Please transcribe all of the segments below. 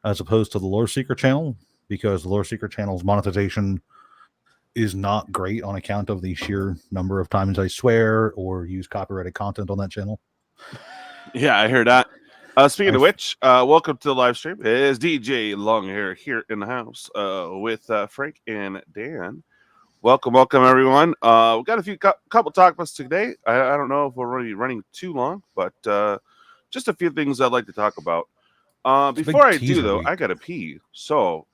as opposed to the Lore Seeker channel, because the Lore Seeker channel's monetization is not great on account of the sheer number of times I swear or use copyrighted content on that channel. Yeah, I hear that. Speaking of which, welcome to the live stream. It is DJ Longhair here in the house with Frank and Dan. Welcome, everyone. We've got a couple topics today. I don't know if we're really running too long, but just a few things I'd like to talk about. Before I do, though, I got to pee. So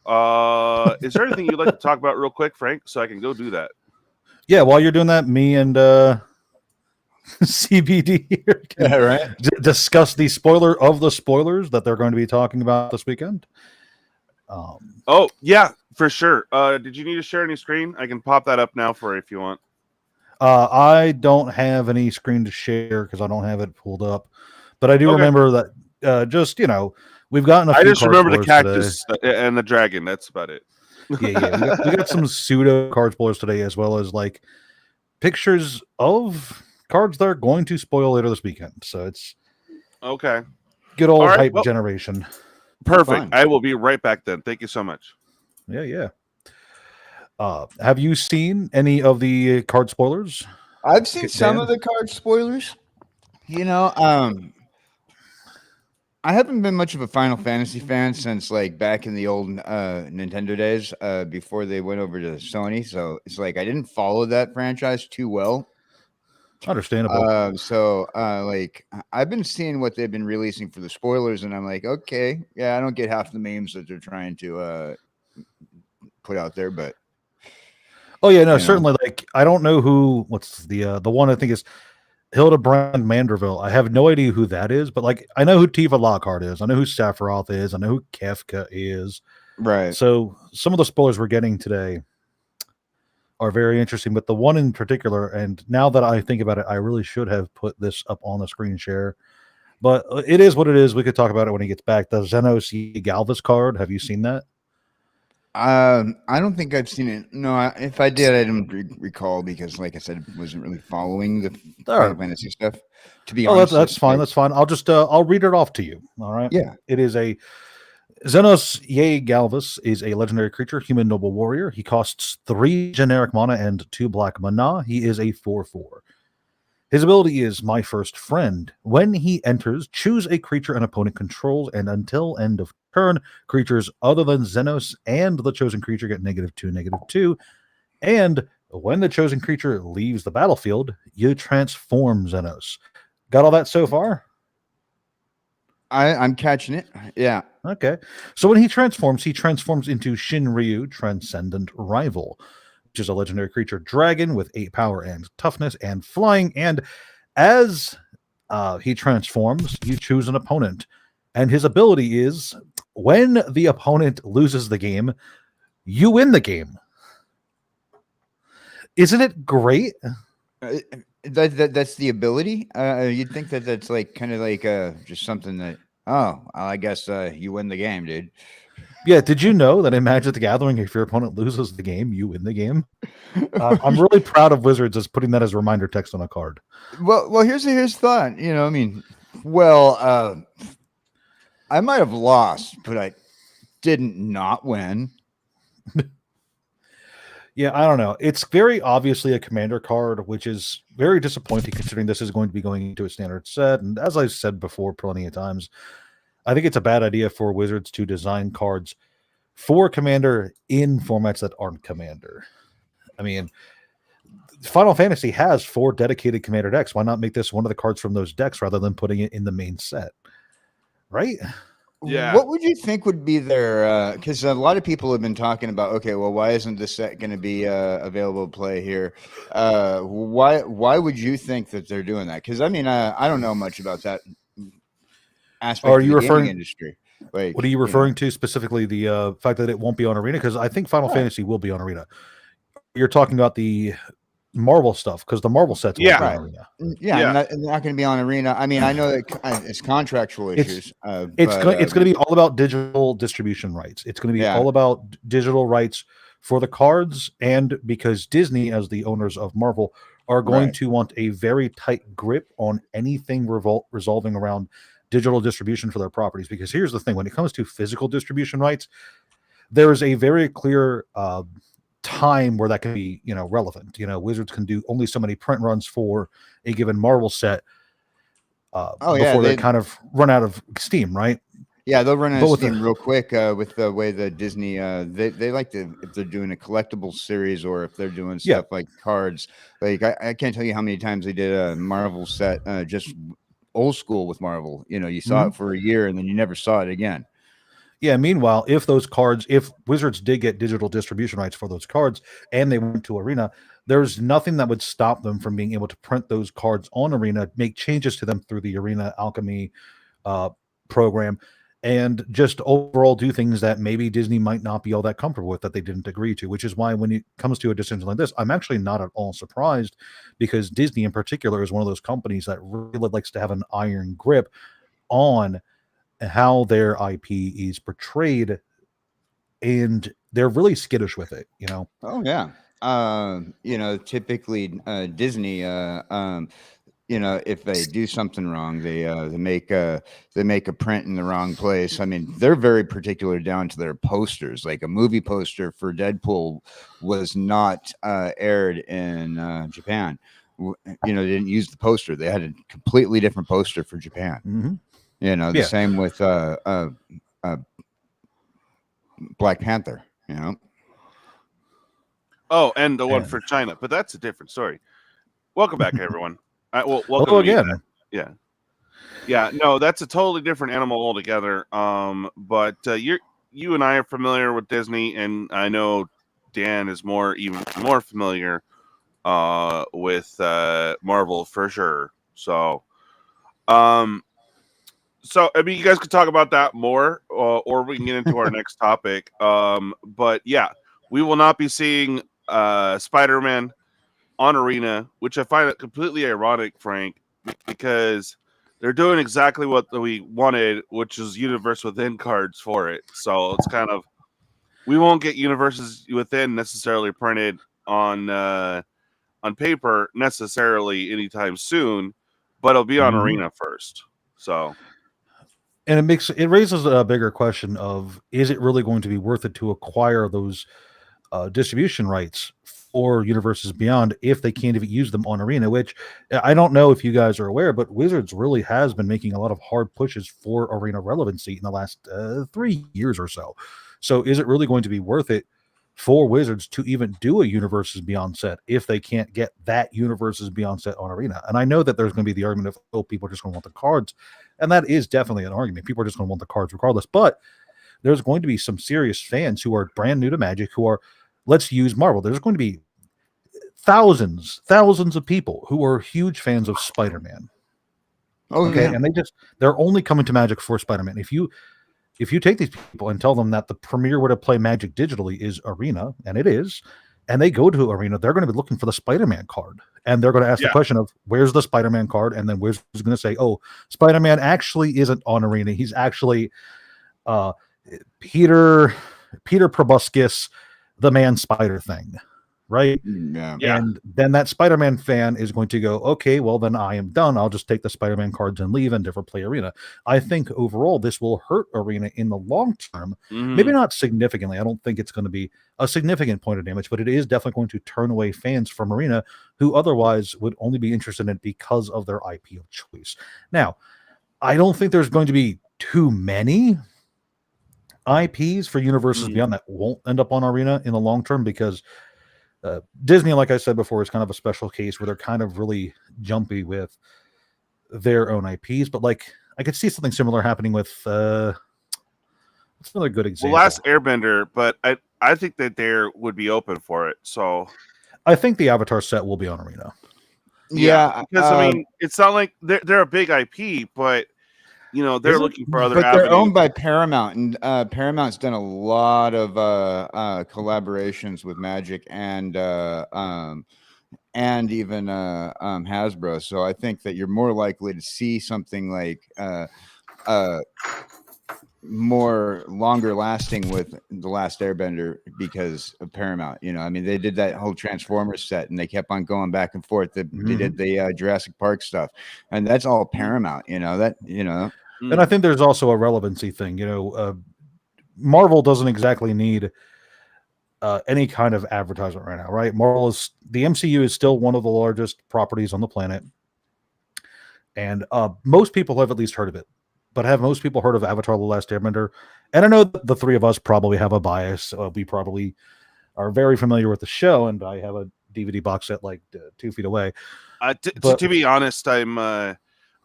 is there anything you'd like to talk about real quick, Frank, so I can go do that? Yeah, while you're doing that, me and CBD here can discuss the spoiler of the spoilers that they're going to be talking about this weekend. Oh, yeah, for sure. Did you need to share any screen? I can pop that up now for you if you want. I don't have any screen to share because I don't have it pulled up. But I do remember that just, we've gotten a few. I just remember the cactus and the dragon. That's about it. Yeah. We got some pseudo card spoilers today, as well as like pictures of cards that are going to spoil later this weekend. So it's okay. Good old hype generation. Perfect. I will be right back then. Thank you so much. Yeah. Have you seen any of the card spoilers? I've seen some of the card spoilers. I haven't been much of a Final Fantasy fan since like back in the old Nintendo days before they went over to Sony. So it's like I didn't follow that franchise too well. Understandable. So I've been seeing what they've been releasing for the spoilers, and I'm like, okay, yeah, I don't get half the memes that they're trying to put out there, but certainly. Like, I don't know what's the one I think is Hildebrand Manderville. I have no idea who that is, but like I know who Tifa Lockhart is. I know who Sephiroth is. I know who Kefka is. Right. So some of the spoilers we're getting today are very interesting, but the one in particular, and now that I think about it, I really should have put this up on the screen share, but it is what it is. We could talk about it when he gets back. The Xenos Galvus card. Have you seen that? I don't think I've seen it. No, if I did, I didn't recall because, like I said, I wasn't really following the Final Fantasy stuff. To be honest, that's fine. That's fine. I'll just I'll read it off to you. All right. Yeah. It is a Xenos Galvus is a legendary creature, human noble warrior. He costs 3 generic mana and 2 black mana. He is a 4/4. His ability is My First Friend. When he enters, choose a creature an opponent controls, and until end of turn, creatures other than Xenos and the chosen creature get -2/-2. And when the chosen creature leaves the battlefield, you transform Xenos. Got all that so far? I'm catching it. Yeah. Okay. So when he transforms into Shinryu, Transcendent Rival, which is a legendary creature dragon with 8 power and toughness and flying. And as he transforms, you choose an opponent. And his ability is when the opponent loses the game, you win the game. Isn't it great? That's the ability. You'd think that that's like kind of like just something that I guess you win the game, dude. Yeah, did you know that in Magic the Gathering, if your opponent loses the game, you win the game? I'm really proud of Wizards as putting that as reminder text on a card. Well, here's the thought. I mean, I might have lost, but I didn't not win. Yeah, I don't know. It's very obviously a commander card, which is very disappointing considering this is going to be going into a standard set. And as I've said before plenty of times, I think it's a bad idea for Wizards to design cards for commander in formats that aren't commander. I mean, Final Fantasy has 4 dedicated commander decks. Why not make this one of the cards from those decks rather than putting it in the main set? Right? Yeah. What would you think would be their because a lot of people have been talking about, okay, well, why isn't this set going to be available to play here? Why would you think that they're doing that? Because I mean, I don't know much about that aspect of the gaming industry. Like, what are you referring to specifically? The fact that it won't be on Arena? Because I think Final Fantasy will be on Arena. You're talking about the Marvel stuff because the Marvel sets will be on Arena. Yeah. Not going to be on Arena. I mean, I know that it's contractual issues. It's going to be all about digital distribution rights. It's going to be all about digital rights for the cards, and because Disney, as the owners of Marvel, are going to want a very tight grip on anything resolving around digital distribution for their properties. Because here's the thing: when it comes to physical distribution rights, there is a very clear time where that can be, relevant. Wizards can do only so many print runs for a given Marvel set before they kind of run out of steam, right? Yeah, they'll run out of steam real quick with the way the Disney they like to, if they're doing a collectible series or if they're doing stuff like cards. Like I can't tell you how many times they did a Marvel set just old school with Marvel. You saw it for a year and then you never saw it again. Yeah, meanwhile, if Wizards did get digital distribution rights for those cards and they went to Arena, there's nothing that would stop them from being able to print those cards on Arena, make changes to them through the Arena Alchemy program, and just overall do things that maybe Disney might not be all that comfortable with, that they didn't agree to, which is why when it comes to a decision like this, I'm actually not at all surprised, because Disney in particular is one of those companies that really likes to have an iron grip on how their IP is portrayed, and they're really skittish with it, Oh yeah. Typically Disney if they do something wrong, they make a print in the wrong place. I mean, they're very particular down to their posters. Like a movie poster for Deadpool was not aired in Japan. They didn't use the poster. They had a completely different poster for Japan. The same with Black Panther. Oh, and the one for China, but that's a different story. Welcome back, everyone. Welcome Hello again. Yeah. No, that's a totally different animal altogether. But you and I are familiar with Disney, and I know Dan is even more familiar with Marvel for sure. So, I mean, you guys could talk about that more, or we can get into our next topic. But yeah, we will not be seeing Spider-Man on Arena, which I find it completely ironic, Frank, because they're doing exactly what we wanted, which is universe within cards for it. So it's kind of, we won't get universes within necessarily printed on paper necessarily anytime soon, but it'll be on Arena first. So, and it raises a bigger question of, is it really going to be worth it to acquire those distribution rights for Universes Beyond if they can't even use them on Arena? Which I don't know if you guys are aware, but Wizards really has been making a lot of hard pushes for Arena relevancy in the last 3 years or so. So is it really going to be worth it for Wizards to even do a Universes Beyond set if they can't get that Universes Beyond set on Arena? And I know that there's going to be the argument of, people are just going to want the cards, and that is definitely an argument. People are just going to want the cards regardless, but there's going to be some serious fans who are brand new to Magic who are, let's use Marvel. There's going to be thousands of people who are huge fans of Spider-Man. Okay. Yeah. And they're only coming to Magic for Spider-Man. If you take these people and tell them that the premier way to play Magic digitally is Arena, and it is, and they go to Arena, they're going to be looking for the Spider-Man card. And they're going to ask the question of, where's the Spider-Man card? And then Wizards is going to say, oh, Spider-Man actually isn't on Arena. He's actually Peter Proboscis, the man spider thing, right? Yeah. And then that Spider-Man fan is going to go, okay, well, then I am done. I'll just take the Spider-Man cards and leave and never play Arena. I think overall this will hurt Arena in the long term. Maybe not significantly. I don't think it's going to be a significant point of damage, but it is definitely going to turn away fans from Arena who otherwise would only be interested in it because of their IP of choice. Now, I don't think there's going to be too many IPs for Universes Beyond that won't end up on Arena in the long term, because Disney, like I said before, is kind of a special case where they're kind of really jumpy with their own IPs. But like, I could see something similar happening with what's another good example? Well, Last Airbender, but I think that they would be open for it. So I think the Avatar set will be on Arena. Yeah, because I mean, it's not like they're a big IP, but they're looking for other. But they're owned by Paramount, and Paramount's done a lot of collaborations with Magic and even Hasbro. So I think that you're more likely to see something like more longer lasting with The Last Airbender because of Paramount. I mean, they did that whole Transformers set and they kept on going back and forth. They did the Jurassic Park stuff, and that's all Paramount. And I think there's also a relevancy thing. Marvel doesn't exactly need any kind of advertisement right now, right? The MCU is still one of the largest properties on the planet, and most people have at least heard of it. But have most people heard of Avatar: The Last Airbender? And I know the three of us probably have a bias. We probably are very familiar with the show, and I have a DVD box set like 2 feet away. To be honest, I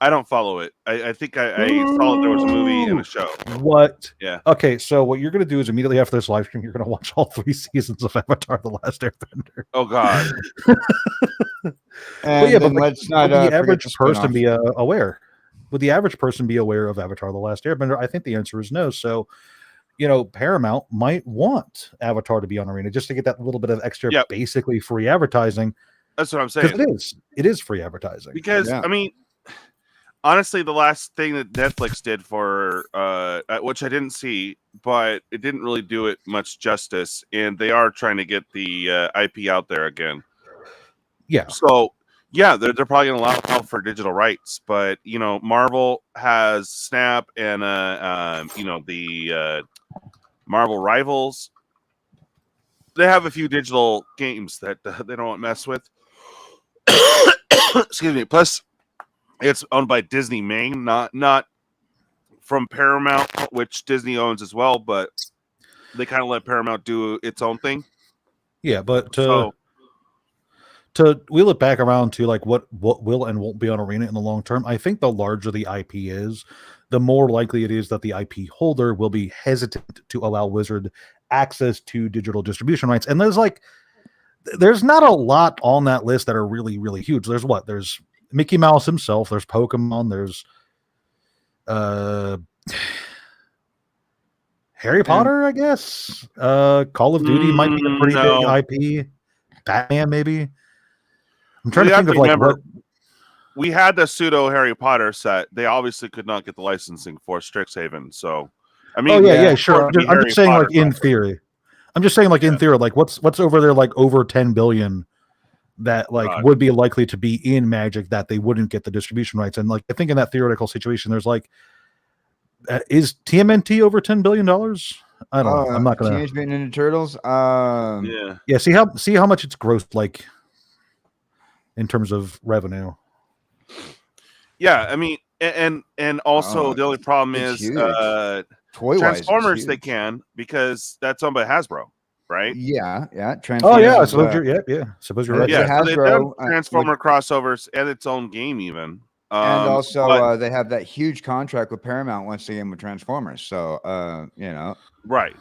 don't follow it. I think I saw that there was a movie and a show. What? Yeah. Okay, so what you're going to do is immediately after this live stream, you're going to watch all 3 seasons of Avatar: The Last Airbender. Oh God. And then let's not would the forget average the person spin-off. be aware? Would the average person be aware of Avatar: The Last Airbender? I think the answer is no. So, Paramount might want Avatar to be on Arena just to get that little bit of extra, basically free advertising. That's what I'm saying. It is free advertising. Because I mean, honestly, the last thing that Netflix did for which I didn't see, but it didn't really do it much justice, and they are trying to get the IP out there again. Yeah. So yeah, they're probably going to allow out for digital rights, but Marvel has Snap and the Marvel Rivals. They have a few digital games that they don't mess with. Excuse me. Plus, it's owned by Disney Main, not from Paramount, which Disney owns as well. But they kind of let Paramount do its own thing. Yeah, but to wheel it back around to like what will and won't be on Arena in the long term, I think the larger the IP is, the more likely it is that the IP holder will be hesitant to allow Wizard access to digital distribution rights. And there's not a lot on that list that are really, really huge. There's Mickey Mouse himself, there's Pokemon, there's Harry Potter, I guess. Call of Duty might be a pretty big IP. Batman, maybe. I'm trying to think of what we had the pseudo Harry Potter set. They obviously could not get the licensing for Strixhaven. So, I mean, sure. I'm just saying, like in theory. I'm just saying, like in theory, like what's over there, like over 10 billion that would be likely to be in Magic that they wouldn't get the distribution rights. And like I think in that theoretical situation, there's like, is TMNT over $10 billion? I don't know. I'm not gonna. Teenage Mutant Ninja Turtles. Yeah. See how much it's grossed like in terms of revenue. Yeah, I mean, and also the only problem is Transformers. They can because that's owned by Hasbro, right? Yeah. Transformers. Oh yeah, suppose you're right. Yeah, Hasbro, so they have Transformer crossovers and its own game even. And also, they have that huge contract with Paramount once again with Transformers. So, right.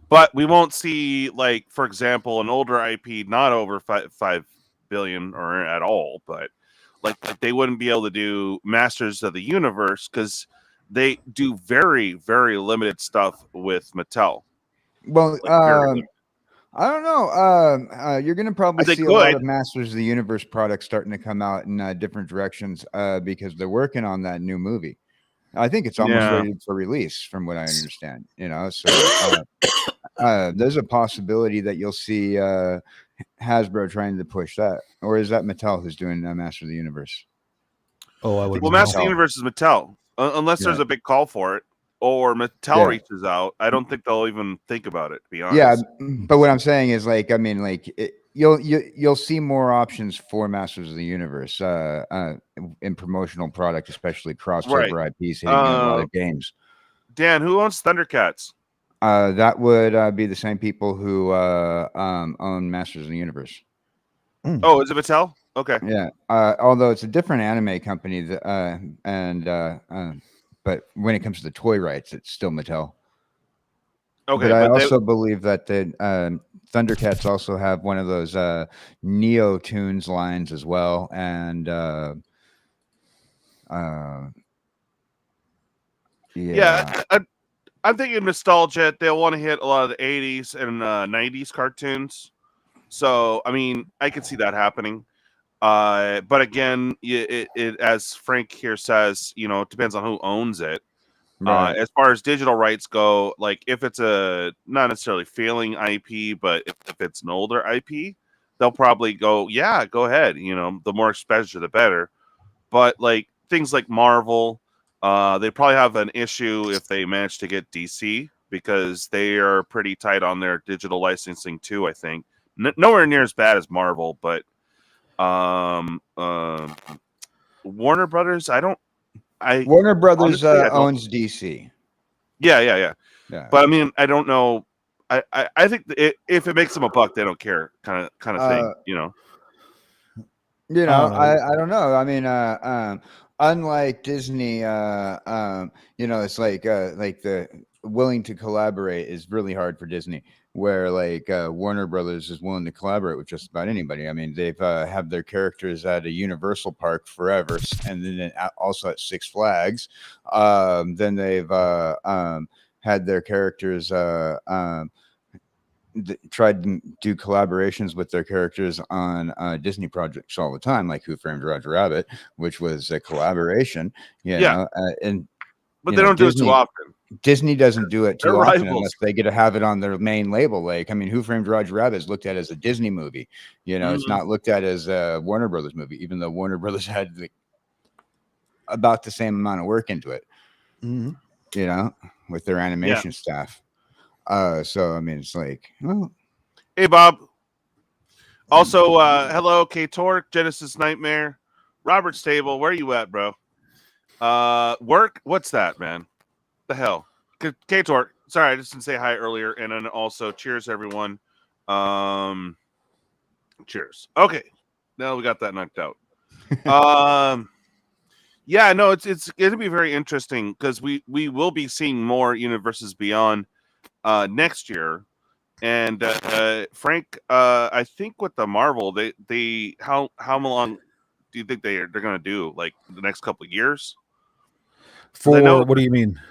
But we won't see, like, for example, an older IP not over 5 billion or at all, but like they wouldn't be able to do Masters of the Universe because they do very, very limited stuff with Mattel. Well, I don't know. You're going to probably see a lot of Masters of the Universe products starting to come out in different directions because they're working on that new movie. I think it's almost ready for release, from what I understand. So there's a possibility that you'll see Hasbro trying to push that, or is that Mattel who's doing Master of the Universe? Oh, I would. Well, Master of the Universe is Mattel, unless there's a big call for it. Or Mattel reaches out. I don't think they'll even think about it, to be honest. Yeah, but what I'm saying is, like, I mean, like, you'll see more options for Masters of the Universe in promotional product, especially crossover IPs hitting in a lot of games. Dan, who owns Thundercats? That would be the same people who own Masters of the Universe. Oh, is it Mattel? Okay. Yeah. Although it's a different anime company, but when it comes to the toy rights, it's still Mattel. Okay, but I also believe that the Thundercats also have one of those Neo Tunes lines as well, and I'm thinking nostalgia. They'll want to hit a lot of the 80s and 90s cartoons. So, I mean, I can see that happening. But again, it as Frank here says, it depends on who owns it. Right. As far as digital rights go, like if it's a not necessarily failing IP, but if it's an older IP, they'll probably go ahead. The more expensive, the better. But like things like Marvel, They probably have an issue if they manage to get DC because they are pretty tight on their digital licensing too. I think nowhere near as bad as Marvel, but Warner Brothers. Warner Brothers honestly, I don't. owns DC. Yeah. Yeah. But I mean, I don't know. I think if it makes them a buck, they don't care, kind of thing. You know. I don't know. I mean, unlike Disney, it's like the willing to collaborate is really hard for Disney. Where like Warner Brothers is willing to collaborate with just about anybody. I mean, they've have their characters at a Universal Park forever, and then also at Six Flags. Then they've had their characters. Tried to do collaborations with their characters on Disney projects all the time, like Who Framed Roger Rabbit, which was a collaboration. But they don't do it too often. Disney doesn't do it too They're often rivals. unless they get to have it on their main label. Like, I mean, Who Framed Roger Rabbit is looked at as a Disney movie. It's not looked at as a Warner Brothers movie, even though Warner Brothers had about the same amount of work into it. With their animation staff. So I mean, it's like, well, hey Bob. Also, hello, K Torque, Genesis Nightmare, Robert Stable. Where you at, bro? Work? What's that, man? The hell? K Torque. Sorry, I just didn't say hi earlier. And then also, cheers, everyone. Cheers. Okay, now we got that knocked out. Yeah, no, it's going to be very interesting because we will be seeing more Universes Beyond next year. And Frank, I think with the Marvel, they how long do you think they're going to do? Like the next couple of years? For what do you mean?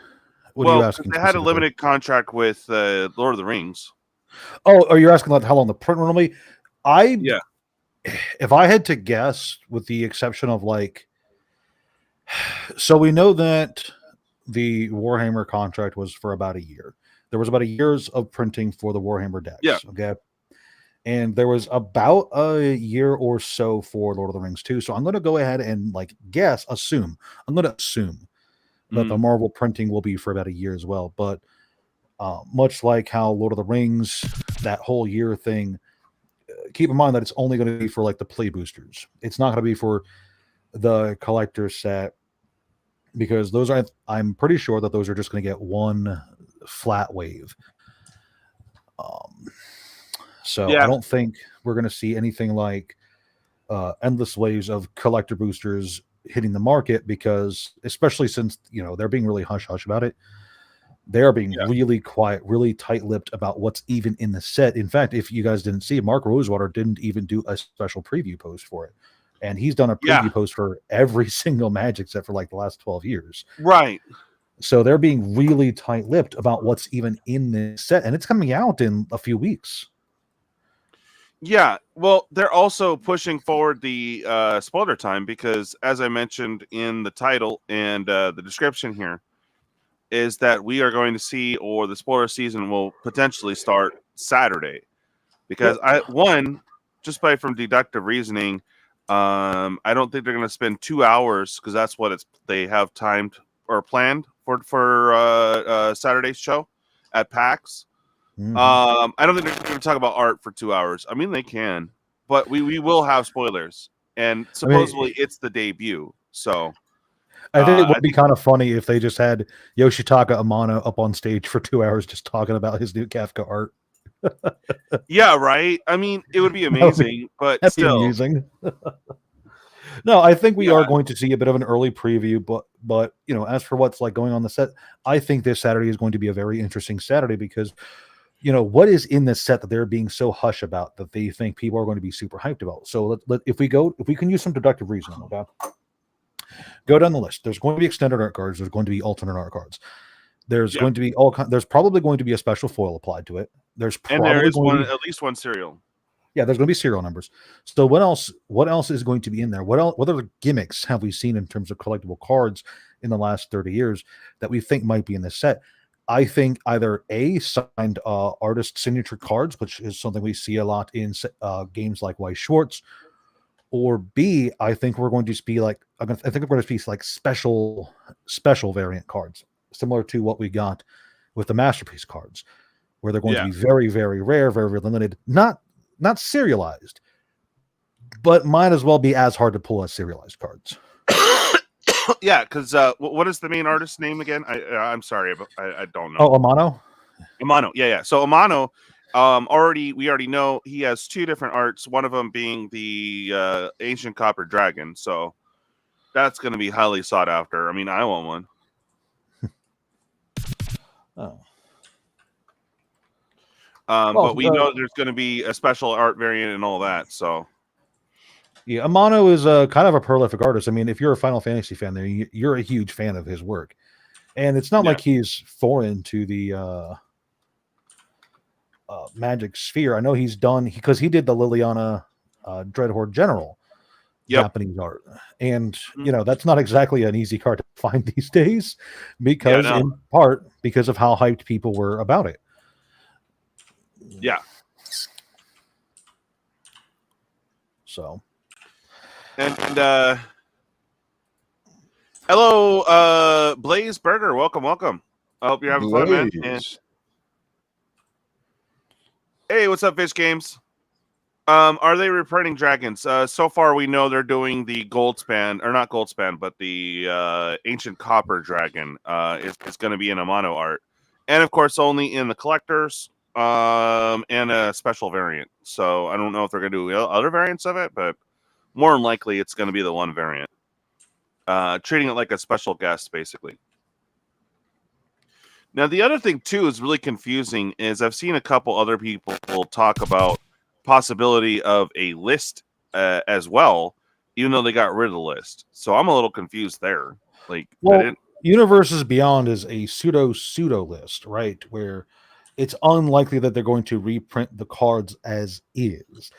What are you asking? They had a limited contract with Lord of the Rings. Oh, are you asking about how long the print run will be? If I had to guess, with the exception of like, so we know that the Warhammer contract was for about a year. There was about a year's of printing for the Warhammer decks. Yeah. Okay. And there was about a year or so for Lord of the Rings too. So I'm going to go ahead and assume that the Marvel printing will be for about a year as well. But much like how Lord of the Rings, that whole year thing, keep in mind that it's only going to be for like the play boosters. It's not going to be for the collector set, because those are, I'm pretty sure that those are just going to get one flat wave. So I don't think we're going to see anything like endless waves of collector boosters hitting the market, because especially since they're being really hush hush about it. They're being really quiet, really tight-lipped about what's even in the set. In fact, if you guys didn't see, Mark Rosewater didn't even do a special preview post for it. And he's done a preview post for every single Magic set for like the last 12 years. Right. So they're being really tight-lipped about what's even in this set. And it's coming out in a few weeks. Yeah. Well, they're also pushing forward the spoiler time because, as I mentioned in the title and the description here, is that we are going to see, or the spoiler season will potentially start Saturday. Because just from deductive reasoning, I don't think they're going to spend 2 hours, because that's what they have timed or planned for Saturday's show at PAX. I don't think they're going to talk about art for 2 hours. I mean, they can, but we will have spoilers, and supposedly it's the debut. So I think it would be kind of funny if they just had Yoshitaka Amano up on stage for 2 hours just talking about his new Kafka art. Yeah, right. I mean, it would be amazing, but still amusing. No, I think we are going to see a bit of an early preview, but as for what's like going on the set, I think this Saturday is going to be a very interesting Saturday, because what is in this set that they're being so hush about that they think people are going to be super hyped about. So if we can use some deductive reasoning, okay? Go down the list. There's going to be extended art cards. There's going to be alternate art cards. There's going to be there's probably going to be a special foil applied to it. There is at least one serial. Yeah, there's going to be serial numbers. So what else is going to be in there? What other gimmicks have we seen in terms of collectible cards in the last 30 years that we think might be in this set? I think either signed artist signature cards, which is something we see a lot in games like Weiss Schwarz, or B, I think we're going to be like special variant cards, similar to what we got with the Masterpiece cards, where they're going to be very, very rare, very, very limited, not serialized, but might as well be as hard to pull as serialized cards. Yeah, because what is the main artist's name again? I'm sorry, but I don't know. Oh, Amano? Amano, yeah. So Amano, we already know he has two different arts. One of them being the ancient copper dragon. So that's going to be highly sought after. I mean, I want one. Oh. But we know there's going to be a special art variant and all that. So yeah, Amano is kind of a prolific artist. I mean, if you're a Final Fantasy fan, there you're a huge fan of his work, and it's not like he's foreign to the Magic sphere. I know he's done because he did the Liliana Dreadhorde General Japanese art, and you know that's not exactly an easy card to find these days, because in part because of how hyped people were about it. Yeah. So. And hello, Blaze Burger. Welcome. I hope you're having fun, man. And, hey, what's up, Fish Games? Are they reprinting dragons? So far, we know they're doing the Goldspan, or not Goldspan, but the Ancient Copper Dragon. Is going to be in Amano art, and of course, only in the collectors. And a special variant. So I don't know if they're going to do other variants of it, but more than likely, it's going to be the one variant. Treating it like a special guest, basically. Now, the other thing, too, is really confusing is I've seen a couple other people talk about possibility of a list as well, even though they got rid of the list. So I'm a little confused there. Like, well, Universes Beyond is a pseudo list, right? Where it's unlikely that they're going to reprint the cards as is.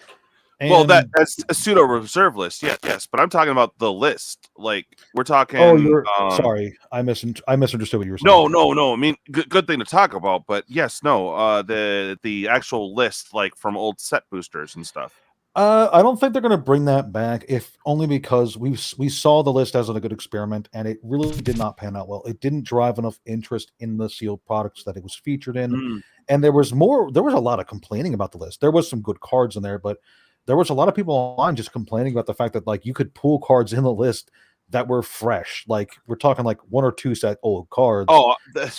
And well, that's a pseudo reserve list, yes. But I'm talking about the list. Like we're talking. Oh, sorry, I misunderstood what you were saying. No. I mean, good thing to talk about. But yes, no. The actual list, like from old set boosters and stuff. I don't think they're going to bring that back, if only because we saw the list as a good experiment, and it really did not pan out well. It didn't drive enough interest in the sealed products that it was featured in, and there was a lot of complaining about the list. There was some good cards in there, but there was a lot of people online just complaining about the fact that like you could pull cards in the list that were fresh. Like we're talking like 1 or 2 set old cards. Oh,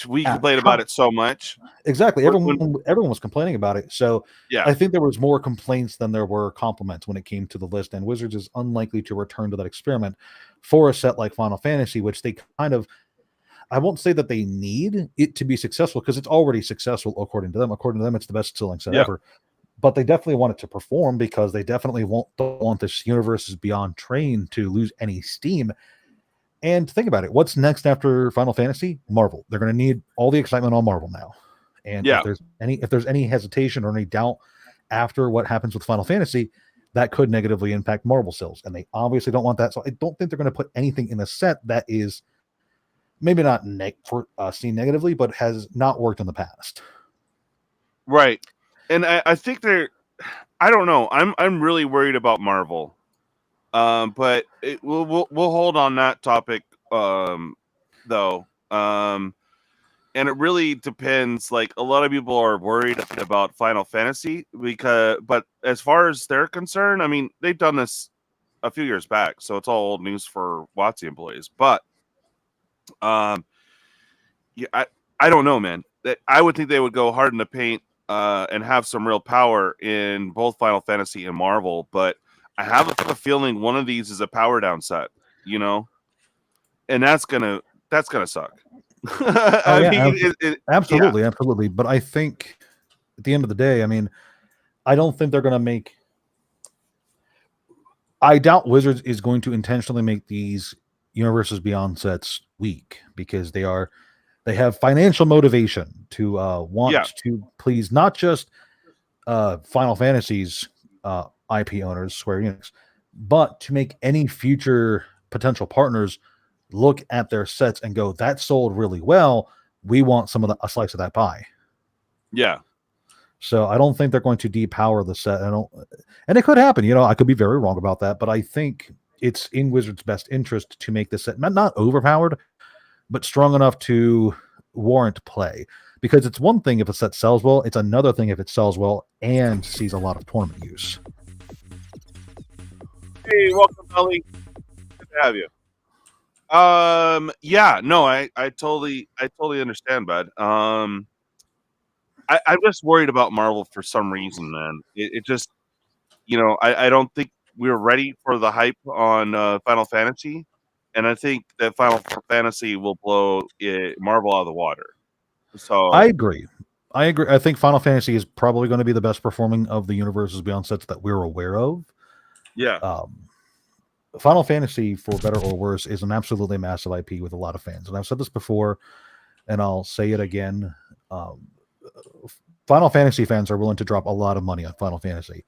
we complained about it so much. Exactly. Everyone was complaining about it. So yeah, I think there was more complaints than there were compliments when it came to the list. And Wizards is unlikely to return to that experiment for a set like Final Fantasy, which they kind of, I won't say that they need it to be successful because it's already successful according to them. According to them, it's the best selling set ever. But they definitely want it to perform because they definitely don't want this Universes Beyond train to lose any steam. And think about it. What's next after Final Fantasy? Marvel. They're going to need all the excitement on Marvel now. And if there's any hesitation or any doubt after what happens with Final Fantasy, that could negatively impact Marvel sales. And they obviously don't want that. So I don't think they're going to put anything in a set that is maybe not seen negatively, but has not worked in the past. Right. And I think I don't know. I'm really worried about Marvel. But we'll hold on that topic though. And it really depends. Like a lot of people are worried about Final Fantasy but as far as they're concerned, I mean, they've done this a few years back, so it's all old news for WotC employees. But I don't know, man. I would think they would go hard in the paint and have some real power in both Final Fantasy and Marvel, but I have a feeling one of these is a power down set, and that's gonna suck. Absolutely. But I think at the end of the day, I mean, I don't think they're gonna make. I doubt Wizards is going to intentionally make these Universes Beyond sets weak because they have financial motivation to want to please not just Final Fantasy's IP owners, Square Enix, but to make any future potential partners look at their sets and go, that sold really well. We want a slice of that pie. Yeah. So I don't think they're going to depower the set. And it could happen. I could be very wrong about that, but I think it's in Wizards' best interest to make the set not overpowered, but strong enough to warrant play. Because it's one thing if a set sells well, it's another thing if it sells well and sees a lot of tournament use. Hey, welcome, Ellie. Good to have you. Yeah, no, I totally understand, bud. I'm just worried about Marvel for some reason, man. It just, I don't think we're ready for the hype on Final Fantasy, and I think that Final Fantasy will blow Marvel out of the water. So I agree. I think Final Fantasy is probably going to be the best performing of the universes beyond sets that we're aware of. yeah, Final Fantasy, for better or worse, is an absolutely massive IP with a lot of fans. And I've said this before, and I'll say it again. Final Fantasy fans are willing to drop a lot of money on Final Fantasy.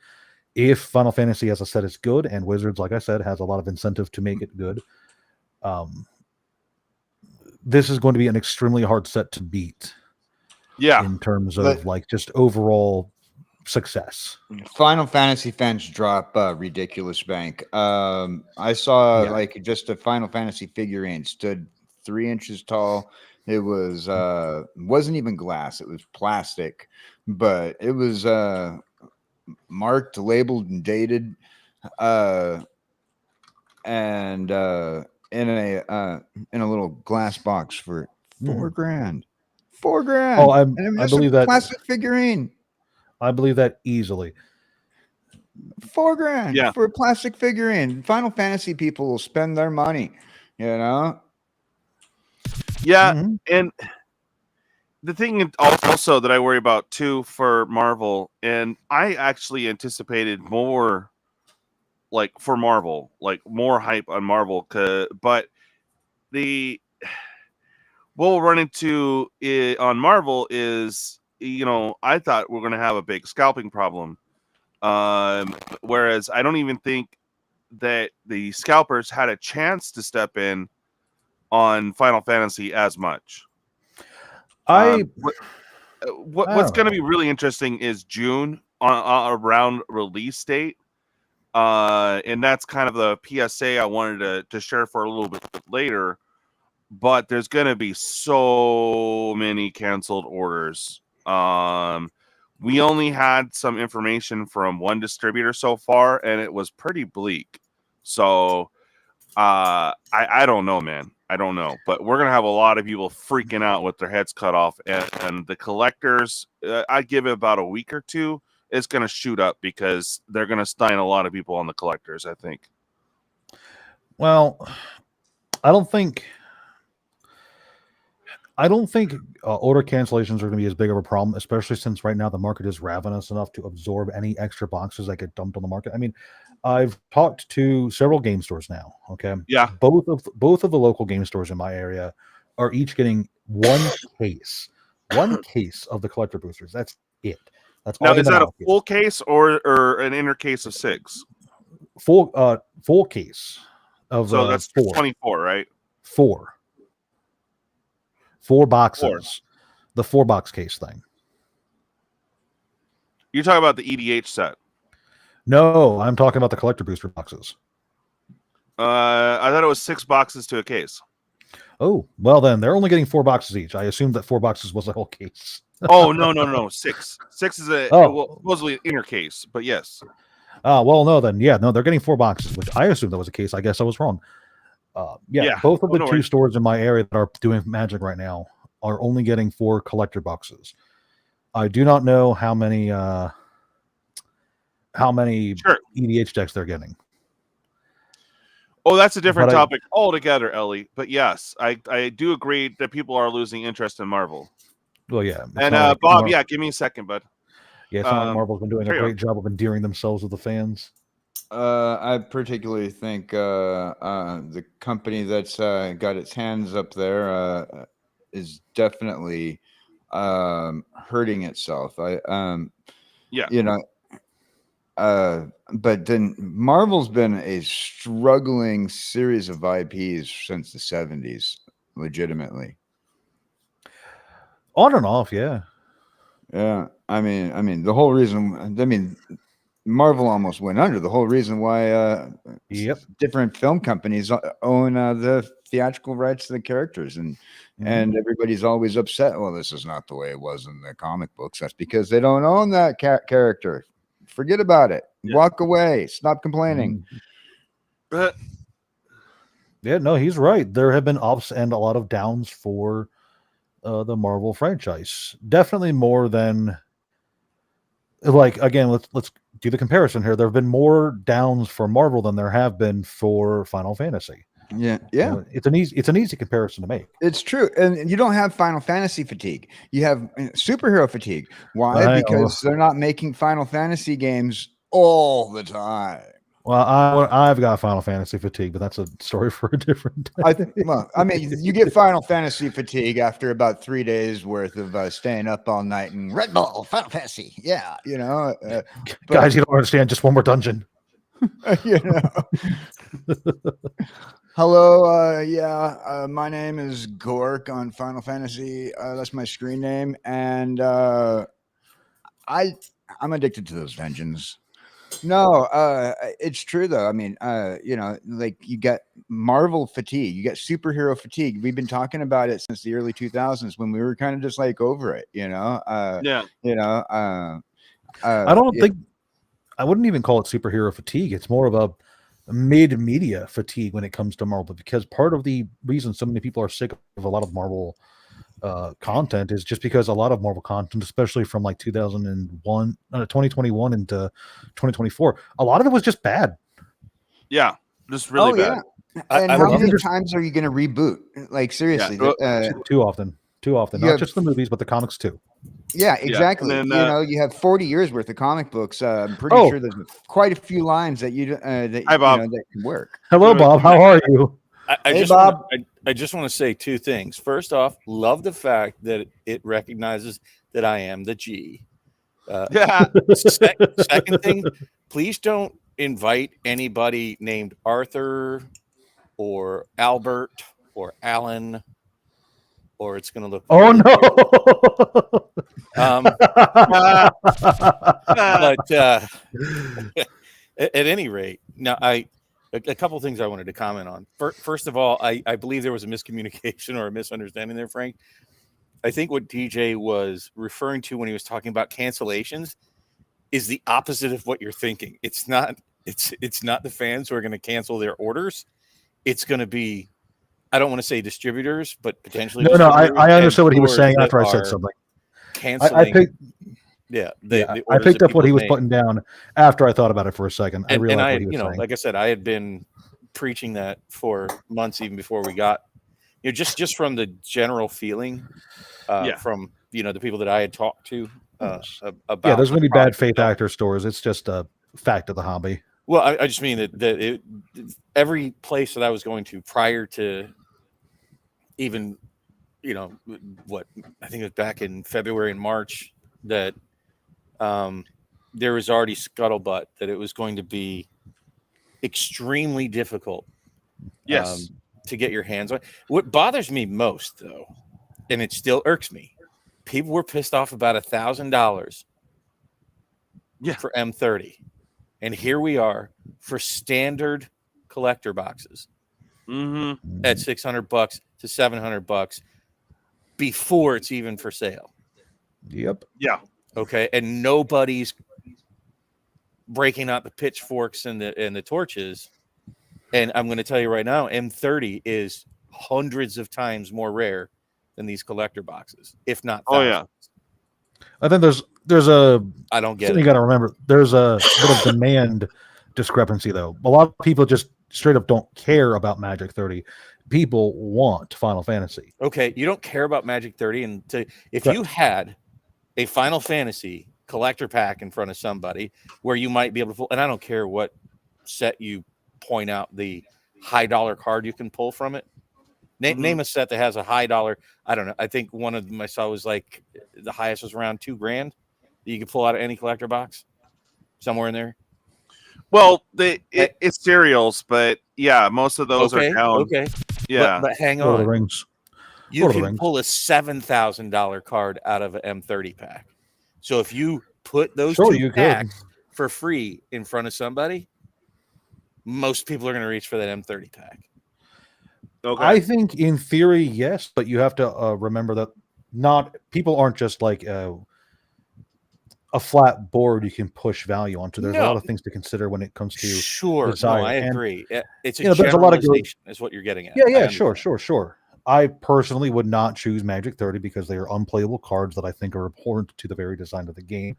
If Final Fantasy, as I said, is good, and Wizards, like I said, has a lot of incentive to make it good, this is going to be an extremely hard set to beat. Yeah. In terms of just overall success. Final Fantasy fans drop ridiculous bank. I saw just a Final Fantasy figurine stood 3 inches tall. It was wasn't even glass, it was plastic, but it was marked, labeled, and dated, and in a little glass box for $4,000. $4,000. Oh, I believe that plastic figurine. I believe that easily. $4,000 for a plastic figurine. Final Fantasy people will spend their money, Yeah, Mm-hmm. and the thing also that I worry about too for Marvel, and I actually anticipated more, for Marvel, more hype on Marvel, but what we'll run into on Marvel is, I thought we're going to have a big scalping problem. Whereas I don't even think that the scalpers had a chance to step in on Final Fantasy as much. What's going to be really interesting is June around release date. And that's kind of the PSA I wanted to share for a little bit later. But there's going to be so many canceled orders. We only had some information from one distributor so far, and it was pretty bleak. So I don't know, man. I don't know. But we're going to have a lot of people freaking out with their heads cut off. And the collectors, I give it about a week or two, it's going to shoot up because they're going to stun a lot of people on the collectors, I think. Well, I don't think order cancellations are going to be as big of a problem, especially since right now the market is ravenous enough to absorb any extra boxes that get dumped on the market. I mean, I've talked to several game stores now. Okay, yeah, both of the local game stores in my area are each getting one case of the collector boosters. That's it. That's now. all. Is that a full case or an inner case of 6? Full case of so that's 4. 24, right? 4 boxes. The 4-box case thing. You're talking about the EDH set. No, I'm talking about the collector booster boxes. I thought it was 6 boxes to a case. Oh, well then they're only getting 4 boxes each. I assumed that 4 boxes was a whole case. Oh, no. 6. 6 is supposedly an inner case, but yes. Well, no, then they're getting 4 boxes, which I assumed that was a case. I guess I was wrong. Both of the 2 stores in my area that are doing Magic right now are only getting 4 collector boxes. I do not know how many EDH decks they're getting. Oh, that's a different topic altogether, Ellie. But yes, I do agree that people are losing interest in Marvel. Well, yeah. And Bob, give me a second, bud. Yeah, it's not like Marvel's been doing a great job of endearing themselves with the fans. I particularly think the company that's got its hands up there is definitely hurting itself. But then Marvel's been a struggling series of IPs since the 70s, legitimately. On and off, yeah. Yeah, I mean, the whole reason. I mean, Marvel almost went under. The whole reason why Yep. different film companies own the theatrical rights to the characters, and everybody's always upset. Well, this is not the way it was in the comic books. That's because they don't own that character. Forget about it. Yeah. Walk away. Stop complaining. Yeah, no, he's right. There have been ups and a lot of downs for the Marvel franchise. Definitely more than, like, again, let's do the comparison here. There have been more downs for Marvel than there have been for Final Fantasy. Yeah, You know, it's an easy comparison to make. It's true, and you don't have Final Fantasy fatigue. You have superhero fatigue. Why? Because they're not making Final Fantasy games all the time. Well, I've got Final Fantasy fatigue, but that's a story for a different day. I mean, you get Final Fantasy fatigue after about 3 days worth of staying up all night and Red Bull Final Fantasy. Yeah, you know, guys, you don't understand. Just one more dungeon. You know. Hello, my name is Gork on Final Fantasy. That's my screen name, and I'm addicted to those dungeons. No, it's true though. I mean, you know, like you get Marvel fatigue, you get superhero fatigue. We've been talking about it since the early 2000s when we were kind of just like over it, you know. You know, I don't think I wouldn't even call it superhero fatigue. It's more of a mid-media fatigue when it comes to Marvel, because part of the reason so many people are sick of a lot of Marvel content is just because a lot of Marvel content, especially from like 2021 into 2024, a lot of it was just bad. Yeah, just really bad. Yeah. And how many times are you going to reboot? Like seriously, too often. Not just the movies, but the comics too. Yeah, exactly. Then, you know, you have 40 years worth of comic books. I'm pretty sure there's quite a few lines that Hi, Bob. that can work. Hello, Bob. How are you? Hey, Bob. I just want to say two things. First off, love the fact that it recognizes that I am the G. Second thing, please don't invite anybody named Arthur or Albert or Alan, or it's going to look. Oh no! But at any rate, now a couple of things I wanted to comment on. First of all, I believe there was a miscommunication or a misunderstanding there, Frank. I think what DJ was referring to when he was talking about cancellations is the opposite of what you're thinking. It's not the fans who are going to cancel their orders. It's going to be, I don't want to say distributors, but potentially. No, I understood what he was saying after I said something. Canceling. I picked up what he was putting down after I thought about it for a second. I realized what he was saying. Like I said, I had been preaching that for months even before we got, just from the general feeling from the people that I had talked to about. Yeah, there's going to be bad faith actor stores. It's just a fact of the hobby. Well, I just mean that every place that I was going to prior to even, what I think it was back in February and March that. There was already scuttlebutt that it was going to be extremely difficult to get your hands on. What bothers me most, though, and it still irks me, people were pissed off about $1,000 for M30. And here we are for standard collector boxes at $600 to $700 before it's even for sale. Yep. Yeah. Okay, and nobody's breaking out the pitchforks and the torches. And I'm going to tell you right now, M30 is hundreds of times more rare than these collector boxes, if not thousands. I think there's a. I don't get it. You got to remember, there's a bit of demand discrepancy though. A lot of people just straight up don't care about Magic 30. People want Final Fantasy. Okay, you don't care about Magic 30, and if you had a Final Fantasy collector pack in front of somebody where you might be able to pull, and I don't care what set you point out the high dollar card you can pull from it. Name a set that has a high dollar. I don't know. I think one of them I saw was like the highest was around $2,000 that you could pull out of any collector box somewhere in there. Well, it's cereals, but yeah, most of those are down. Okay. Yeah. But hang Lord of on. the Rings. You can pull a $7,000 card out of an M30 pack. So if you put those Sure, two you could. packs for free in front of somebody, most people are going to reach for that M30 pack. Okay. I think in theory, yes, but you have to remember that not people aren't just like a flat board you can push value onto. There's a lot of things to consider when it comes to Sure. No, desire. I And, agree. It's a you know, there's a lot of good. generalization is what you're getting at. Yeah, sure. I personally would not choose Magic 30 because they are unplayable cards that I think are abhorrent to the very design of the game.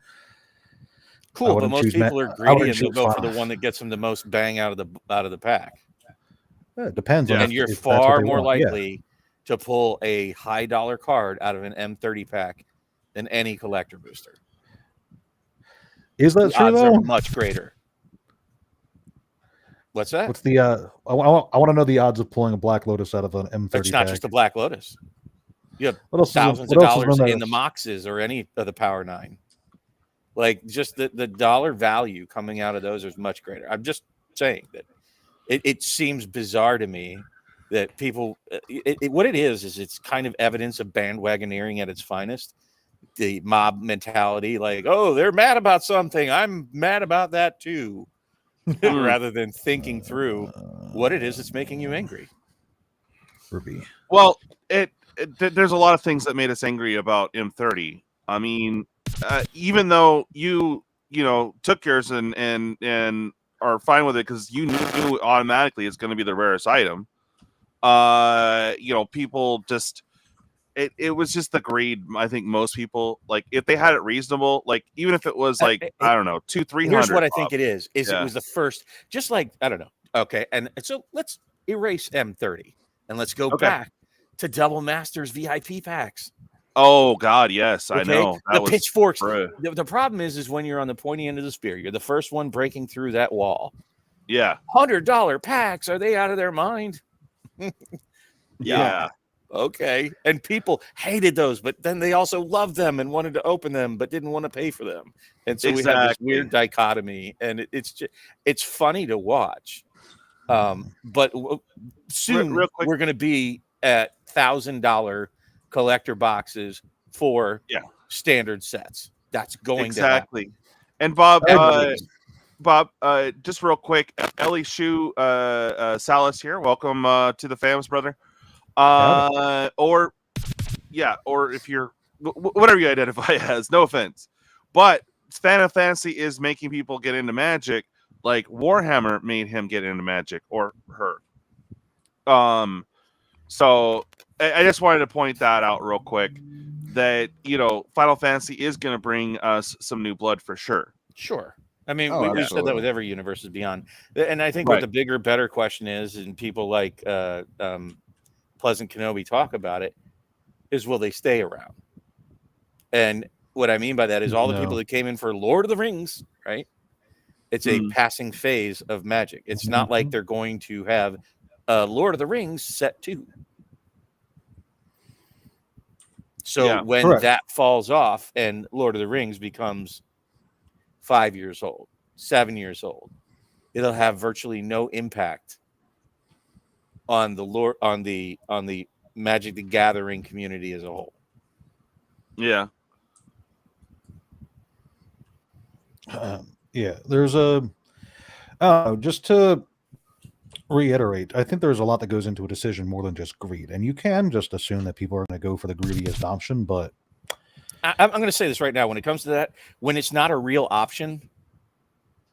Cool, but most people are greedy and they'll go for the one that gets them the most bang out of the pack. Yeah, it depends on and you're if that's what far they more want. likely to pull a high dollar card out of an M30 pack than any collector booster. Is that the true odds though? are much greater. What's that? What's the I want to know the odds of pulling a Black Lotus out of an M30 It's not pack. just a Black Lotus. You have What else thousands what of else is dollars in in the there? Moxes or any of the Power 9. Like just the dollar value coming out of those is much greater. I'm just saying that it seems bizarre to me that people what it is it's kind of evidence of bandwagoneering at its finest. The mob mentality, like, oh, they're mad about something, I'm mad about that too. Rather than thinking through what it is that's making you angry. Ruby. Well, there's a lot of things that made us angry about M30. I mean, even though you took yours and are fine with it because you knew automatically it's going to be the rarest item. People just it was just the greed. I think most people, like, if they had it reasonable, like even if it was like I don't know, 200-300. Here's what I think it is Yeah. it was the first, just like I don't know. Okay, and so let's erase M30 and let's go back to Double Masters VIP packs. Oh God, yes, Okay? I know. The pitchforks. Bruh. The problem is when you're on the pointy end of the spear, you're the first one breaking through that wall. Yeah. $100 packs. Are they out of their mind? Yeah. Okay. And people hated those, but then they also loved them and wanted to open them, but didn't want to pay for them. And so we have this weird dichotomy, and it's funny to watch. But soon real quick, we're going to be at $1,000 collector boxes for standard sets. That's going to happen. And Bob, just real quick, Ellie Shu Salas here. Welcome to the fams, brother. Or if you're whatever you identify as, no offense, but Final Fantasy is making people get into Magic, like Warhammer made him get into Magic, or her. So I just wanted to point that out real quick, that Final Fantasy is going to bring us some new blood for sure. Sure. I mean, we've said that with every Universes Beyond, and I think what the bigger, better question is, and people like Pleasant Kenobi talk about it, is will they stay around? And what I mean by that is all the people that came in for Lord of the Rings, right? It's a passing phase of Magic. It's not like they're going to have Lord of the Rings set 2. So when that falls off and Lord of the Rings becomes 5 years old, 7 years old, it'll have virtually no impact on the Magic the Gathering community as a whole. Yeah. There's just to reiterate, I think there's a lot that goes into a decision more than just greed, and you can just assume that people are going to go for the greediest option, but I'm going to say this right now. When it comes to that, when it's not a real option,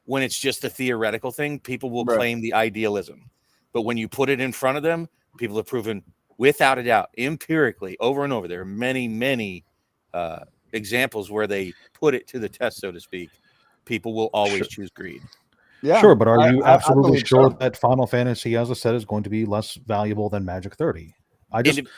when it's just a theoretical thing, people will claim the idealism. But when you put it in front of them, people have proven without a doubt, empirically, over and over, there are many, many examples where they put it to the test, so to speak. People will always choose greed. Yeah, sure, but are you absolutely sure so. that Final Fantasy, as I said, is going to be less valuable than Magic 30?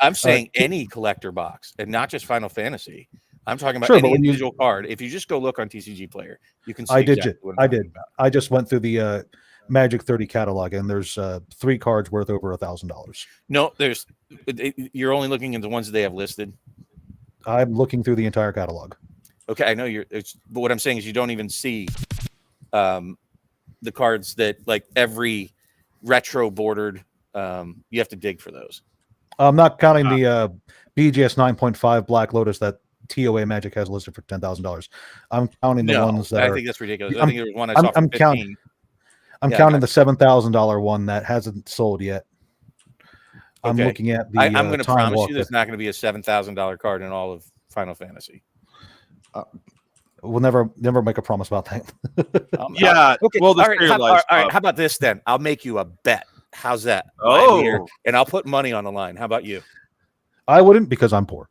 I'm saying any collector box, and not just Final Fantasy. I'm talking about any individual card. If you just go look on TCG Player, you can see exactly what I'm talking about. I just went through the Magic 30 catalog, and there's 3 cards worth over $1,000. No, you're only looking at the ones that they have listed. I'm looking through the entire catalog. Okay, I know but what I'm saying is you don't even see the cards that, like, every retro bordered. You have to dig for those. I'm not counting the BGS 9.5 Black Lotus that TOA Magic has listed for $10,000. I'm counting the ones that I are. think that's ridiculous. I I'm- think there was one I saw for I'm 15. I'm Yeah, counting the $7,000 one that hasn't sold yet. I'm Okay. looking at the. I'm going to Time promise Walk you there's not going to be a $7,000 card in all of Final Fantasy. We'll never make a promise about that. Yeah. Okay. Well, the all right, serialized all right. stuff. How about this then? I'll make you a bet. How's that? Oh. Right here, and I'll put money on the line. How about you? I wouldn't because I'm poor.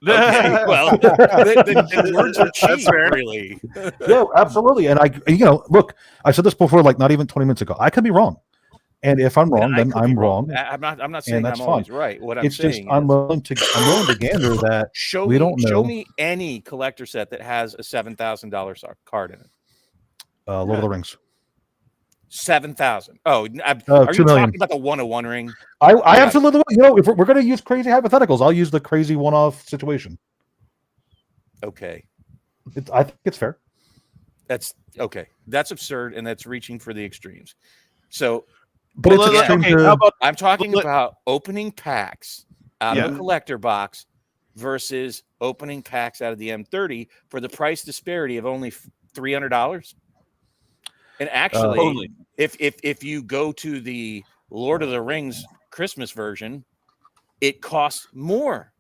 Okay. Well, the words are cheap, That's fair. really. Yeah, absolutely. And look, I said this before, like not even 20 minutes ago. I could be wrong, and if I'm wrong, then I'm wrong. I'm not saying that's I'm fine. always right. What I'm It's just saying I'm is, willing to gander that show we don't show know. me any collector set that has a $7,000 card in it. Lord of the Rings. 7,000. Oh, are 2 you million. talking about the 101 ring? I absolutely, if we're going to use crazy hypotheticals, I'll use the crazy one-off situation. Okay, I think it's fair. that's okay. That's absurd, and that's reaching for the extremes. So, But it's extreme okay, to- how about I'm talking Let- about opening packs out of Yeah. a collector box versus opening packs out of the M30 for the price disparity of only $300. And actually, Totally. if you go to the Lord of the Rings Christmas version, it costs more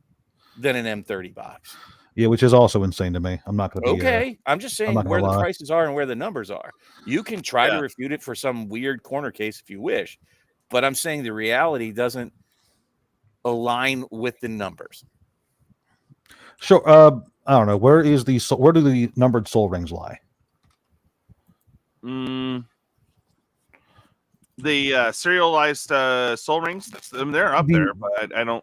than an M30 box. Yeah, which is also insane to me. I'm not going to be Okay, I'm just saying not gonna where the lie. prices are and where the numbers are. You can try Yeah. to refute it for some weird corner case if you wish, but I'm saying the reality doesn't align with the numbers. sure. I don't know. Where do the numbered soul rings lie? The serialized soul rings? They're up there, but I don't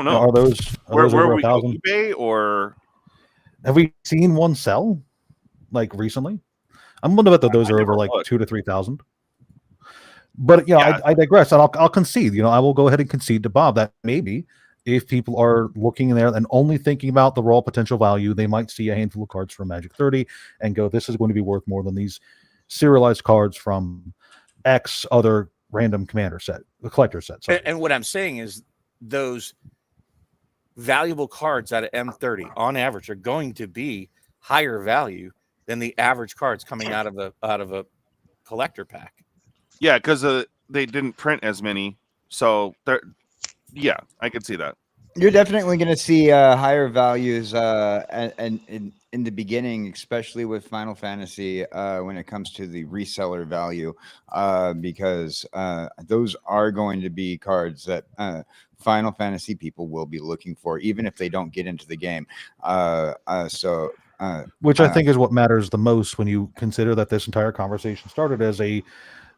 know. Are those Where over we go, 1,000? eBay or Have we seen one sell like recently? I'm wondering that those are over never like looked. 2,000 to 3,000. But Yeah. I digress, and I'll concede. I will go ahead and concede to Bob that maybe if people are looking in there and only thinking about the raw potential value, they might see a handful of cards from Magic 30 and go, "This is going to be worth more than these serialized cards from X other random commander set, the collector set." Sorry. And what I'm saying is those valuable cards out of M30 on average are going to be higher value than the average cards coming out of a collector pack. yeah, because they didn't print as many, so yeah, I can see that. You're definitely going to see higher values and in the beginning, especially with Final Fantasy, when it comes to the reseller value, because those are going to be cards that Final Fantasy people will be looking for, even if they don't get into the game. Which I think is what matters the most when you consider that this entire conversation started as a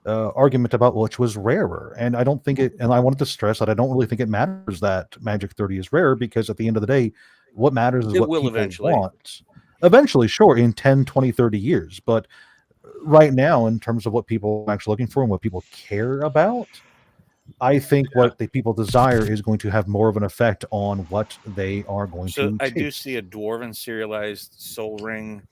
argument about which was rarer. And I don't think and I wanted to stress that I don't really think it matters that Magic 30 is rare, because at the end of the day, what matters is It what will people eventually. want. Eventually, sure, in 10, 20, 30 years. But right now, in terms of what people are actually looking for and what people care about, I think what the people desire is going to have more of an effect on what they are going So to I take. do see a Dwarven serialized soul ring.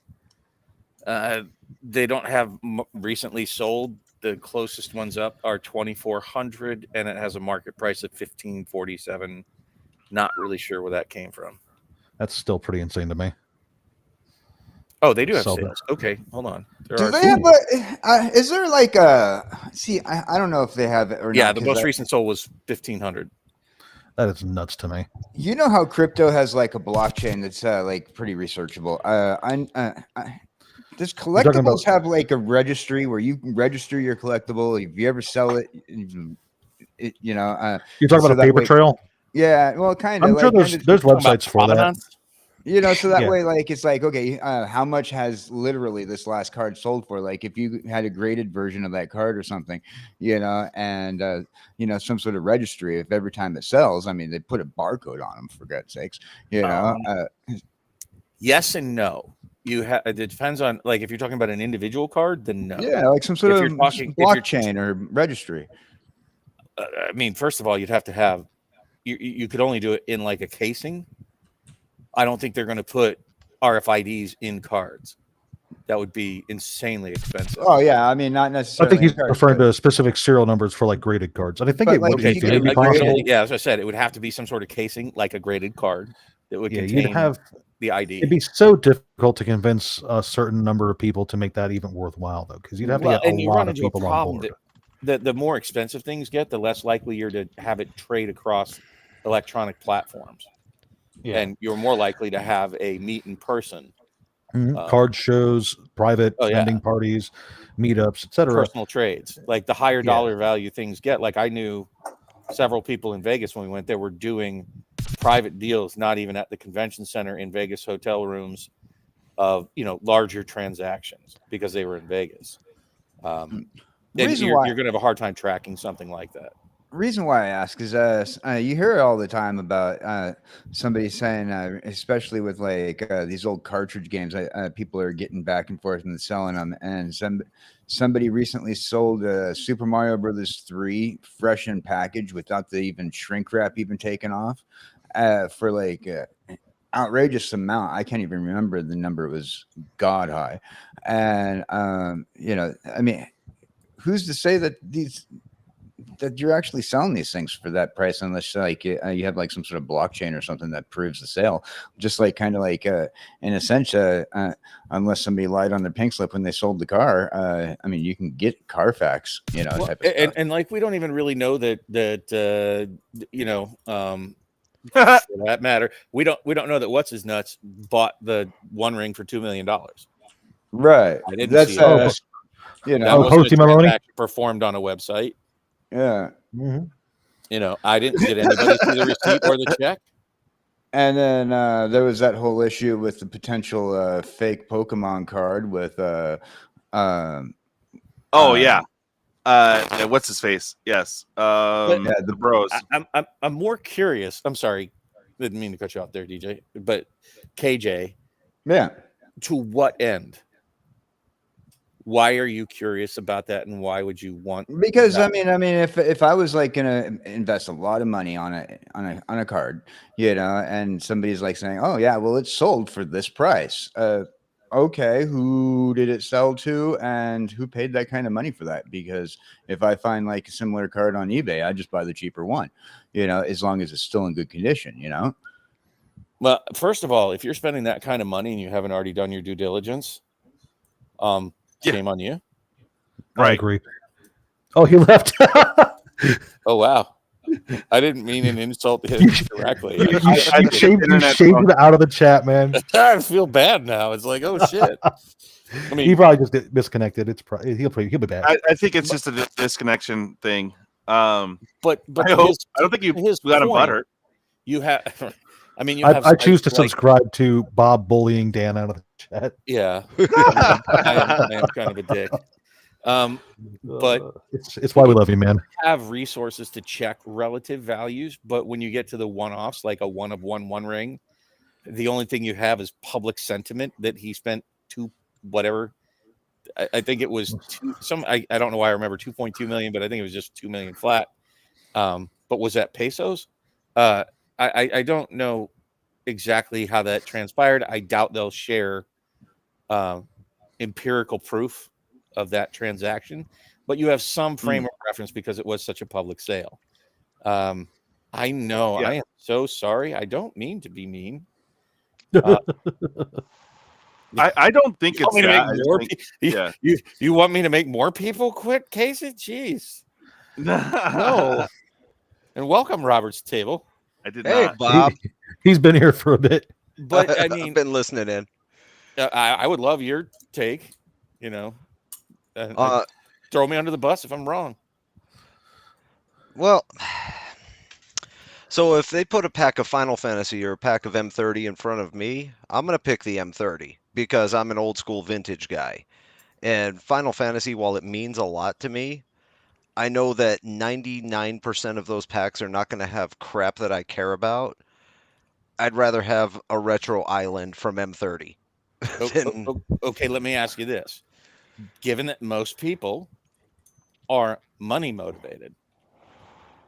They don't have recently sold. The closest ones up are 2,400, and it has a market price of 1,547. Not really sure where that came from. That's still pretty insane to me. Oh, they do have So sales. Okay, hold on. There Do are they two. have is there like a, see, I don't know if they have it or Yeah, not. the 'cause most recent sold was 1,500. That is nuts to me. You know how crypto has like a blockchain that's like pretty researchable. Does talking about- collectibles have like a registry where you can register your collectible? If you ever sell it, You're talking so about a that paper way- trail? yeah, well, kind of. I'm sure there's websites for that. Provenance? So that Yeah. way, like, it's like, okay, how much has literally this last card sold for? Like, if you had a graded version of that card or something, and some sort of registry. If every time it sells, I mean, they put a barcode on them, for God's sakes, Yes and no. It depends on, like, if you're talking about an individual card, then no. yeah, like some sort If of you're talking- if you're- blockchain or registry. I mean, first of all, you'd have to have. You could only do it in like a casing. I don't think they're going to put RFIDs in cards. That would be insanely expensive. Oh yeah, I mean, not I necessarily. think he's in cards, referring but- to specific serial numbers for like graded cards. And I think But, it like, would if you indeed be get a possible. Yeah, as I said, it would have to be some sort of casing, like a graded card. that would You'd contain have the ID. it'd be so difficult to convince a certain number of people to make that even worthwhile, though, because you'd have to get a and you lot run of into a people on problem board. that the more expensive things get, the less likely you're to have it trade across electronic platforms. Yeah. And you're more likely to have a meet in person. Card shows, private vending parties, meetups, etc. Personal trades, like the higher dollar value things get. Like I knew several people in Vegas when we went there were doing private deals, not even at the convention center, in Vegas hotel rooms, of larger transactions because they were in Vegas. And you're going to have a hard time tracking something like that. Reason why I ask is you hear it all the time about somebody saying, especially with like these old cartridge games, people are getting back and forth and selling them. And somebody recently sold Super Mario Brothers 3 fresh in package without the even shrink wrap even taken off for like outrageous amount. I can't even remember the number. It was god high. And I mean, who's to say that that you're actually selling these things for that price, unless like you have like some sort of blockchain or something that proves the sale? Just like kind of like in a sense, unless somebody lied on their pink slip when they sold the car. I mean, you can get Carfax, type of stuff. And like we don't even really know that for that matter, we don't know that what's his nuts bought the One Ring for $2 million. Right. I didn't see that. That wasn't a transaction performed on a website. Yeah. I didn't get anybody see the receipt or the check. And then there was that whole issue with the potential fake Pokemon card with what's his face? Yes. The bros. I'm more curious. I'm sorry, didn't mean to cut you off there, DJ. But KJ, yeah, to what end? Why are you curious about that, and why would you want? Because that? I mean, if I was like gonna invest a lot of money on a card, and somebody's like saying, "Oh yeah, well it's sold for this price," okay, who did it sell to, and who paid that kind of money for that? Because if I find like a similar card on eBay, I just buy the cheaper one, as long as it's still in good condition, Well, first of all, if you're spending that kind of money and you haven't already done your due diligence, shame on you. I agree. Oh, he left. Oh, wow. I didn't mean an insult to him directly. You shaved him out of the chat, man. I feel bad now. It's like, oh, shit. I mean, he probably just disconnected. He'll be back. I think it's just a disconnection thing. But I don't think you got a butter. You have... I mean, I choose to subscribe to Bob bullying Dan out of the chat. Yeah, I am kind of a dick. But it's why we love you, man. Have resources to check relative values, but when you get to the one-offs, like a one of one ring, the only thing you have is public sentiment that he spent whatever. I think it was I don't know why I remember 2.2 million, but I think it was just 2 million flat. But was that pesos? I don't know exactly how that transpired. I doubt they'll share empirical proof of that transaction, but you have some frame of reference because it was such a public sale. I know. Yeah. I am so sorry. I don't mean to be mean. I don't think it's that. You want me to make more people quit, Casey? Jeez. No. And welcome, Robert's Table. I did not. Bob. He's been here for a bit. But I mean, I've been listening in. I would love your take. Throw me under the bus if I'm wrong. Well, so if they put a pack of Final Fantasy or a pack of M30 in front of me, I'm going to pick the M30 because I'm an old school vintage guy. And Final Fantasy, while it means a lot to me, I know that 99% of those packs are not going to have crap that I care about. I'd rather have a retro island from M30. Okay, let me ask you this. Given that most people are money motivated,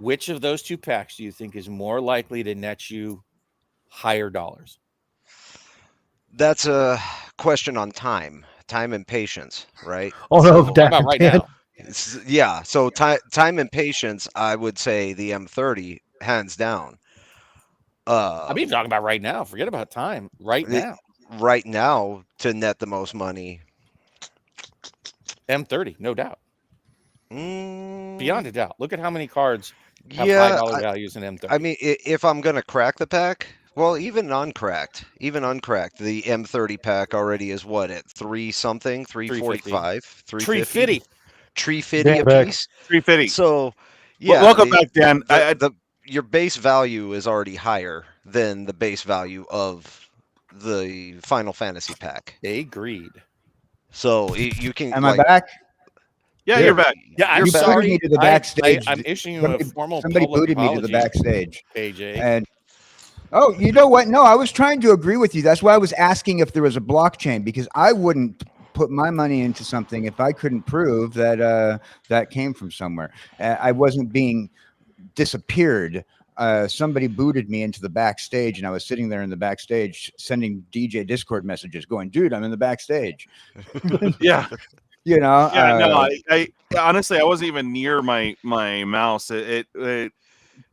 which of those two packs do you think is more likely to net you higher dollars? That's a question on time and patience, right? Oh, no, how about right now? Yeah, so time and patience, I would say the M30, hands down. I mean, talking about right now. Forget about time. Right now. Right now, to net the most money. M30, no doubt. Beyond a doubt. Look at how many cards have Yeah, $5 values in M30. I mean, if I'm gonna crack the pack, well, even uncracked, the M30 pack already is what at 3 something, 345, 350, 350 Dan a back. piece. 350. So, yeah, Welcome back, Dan. your base value is already higher than the base value of the Final Fantasy pack. Agreed. So you can. Am I back? Yeah, you're back. Yeah, I'm You booted sorry. me to the backstage. I'm issuing you a formal Somebody public booted me to the apology, backstage. KJ. And oh, you know what? No, I was trying to agree with you. That's why I was asking if there was a blockchain, because I wouldn't put my money into something if I couldn't prove that that came from somewhere. I wasn't being disappeared. Somebody booted me into the backstage, and I was sitting there in the backstage sending DJ Discord messages going, dude, I'm in the backstage. Yeah. You know? Yeah, no, I honestly, I wasn't even near my mouse.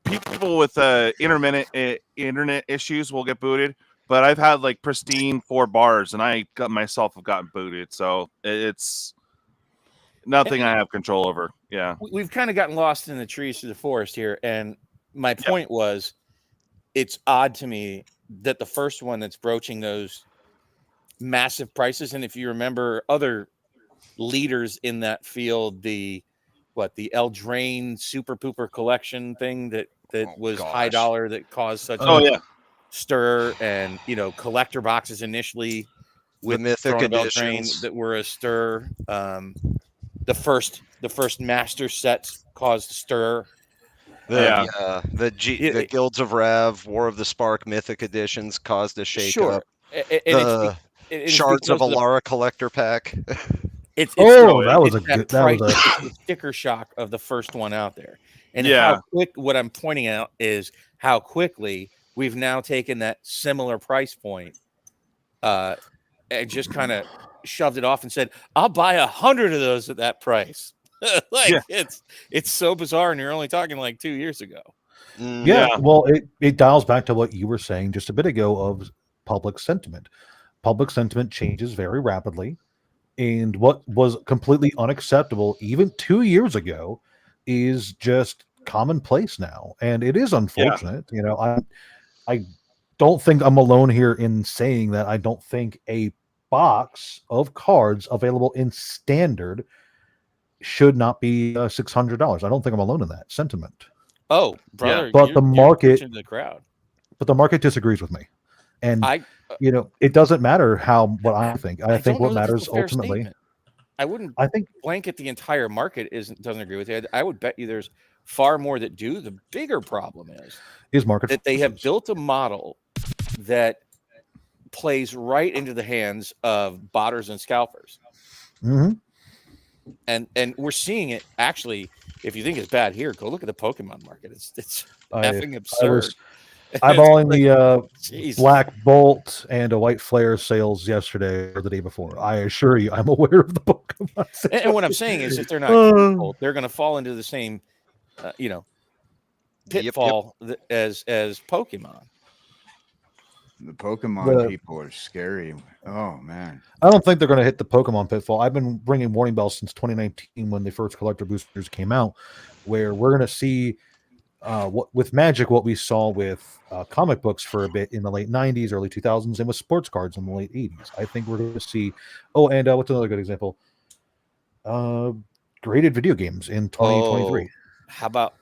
People with internet issues will get booted, but I've had like pristine 4 bars, and I got myself have gotten booted. So it's nothing I have control over. Yeah, We've kind of gotten lost in the trees to the forest here, and my point was, it's odd to me that the first one that's broaching those massive prices, and if you remember other leaders in that field, the Eldraine Super Pooper collection thing that was high dollar, that caused such stir, and collector boxes initially with the Mythic editions that were a stir. The first master sets caused stir. The Guilds of Rav, War of the Spark Mythic editions caused a shake up. The Shards of Alara collector pack. It's the sticker shock of the first one out there. And how quick, what I'm pointing out is how quickly we've now taken that similar price point and just kind of shoved it off and said, I'll buy 100 of those at that price. It's so bizarre, and you're only talking like 2 years ago. Well, it dials back to what you were saying just a bit ago of public sentiment. Public sentiment changes very rapidly, and what was completely unacceptable even 2 years ago is just commonplace now, and it is unfortunate. I don't think I'm alone here in saying that I don't think a box of cards available in standard should not be $600. I don't think I'm alone in that sentiment. Oh, brother! But the market, the crowd. But the market disagrees with me, and it doesn't matter what I think. I think what matters ultimately. Statement. I think blanket the entire market doesn't agree with you. I would bet you there's far more that do. The bigger problem is market that they have built a model that plays right into the hands of botters and scalpers. Mm-hmm. And we're seeing it actually. If you think it's bad here, go look at the Pokemon market. It's effing absurd. I'm eyeballing the Black Bolt and a White Flare sales yesterday or the day before. I assure you, I'm aware of the Pokemon situation. And what I'm saying is, if they're not careful, they're going to fall into the same, pitfall as Pokemon. The Pokemon people are scary. Oh, man. I don't think they're going to hit the Pokemon pitfall. I've been ringing warning bells since 2019 when the first collector boosters came out, where we're going to see with Magic what we saw with comic books for a bit in the late 90s, early 2000s, and with sports cards in the late 80s. I think we're going to see... Oh, and what's another good example? Graded video games in 2023. How about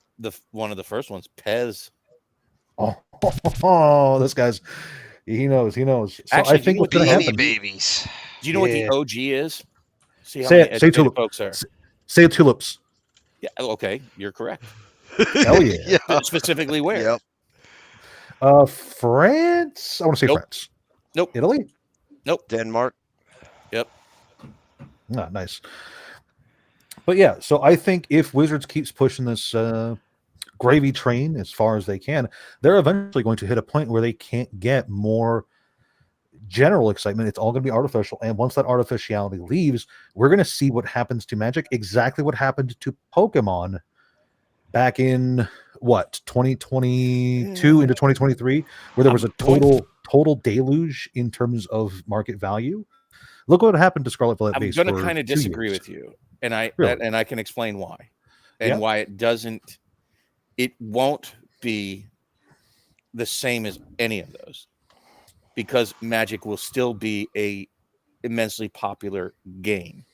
one of the first ones, Pez? Oh, this guy's... He knows. So actually, I think what's going to happen... babies. Do you know what the OG is? See how many educated folks are. Say tulips. Yeah. Okay, you're correct. Hell yeah. Specifically where? Yep. France. I want to say France. Nope. Italy. Nope. Denmark. Yep. Nice. But yeah, so I think if Wizards keeps pushing this gravy train as far as they can, they're eventually going to hit a point where they can't get more general excitement. It's all going to be artificial, and once that artificiality leaves, we're going to see what happens to Magic, exactly what happened to Pokemon back in what 2022 into 2023, where there was a total deluge in terms of market value. Look what happened to Scarlet Violet I'm Base. going to for kind of 2 disagree years. with you, and I Really? can explain why, and Yeah. why it doesn't. It won't be the same as any of those, because Magic will still be a immensely popular game,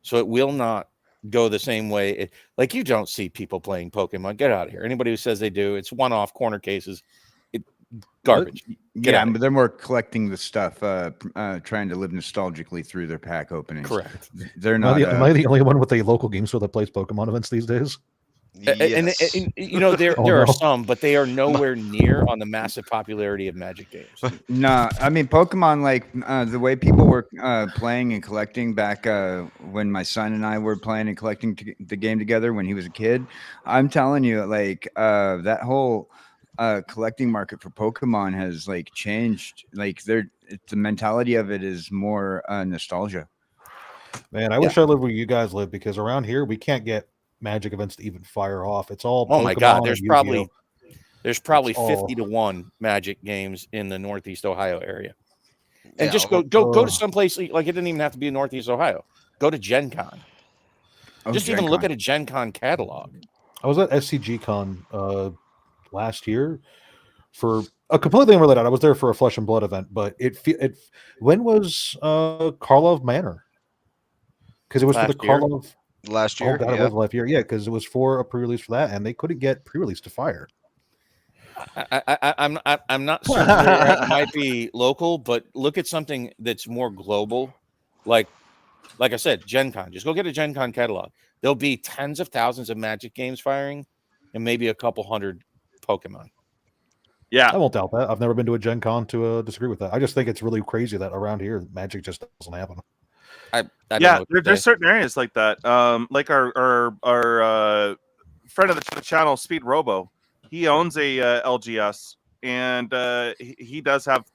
so it will not go the same way. Like, you don't see people playing Pokemon. Get out of here. Anybody who says they do, it's one-off corner cases. Garbage. Get Yeah, out of but they're more collecting the stuff, trying to live nostalgically through their pack openings. Correct. They're Am not. I the only one with a local game store that plays Pokemon events these days? Yes. And you know, there Oh, there no. are some, but they are nowhere near on the massive popularity of Magic games. No, I mean Pokemon. Like the way people were playing and collecting back when my son and I were playing and collecting the game together when he was a kid. I'm telling you, like that whole collecting market for Pokemon has like changed. Like the mentality of it is more nostalgia. Man, I wish I lived where you guys live, because around here we can't get Magic events to even fire off. It's all Oh Pokemon my God, and there's Yu-Gi-Oh. probably It's all- 50 to 1 Magic games in the Northeast Ohio area. And Yeah, just go to some place, like, it didn't even have to be in Northeast Ohio. Go to Gen Con. Oh, Just Gen even look Con. at a Gen Con catalog. I was at SCG Con last year for a completely unrelated. I was there for a Flesh and Blood event, but when was Karlov Manor? Because it was for the Last year. Karlov. last Oh year. god, it Yeah. was last year. Yeah, because it was for a pre-release for that, and they couldn't get pre-release to fire. I'm not certain where it might be local, but look at something that's more global, like I said, Gen Con. Just go get a Gen Con catalog. There'll be tens of thousands of Magic games firing, and maybe a couple hundred Pokemon. Yeah. I won't doubt that. I've never been to a Gen Con to disagree with that. I just think it's really crazy that around here Magic just doesn't happen. I don't Yeah, know what to there's say. certain areas like that. Like our friend of the channel, Speed Robo, he owns a LGS, and he does have.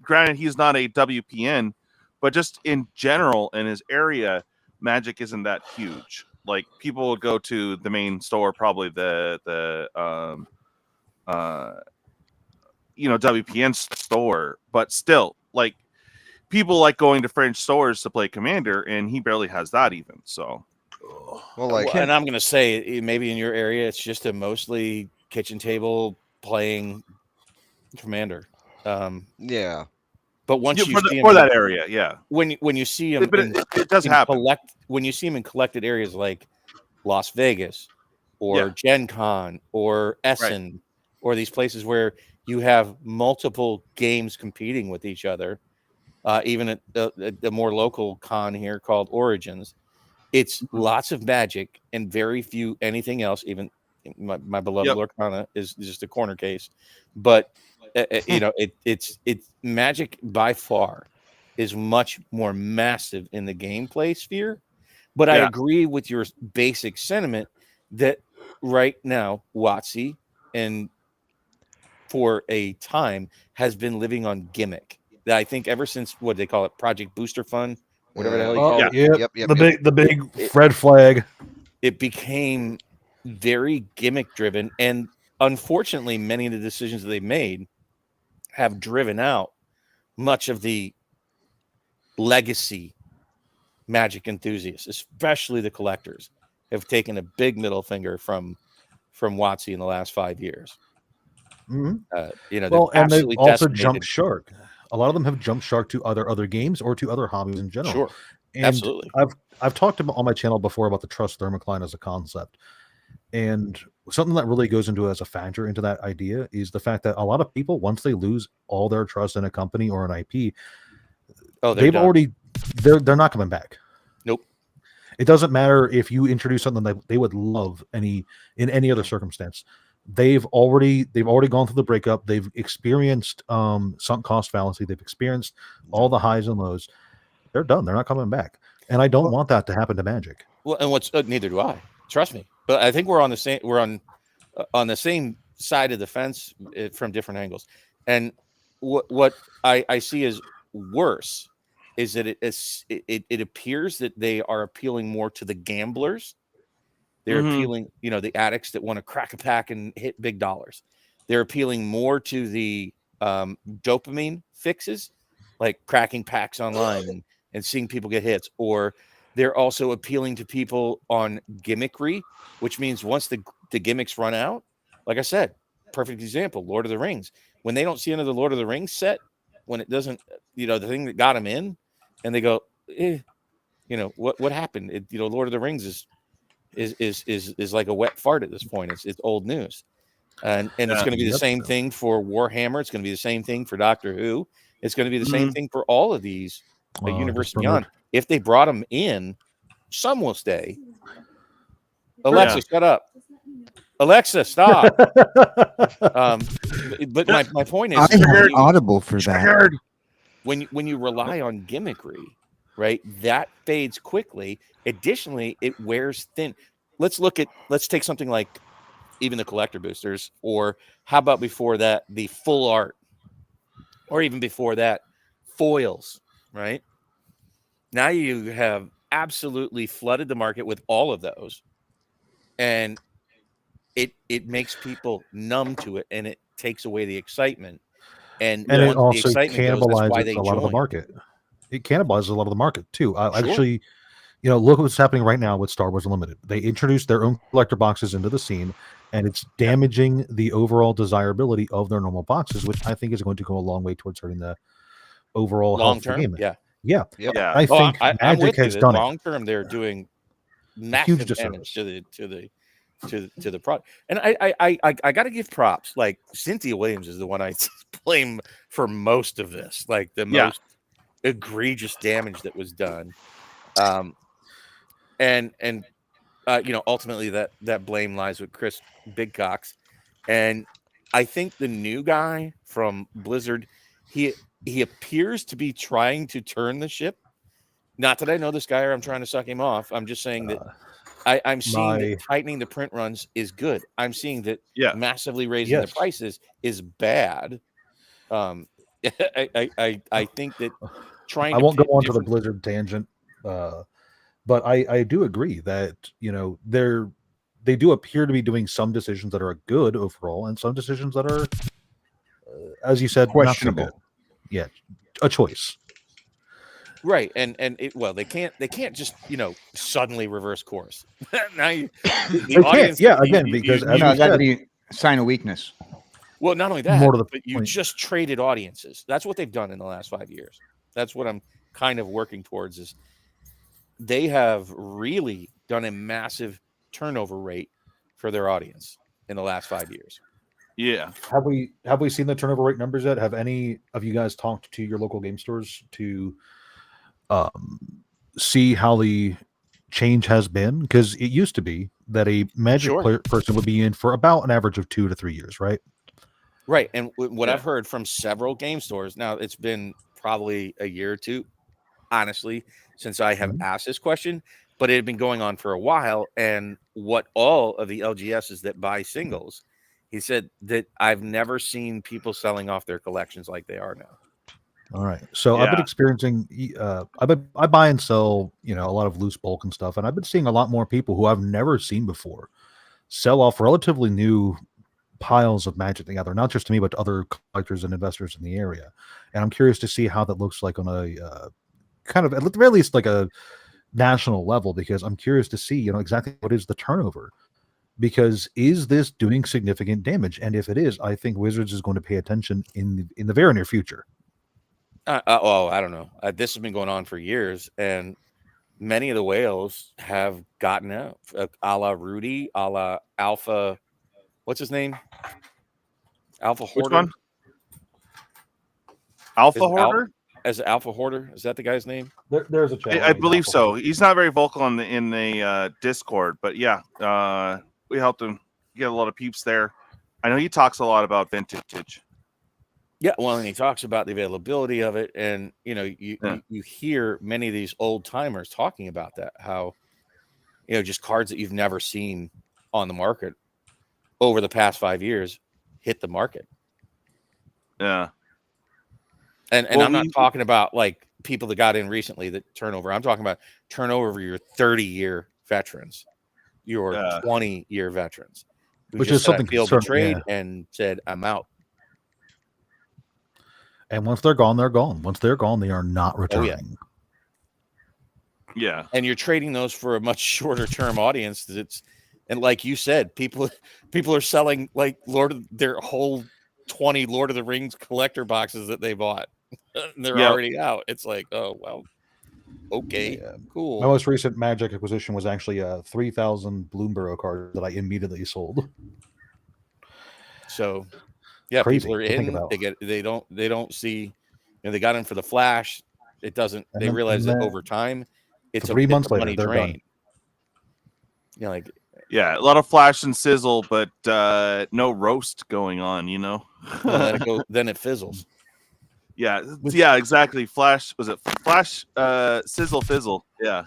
Granted, he's not a WPN, but just in general in his area, Magic isn't that huge. Like, people would go to the main store, probably the WPN store, but still, like, people like going to fringe stores to play Commander, and he barely has that even. So, Well, like, And I'm going to say, maybe in your area, it's just a mostly kitchen table playing Commander. yeah. But once you see for him that area, yeah. when you see him But it does happen. when you see him in collected areas like Las Vegas or Yeah. Gen Con or Essen, or these places where you have multiple games competing with each other, even at the more local con here called Origins, it's lots of Magic and very few anything else. Even my beloved Lorcana is just a corner case, but it's Magic by far is much more massive in the gameplay sphere. But I agree with your basic sentiment that right now WotC and for a time has been living on gimmick. I think ever since, what they call it, Project Booster Fund, whatever the hell you call it. Yep. Yep. The big red flag. It became very gimmick driven, and unfortunately, many of the decisions that they made have driven out much of the legacy Magic enthusiasts, especially the collectors, have taken a big middle finger from WotC in the last 5 years. Mm-hmm. Well, and they've also jumped shark. A lot of them have jumped shark to other games or to other hobbies in general. Sure, and absolutely. I've talked on my channel before about the trust thermocline as a concept, and something that really goes into as a factor into that idea is the fact that a lot of people, once they lose all their trust in a company or an IP, they're not coming back. Nope. It doesn't matter if you introduce something that they would love in any other circumstance. They've already gone through the breakup. They've experienced sunk cost fallacy. They've experienced all the highs and lows. They're done. They're not coming back. And I don't want that to happen to Magic. Well, and neither do I. Trust me. But I think we're on the same. We're on the same side of the fence from different angles. And what I see as worse is that it appears that they are appealing more to the gamblers They're Mhm. appealing, the addicts that want to crack a pack and hit big dollars. They're appealing more to the dopamine fixes, like cracking packs online and seeing people get hits. Or they're also appealing to people on gimmickry, which means once the gimmicks run out, like I said, perfect example, Lord of the Rings. When they don't see another Lord of the Rings set, when it doesn't, the thing that got them in, and they go, what happened? Lord of the Rings is like a wet fart at this point. It's old news. And it's going to be the same thing for Warhammer. It's going to be the same thing for Doctor Who. It's going to be the same thing for all of these Universe Beyond. If they brought them in, some will stay. Alexa, shut up. Alexa, stop. But my point is, I have Audible for that. When you rely on gimmickry, right, that fades quickly. Additionally, it wears thin. Let's take something like even the collector boosters, or how about before that, the full art, or even before that, foils, right? Now you have absolutely flooded the market with all of those, and it makes people numb to it, and it takes away the excitement. And it once the also excitement goes, that's why cannibalizes they a lot of the join. market. It cannibalizes a lot of the market too. Sure. Actually, look what's happening right now with Star Wars Unlimited. They introduced their own collector boxes into the scene, and it's damaging the overall desirability of their normal boxes, which I think is going to go a long way towards hurting the overall Long health of the term, game. Yep. Yeah. I think I'm Magic with has you. done Long term, they're doing huge massive disservice. damage to the product. And I got to give props. Like Cynthia Williams is the one I blame for most of this, like the most egregious damage that was done. Ultimately that blame lies with Chris Bigcox. And I think the new guy from Blizzard, he appears to be trying to turn the ship. Not that I know this guy or I'm trying to suck him off. I'm just saying that I'm seeing that tightening the print runs is good. I'm seeing that massively raising the prices is bad. I think that trying I to won't go pit on to the different- Blizzard tangent, but I do agree that they do appear to be doing some decisions that are good overall, and some decisions that are, as you said, not so good. Questionable. Yeah, a choice. Right, they can't just suddenly reverse course. Now the They audience, can't. Yeah, again, because as No, we said, that'd be a sign of weakness. well, not only that, more to the but you point. just traded audiences. That's what they've done in the last 5 years. That's what I'm kind of working towards. Is they have really done a massive turnover rate for their audience in the last 5 years. Yeah. Have we seen the turnover rate numbers yet? Have any of you guys talked to your local game stores to see how the change has been? Because it used to be that a Magic person would be in for about an average of 2 to 3 years, right? Right, and what I've heard from several game stores now, it's been probably a year or two, honestly, since I have asked this question, but it had been going on for a while. And what all of the LGSs that buy singles, he said that I've never seen people selling off their collections like they are now. All right. So I've been experiencing, I buy and sell, a lot of loose bulk and stuff. And I've been seeing a lot more people who I've never seen before sell off relatively new piles of Magic together, not just to me, but to other collectors and investors in the area. And I'm curious to see how that looks like on a kind of, at the very least, like a national level, because I'm curious to see, exactly what is the turnover. Because is this doing significant damage? And if it is, I think Wizards is going to pay attention in the very near future. I don't know. This has been going on for years, and many of the whales have gotten out, a la Rudy, a la Alpha. What's his name? Alpha Hoarder. Which one? Alpha Hoarder? As Alpha Hoarder, is that the guy's name? There's a channel. I believe so. He's not very vocal in the Discord, but yeah, we helped him get a lot of peeps there. I know he talks a lot about vintage. Yeah, well, and he talks about the availability of it, and you hear many of these old timers talking about that, how just cards that you've never seen on the market over the past 5 years hit the market. Yeah, and I'm not talking about like people that got in recently that turnover. I'm talking about turnover of your 30-year veterans your 20-year veterans, who Which just is something feel concerning, betrayed and said, "I'm out." And once they're gone, they're gone. Once they're gone, they are not returning. Yeah. And you're trading those for a much shorter term audience. And like you said, people are selling like their whole 20 Lord of the Rings collector boxes that they bought. They're already out. It's like, oh well, okay, cool. My most recent Magic acquisition was actually 3,000 Bloomborough cards that I immediately sold. So yeah, Crazy people are to think in. about. They don't see. They got in for the flash. It doesn't. And they then- realize and that then over time, it's 3 months it's a later, money they're drain. done. Like Yeah, a lot of flash and sizzle, but no roast going on, well, then it fizzles. Yeah, yeah, exactly. Flash, was it flash, sizzle, fizzle? Yeah.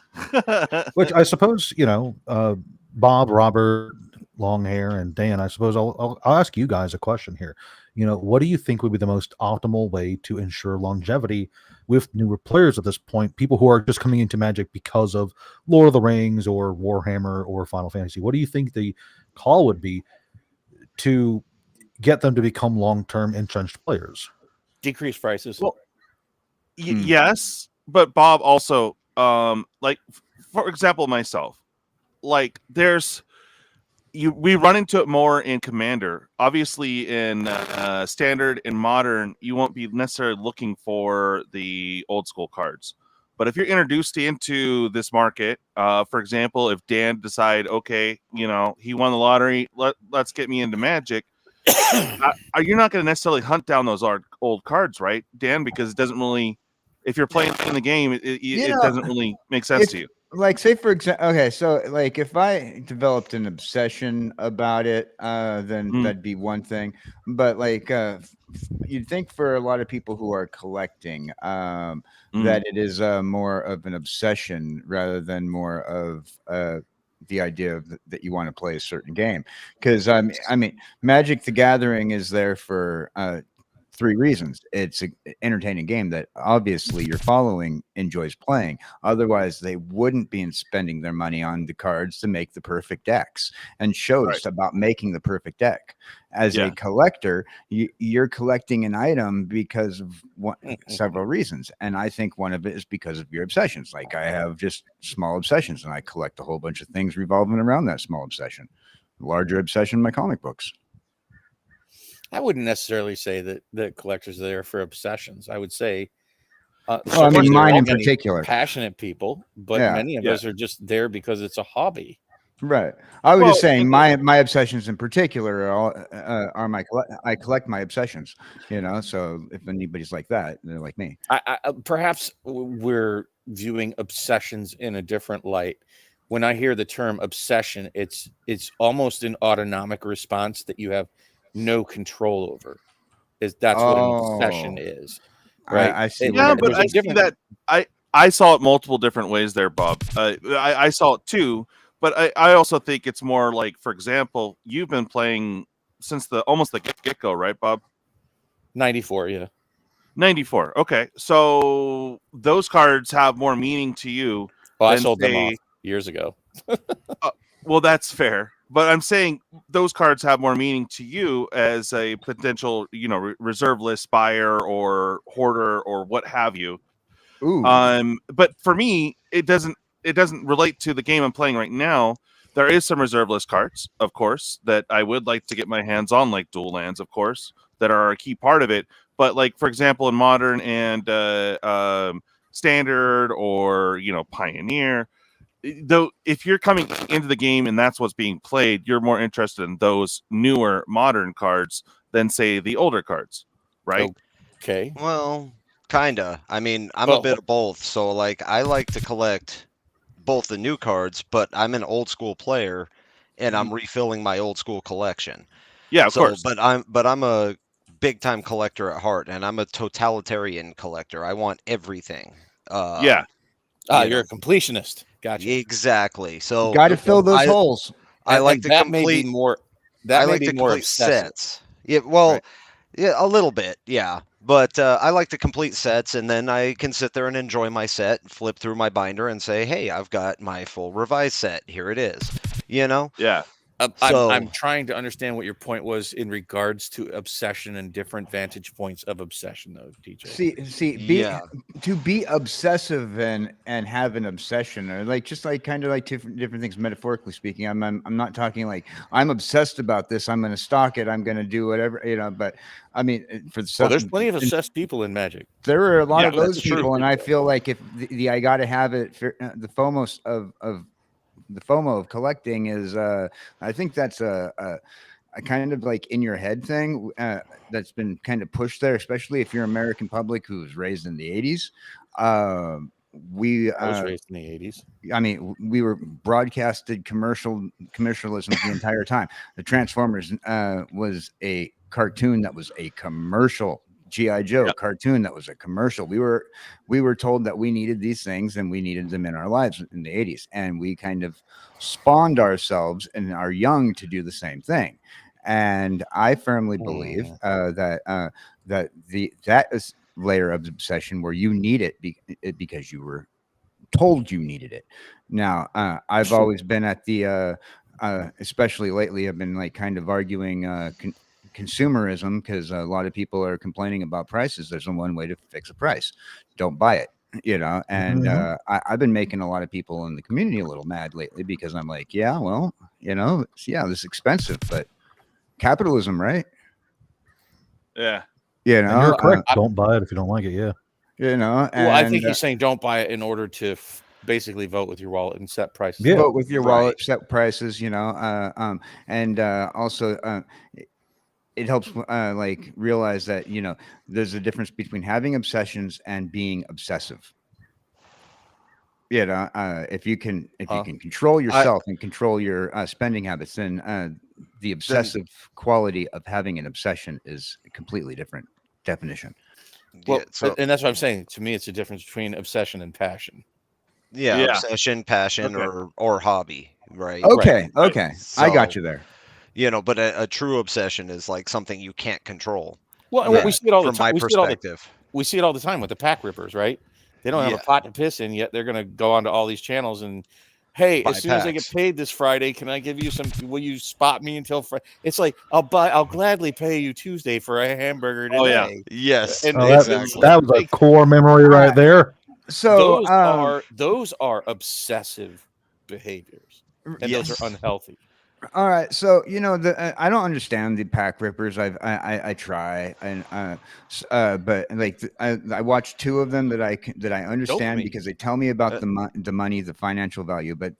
Which I suppose, Bob, Robert, Longhair, and Dan, I suppose I'll ask you guys a question here. What do you think would be the most optimal way to ensure longevity with newer players at this point? People who are just coming into Magic because of Lord of the Rings or Warhammer or Final Fantasy. What do you think the call would be to get them to become long-term entrenched players? Decrease prices. Well, yes, but Bob also, like, for example, myself, like, we run into it more in Commander. Obviously, in Standard and Modern, you won't be necessarily looking for the old school cards. But if you're introduced into this market, for example, if Dan decide, okay, he won the lottery, let's get me into Magic. You're not going to necessarily hunt down those old cards, right, Dan? Because it doesn't really, if you're playing in the game, it doesn't really make sense to you. Like, say for example, okay, so like if I developed an obsession about it, then that'd be one thing. But like, you'd think for a lot of people who are collecting, that it is more of an obsession rather than more of the idea that you want to play a certain game. Because I mean, Magic the Gathering is there for 3 reasons. It's an entertaining game that obviously your following enjoys playing. Otherwise, they wouldn't be spending their money on the cards to make the perfect decks and shows about making the perfect deck. As a collector, you're collecting an item because of several reasons. And I think one of it is because of your obsessions. Like, I have just small obsessions and I collect a whole bunch of things revolving around that small obsession. Larger obsession, my comic books. I wouldn't necessarily say that collectors are there for obsessions. I would say, I mean, mine in particular, passionate people, but many of us are just there because it's a hobby. Right. I was just saying my obsessions in particular are I collect my obsessions, so if anybody's like that, they're like me. I perhaps we're viewing obsessions in a different light. When I hear the term obsession, it's almost an autonomic response that you have no control over. That's what an obsession is, right? I see. Yeah, but I see that I saw it multiple different ways there, Bob. I saw it too, but I also think it's more like, for example, you've been playing since almost the get-go, right, Bob? 94, yeah. 94. Okay, so those cards have more meaning to you. Well, I sold them off years ago. Well, that's fair. But I'm saying those cards have more meaning to you as a potential, reserve list buyer or hoarder or what have you. Ooh. But for me, it doesn't relate to the game I'm playing right now. There is some reserve list cards, of course, that I would like to get my hands on, like dual lands, of course, that are a key part of it. But like, for example, in Modern and Standard or Pioneer, though, if you're coming into the game and that's what's being played, you're more interested in those newer Modern cards than, say, the older cards, right? Okay. Well, kinda. I mean, I'm a bit of both. So, like, I like to collect both the new cards, but I'm an old school player, and I'm refilling my old school collection. Yeah, of course. But I'm a big time collector at heart, and I'm a totalitarian collector. I want everything. Yeah. You're a completionist. Gotcha. Exactly. So got to fill those holes. I like to complete more. I like to complete sets. Yeah, well, yeah, a little bit, yeah. But I like to complete sets, and then I can sit there and enjoy my set, flip through my binder, and say, "Hey, I've got my full revised set. Here it is." you know? Yeah. So I'm trying to understand what your point was in regards to obsession and different vantage points of obsession, though, DJ. yeah. To be obsessive and have an obsession, or like just like kind of like different things metaphorically speaking. I'm not talking like I'm obsessed about this. I'm going to stalk it. I'm going to do whatever, you know. But I mean, for the Well, there's plenty of obsessed people in Magic. there are a lot Yeah, of those that's true. people, and I feel like if the I got to have it, the FOMO of collecting is, I think that's a kind of like in your head thing that's been kind of pushed there, especially if you're American public who was raised in the 80s. I was raised in the 80s. I mean, we were broadcasted commercialism the entire time. The Transformers was a cartoon that was a commercial. G.I. Joe cartoon that was a commercial. We were told that we needed these things and we needed them in our lives in the 80s, and we kind of spawned ourselves and are young to do the same thing. And I firmly believe that is layer of obsession where you need it because you were told you needed it. Now, I've always been at the especially lately, I've been like kind of arguing consumerism, because a lot of people are complaining about prices. There's one way to fix a price: don't buy it, you know. And I've been making a lot of people in the community a little mad lately, because I'm like, yeah, well, you know, this is expensive, but capitalism, right? Yeah. You know, And you're correct. Don't buy it if you don't like it. Yeah. You know, and, well, I think he's saying don't buy it in order to basically vote with your wallet and set prices. Yeah. vote with your wallet, set prices, you know, and also it helps like realize that, you know, there's a difference between having obsessions and being obsessive. You know, if you can control yourself and control your spending habits, then the obsessive quality of having an obsession is a completely different definition. Well, and that's what I'm saying. To me, it's a difference between obsession and passion. Yeah, Yeah. obsession, passion, or hobby, right? Okay, Right. okay, So, I got you there. You know, but a true obsession is like something you can't control. Well, and we see it all the From time. my perspective. We see it all the time with the pack rippers, right? They don't have a pot to piss in, yet they're going to go onto all these channels and, hey, Buy as soon as I get packs. paid this Friday, can I give you some? Will you spot me until Friday? It's like I'll gladly pay you Tuesday for a hamburger today. Oh, yeah. Yes, And exactly. That was a core memory right there. So those are obsessive behaviors, and those are unhealthy. all right, so you know, I don't understand the pack rippers. I try, and but like I watched two of them that I understand, because they tell me about the money, the financial value. But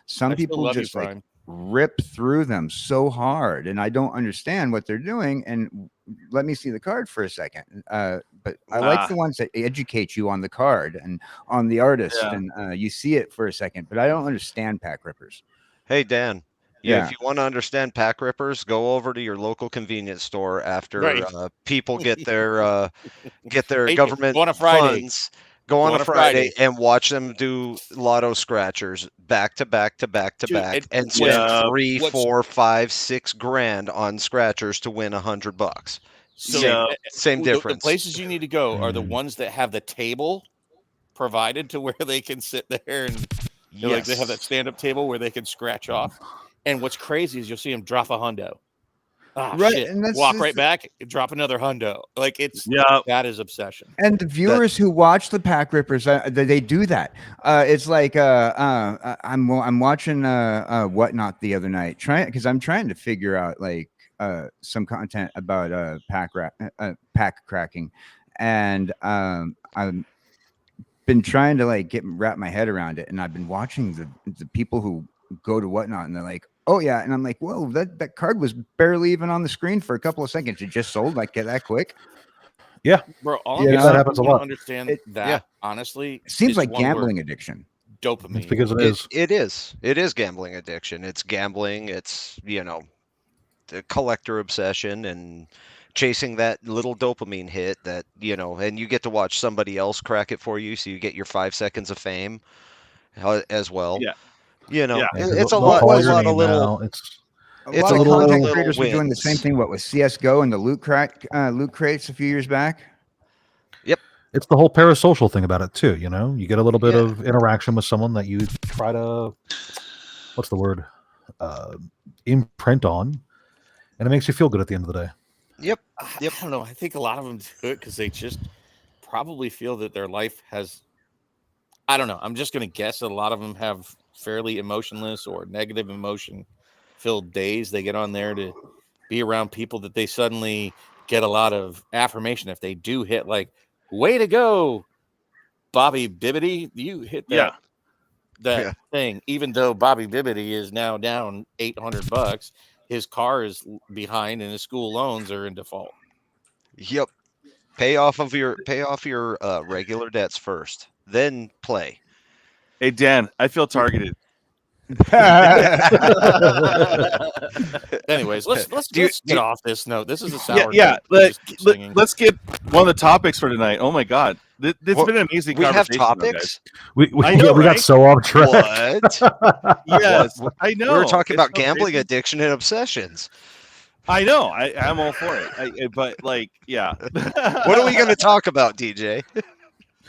some people just like rip through them so hard, and I don't understand what they're doing. And let me see the card for a second. But I like the ones that educate you on the card and on the artist, and you see it for a second. But I don't understand pack rippers. Hey, Dan. Yeah. If you want to understand pack rippers, go over to your local convenience store after people get their government funds. Go on a Friday and watch them do lotto scratchers back to back to back to back, and spend 3, 4, 5, 6 grand on scratchers to win $100. So same difference. The places you need to go are the ones that have the table provided to where they can sit there and like they have that stand-up table where they can scratch off. And what's crazy is you'll see them drop a hundo. Shit. And walk right back and drop another hundo. like that is obsession. And the viewers who watch the pack rippers, they do that. It's like I'm watching Whatnot the other night, because I'm trying to figure out like some content about pack cracking, and I've been trying to like wrap my head around it, and I've been watching the people who go to Whatnot, and they're like, oh yeah, and I'm like, whoa, that card was barely even on the screen for a couple of seconds. It just sold like that quick. Yeah, bro. That happens a lot. Understand that honestly, it seems like gambling addiction. Dopamine. It's because it is. It is gambling addiction. It's gambling. It's, you know, the collector obsession and chasing that little dopamine hit that, you know, and you get to watch somebody else crack it for you, so you get your 5 seconds of fame as well. Yeah. You know, Yeah. it's a lot of little. It's a lot of content creators were doing the same thing. What with CS:GO and the loot crates a few years back. Yep. It's the whole parasocial thing about it too. You know, you get a little bit of interaction with someone that you try to, what's the word? imprint on, and it makes you feel good at the end of the day. Yep. I don't know. I think a lot of them do it because they just probably feel that their life has. I don't know. I'm just going to guess that a lot of them have fairly emotionless or negative emotion filled days. They get on there to be around people that they suddenly get a lot of affirmation. If they do hit, like, way to go, Bobby Bibbity, you hit that thing, even though Bobby Bibbity is now down $800, his car is behind and his school loans are in default. Yep. Pay off your regular debts first, then play. Hey Dan, I feel targeted. Anyways, let's get off this note. This is a sour. Let's get one of the topics for tonight. Oh my god, it's been an amazing. We have conversation, topics. We got so off track. What? Yes, I know. We were talking about so gambling crazy. addiction and obsessions. I know. I'm all for it. But like, yeah. What are we going to talk about, DJ?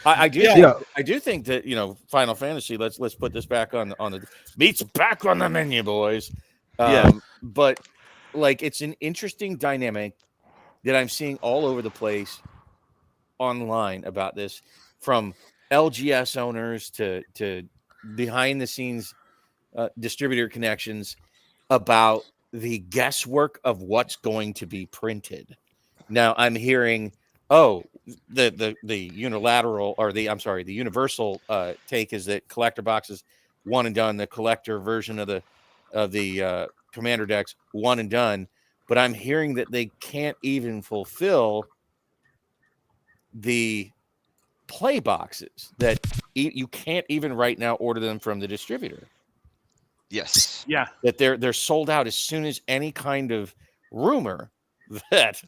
I do. Yeah. I do think that Final Fantasy. Let's put this back on the meat's back on the menu, boys. Yeah. But like, it's an interesting dynamic that I'm seeing all over the place online about this, from LGS owners to behind the scenes distributor connections, about the guesswork of what's going to be printed. Now I'm hearing, the unilateral, or the universal take is that collector boxes one and done, the collector version of the commander decks one and done. But I'm hearing that they can't even fulfill the play boxes, that you can't even right now order them from the distributor. Yes. Yeah. That they're sold out as soon as any kind of rumor that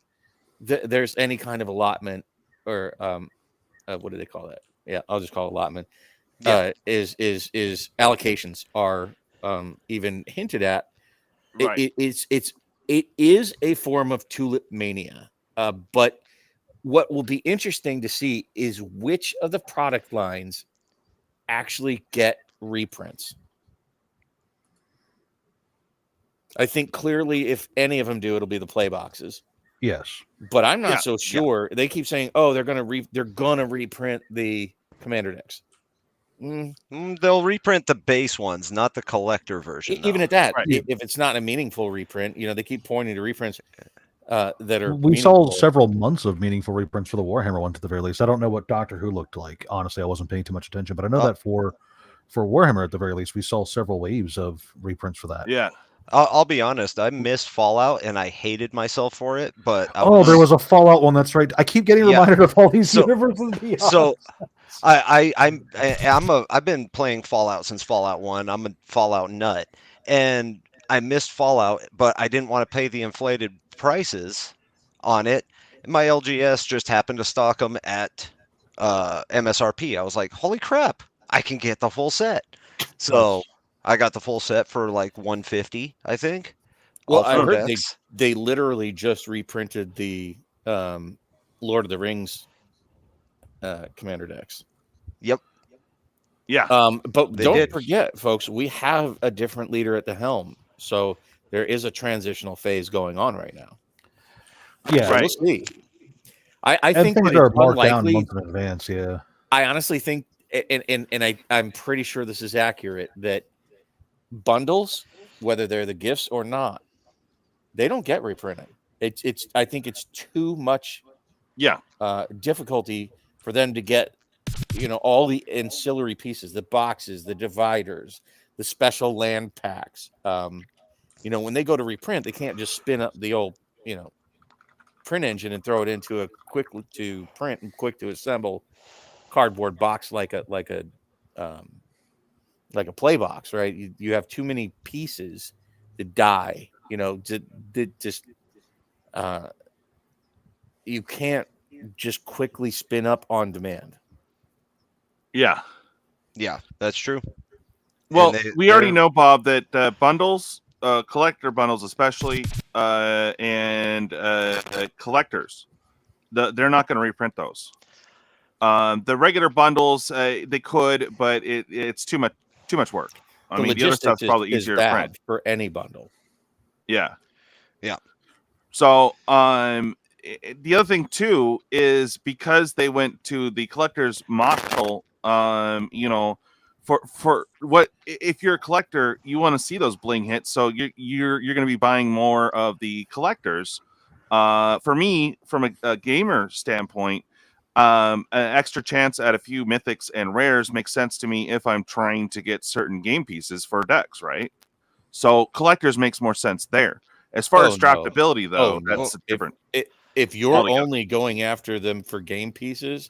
there's any kind of allotment, or what do they call that? Yeah, I'll just call it allotment. Yeah. Is allocations are even hinted at. Right. It is a form of tulip mania. But what will be interesting to see is which of the product lines actually get reprints. I think clearly, if any of them do, it'll be the play boxes. Yes. But I'm not so sure. They keep saying, they're gonna reprint the commander decks. They'll reprint the base ones, not the collector version. Even at that, Right. if it's not a meaningful reprint, they keep pointing to reprints that are. We saw meaningful. several months of meaningful reprints for the Warhammer one, to the very least. I don't know what Doctor Who looked like. Honestly, I wasn't paying too much attention, but I know that for Warhammer, at the very least, we saw several waves of reprints for that. Yeah. I'll be honest. I missed Fallout and I hated myself for it. But there was a Fallout one. That's right. I keep getting reminded of all these universes. So I've been playing Fallout since Fallout 1. I'm a Fallout nut, and I missed Fallout, but I didn't want to pay the inflated prices on it. My LGS just happened to stock them at MSRP. I was like, holy crap, I can get the full set. So I got the full set for like $150, I think. Well, I heard they literally just reprinted the Lord of the Rings commander decks. Yep. Yeah. But don't forget, folks, we have a different leader at the helm. So there is a transitional phase going on right now. Yeah. So we'll see. I think things it's are marked down unlikely. months in advance. Yeah. I honestly think, and I'm pretty sure this is accurate, that bundles, whether they're the gifts or not, they don't get reprinted. I think it's too much difficulty for them to get all the ancillary pieces, the boxes, the dividers, the special land packs. When they go to reprint, they can't just spin up the old print engine and throw it into a quick to print and quick to assemble cardboard box like a play box, right? You have too many pieces to die, you can't just quickly spin up on demand. Yeah, that's true. Well, we already know, Bob, that bundles, collector bundles especially, and collectors, they're not going to reprint those. The regular bundles, they could, but it's too much work. I The mean, the other logistics stuff's probably is easier to print. bad for any bundle. Yeah. Yeah. So, the other thing too is because they went to the collector's model, you know, for what if you're a collector, you want to see those bling hits, so you're going to be buying more of the collectors. For me, from a gamer standpoint, an extra chance at a few mythics and rares makes sense to me if I'm trying to get certain game pieces for decks, right? So collectors makes more sense there. As far as draftability, though, that's different. If you're altogether. only going after them for game pieces,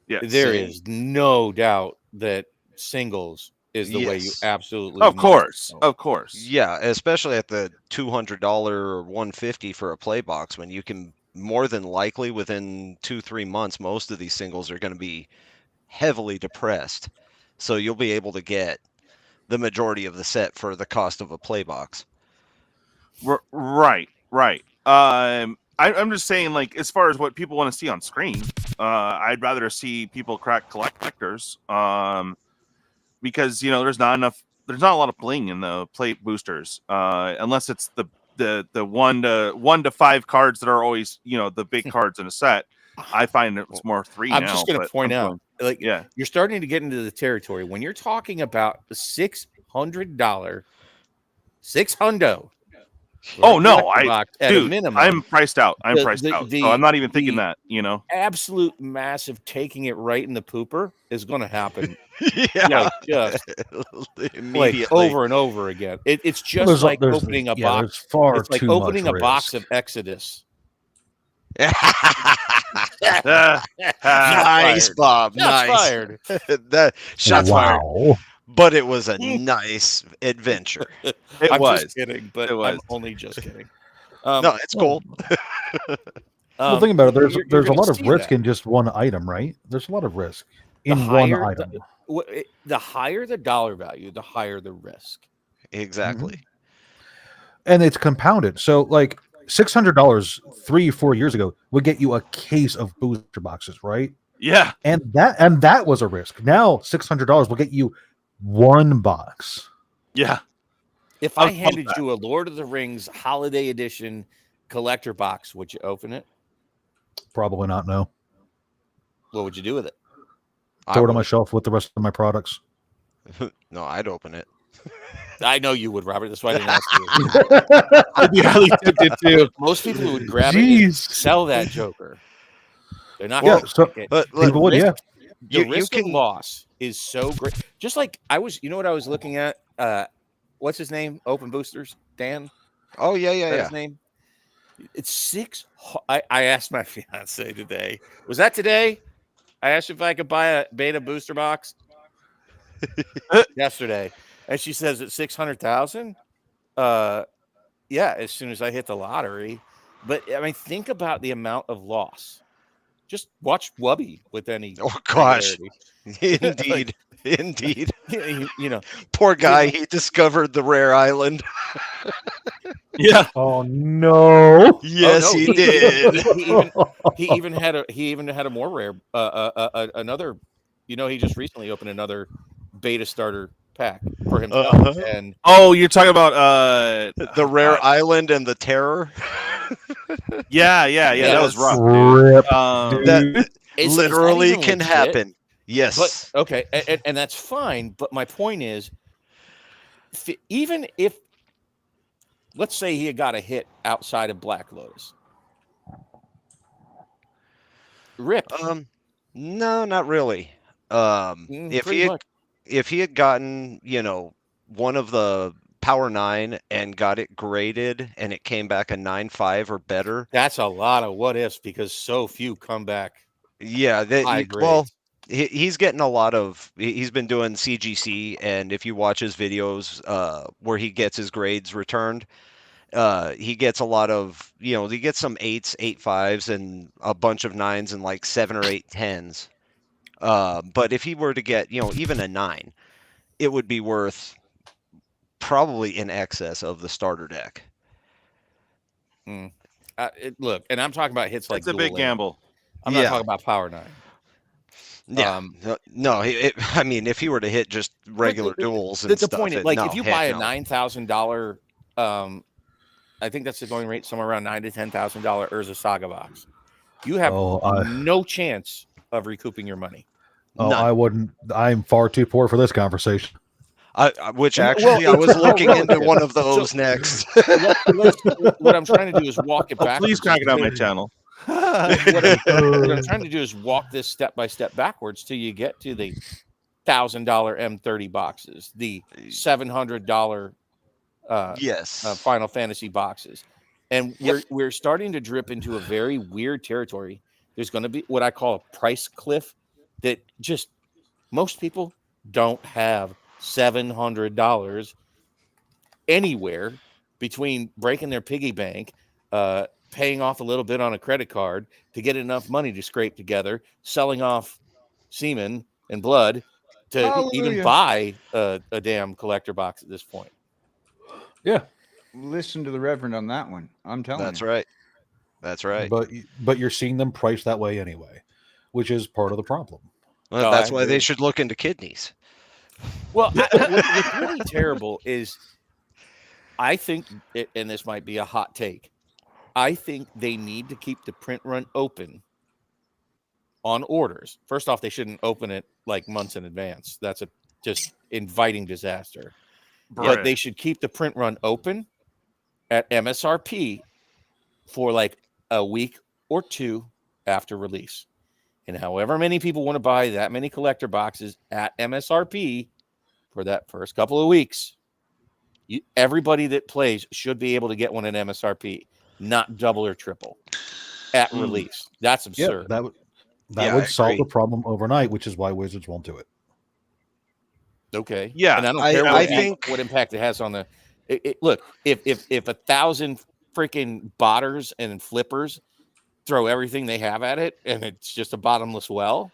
Yeah, there is no doubt that singles is the way you Yes. absolutely. Of course, know. of course. Yeah, especially at the $200 or $150 for a play box, when you can more than likely within 2-3 months, most of these singles are going to be heavily depressed. So you'll be able to get the majority of the set for the cost of a play box. Right. I'm just saying, like, as far as what people want to see on screen, I'd rather see people crack collectors, because there's not a lot of bling in the plate boosters, unless it's the 1 to 5 cards that are always the big cards in a set. I find it's more 3 now. I'm just going to point out, yeah, you're starting to get into the territory when you're talking about the $600, $600. Oh no, at a minimum. I'm priced out. So I'm not even thinking that. Absolute massive taking it right in the pooper is going to happen. Yeah, just immediately, like over and over again. It's just like opening a box. It's like opening a box of Exodus. Nice, Bob. Shots nice. fired. Shots fired. But it was a nice adventure. I'm was. Just kidding, but I'm only just kidding. No, it's cool. Well, think about it. There's a lot of risk in just one item, right? There's a lot of risk in one item. The higher the dollar value, the higher the risk. Exactly. And it's compounded. So, like, $600 3-4 years ago would get you a case of booster boxes, right? Yeah. And that was a risk. Now $600 will get you one box. Yeah. If I handed you a Lord of the Rings Holiday Edition collector box, would you open it? Probably not. No. What would you do with it? Throw it on my shelf with the rest of my products. No, I'd open it. I know you would, Robert. That's why I didn't ask you. I'd be highly tempted too. Most people would grab it and sell that Joker. They're not going to. But the risk of loss is so great. Just like you know what I was looking at? What's his name? Open Boosters? Dan? Oh, yeah. His name? It's 6. I asked my fiance today. Was that today? I asked if I could buy a beta booster box yesterday. And she says it's 600,000. Yeah, as soon as I hit the lottery. But I mean, think about the amount of loss. Just watch Wubby with any. Oh gosh, indeed, indeed. Poor guy. He discovered the rare island. Yeah. Oh no. Yes, he did. He even had a more rare. Another. He just recently opened another beta starter pack for himself. And you're talking about the rare island and the terror. Yeah. That was rough. That literally can happen. Yes. But, okay, and that's fine. But my point is, even if, let's say he had got a hit outside of Black Lotus, rip. No, not really. If he had gotten, one of the Power 9 and got it graded and it came back a 9.5 or better. That's a lot of what ifs because so few come back. Yeah. He's getting a lot of, he's been doing CGC, and if you watch his videos where he gets his grades returned, he gets a lot of, he gets some 8s, 8.5s, and a bunch of 9s and like 7 or 8 10s. But if he were to get, even a 9, it would be worth probably in excess of the starter deck. Look, and I'm talking about hits like it's a big gamble. I'm not talking about Power 9. Yeah. No. I mean, if he were to hit just regular duels and the stuff, point is, like, no, if you heck buy a no. $9,000, I think that's the going rate, somewhere around $9,000 to $10,000 Urza Saga box, you have no chance of recouping your money. Oh, None. I wouldn't. I'm far too poor for this conversation. Which actually, I was looking into one of those next. What I'm trying to do is walk it backwards. Please crack it on my channel. What I'm trying to do is walk this step by step backwards till you get to the $1,000 M30 boxes, the $700 Yes. Final Fantasy boxes, and we're starting to drip into a very weird territory. There's going to be what I call a price cliff that just most people don't have $700 anywhere between breaking their piggy bank, paying off a little bit on a credit card to get enough money to scrape together, selling off semen and blood to even buy a damn collector box at this point. Yeah. Listen to the Reverend on that one. I'm telling you. That's right. That's right. But you're seeing them priced that way anyway, which is part of the problem. Well, that's why they should look into kidneys. Well, what's really terrible is, I think, and this might be a hot take, I think they need to keep the print run open on orders. First off, they shouldn't open it like months in advance. That's just inviting disaster. But they should keep the print run open at MSRP for like a week or two after release. And however many people want to buy that many collector boxes at MSRP for that first couple of weeks, everybody that plays should be able to get one at MSRP, not double or triple at release. That's absurd. Yeah, that would solve the problem overnight, which is why Wizards won't do it. Okay. Yeah. And I don't care what impact it has on the look, if 1,000 freaking botters and flippers throw everything they have at it and it's just a bottomless well,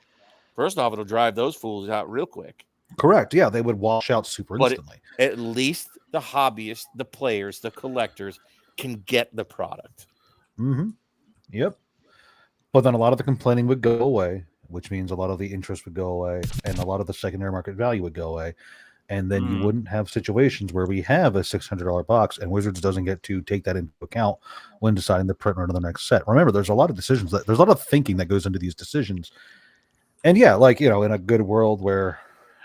first off, it'll drive those fools out real quick. Correct. Yeah, they would wash out super instantly. At least the hobbyists, the players, the collectors can get the product. Mm-hmm. Yep. But then a lot of the complaining would go away, which means a lot of the interest would go away, and a lot of the secondary market value would go away. And then you wouldn't have situations where we have a $600 box and Wizards doesn't get to take that into account when deciding the print run of the next set. Remember, there's a lot of decisions there's a lot of thinking that goes into these decisions. And yeah, like, in a good world where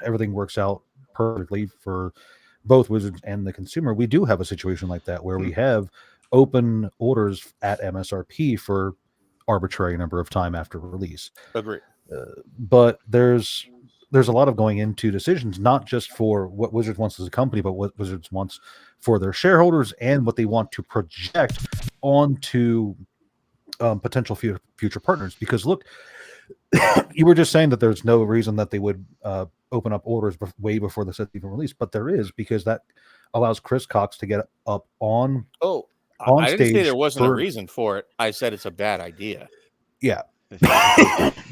everything works out perfectly for both Wizards and the consumer, we do have a situation like that where we have open orders at MSRP for arbitrary number of time after release. Agree. But there's a lot of going into decisions, not just for what Wizards wants as a company, but what Wizards wants for their shareholders and what they want to project onto potential future partners. Because look, you were just saying that there's no reason that they would open up orders way before the set's even released, but there is, because that allows Chris Cox to get up on I didn't stage say there wasn't a reason for it. I said it's a bad idea. Yeah.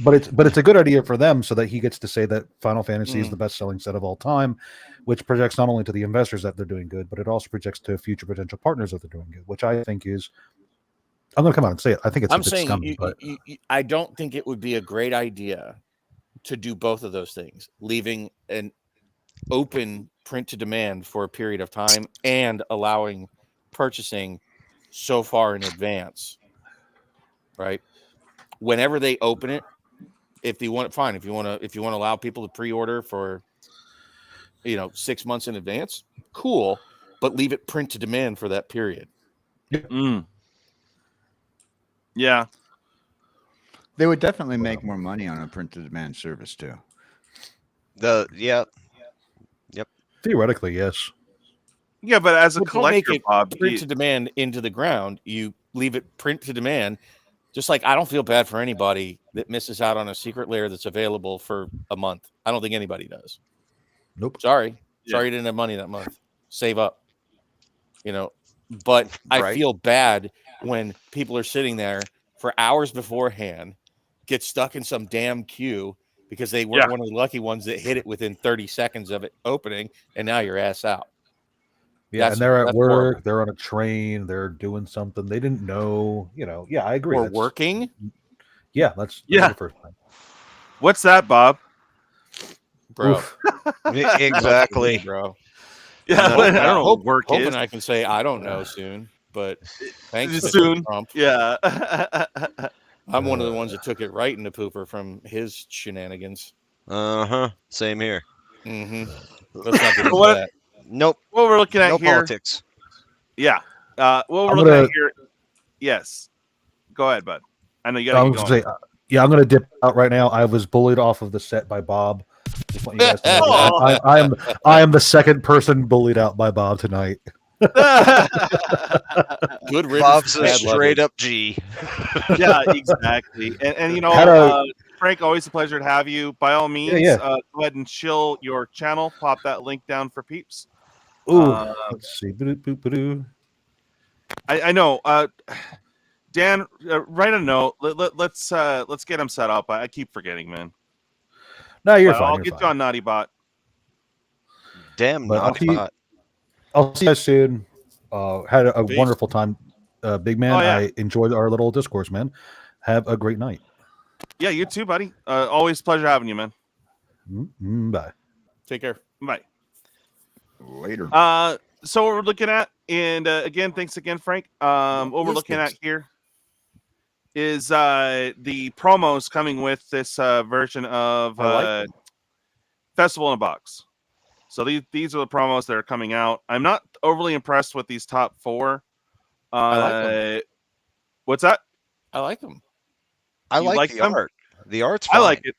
but it's a good idea for them, so that he gets to say that Final Fantasy is the best-selling set of all time, which projects not only to the investors that they're doing good, but it also projects to future potential partners that they're doing good, which I think is, I'm going to come out and say it, I think it's a bit scummy. But I don't think it would be a great idea to do both of those things, leaving an open print to demand for a period of time and allowing purchasing so far in advance, right? Whenever they open it, if you want, fine. If you want to allow people to pre-order for, 6 months in advance, cool. But leave it print to demand for that period. Yeah. They would definitely make more money on a print to demand service too. theoretically, yes. Yeah, but as a collector, make it Bob, print to demand into the ground. You leave it print to demand. Just like I don't feel bad for anybody that misses out on a Secret Lair that's available for a month. I don't think anybody does. Nope. Sorry you didn't have money that month. Save up. But I feel bad when people are sitting there for hours beforehand, get stuck in some damn queue because they weren't one of the lucky ones that hit it within 30 seconds of it opening, and now your ass out. Yeah, and they're at work, horrible. They're on a train, they're doing something they didn't know, Yeah, I agree. Or working. Yeah, that's the first time. What's that, Bob? bro. Oof. Exactly. Bro. Yeah, I'm hoping, I don't know what work hoping is. I can say I don't know soon, but thanks, Mr. Soon. Trump. Yeah. I'm one of the ones that took it right in the pooper from his shenanigans. Same here. Mm-hmm. Let's not get into What- that. Nope. What we're looking at No here. politics. Yeah. What we're I'm looking gonna- at here. Yes. Go ahead, bud. I know you I gotta was keep gonna going. say, yeah, I'm gonna dip out right now. I was bullied off of the set by Bob. Just want you guys to know I am the second person bullied out by Bob tonight. Good riddance. Bob's to a bad straight luck. up G. Yeah, exactly. And you know, Had a- Frank, always a pleasure to have you. By all means, yeah. go ahead and chill your channel. Pop that link down for peeps. Ooh, let's see. Ba-do-ba-do. I know. Dan, write a note. Let's get him set up. I keep forgetting, man. No, you're But fine. I'll You're get fine. you on Naughty Bot. Damn But naughty bot. I'll see you guys soon. Had a Peace. wonderful time, big man. Oh, yeah. I enjoyed our little discourse, man. Have a great night. Yeah, you too, buddy. Always a pleasure having you, man. Bye. Take care. Bye. Later. So what we're looking at, and again, thanks again, Frank. What we're looking at here is the promos coming with this version of Festival in a Box. So these are the promos that are coming out. I'm not overly impressed with these top four. I like them. What's that? I like them. I You like like the them? art. The art's fine. I like it.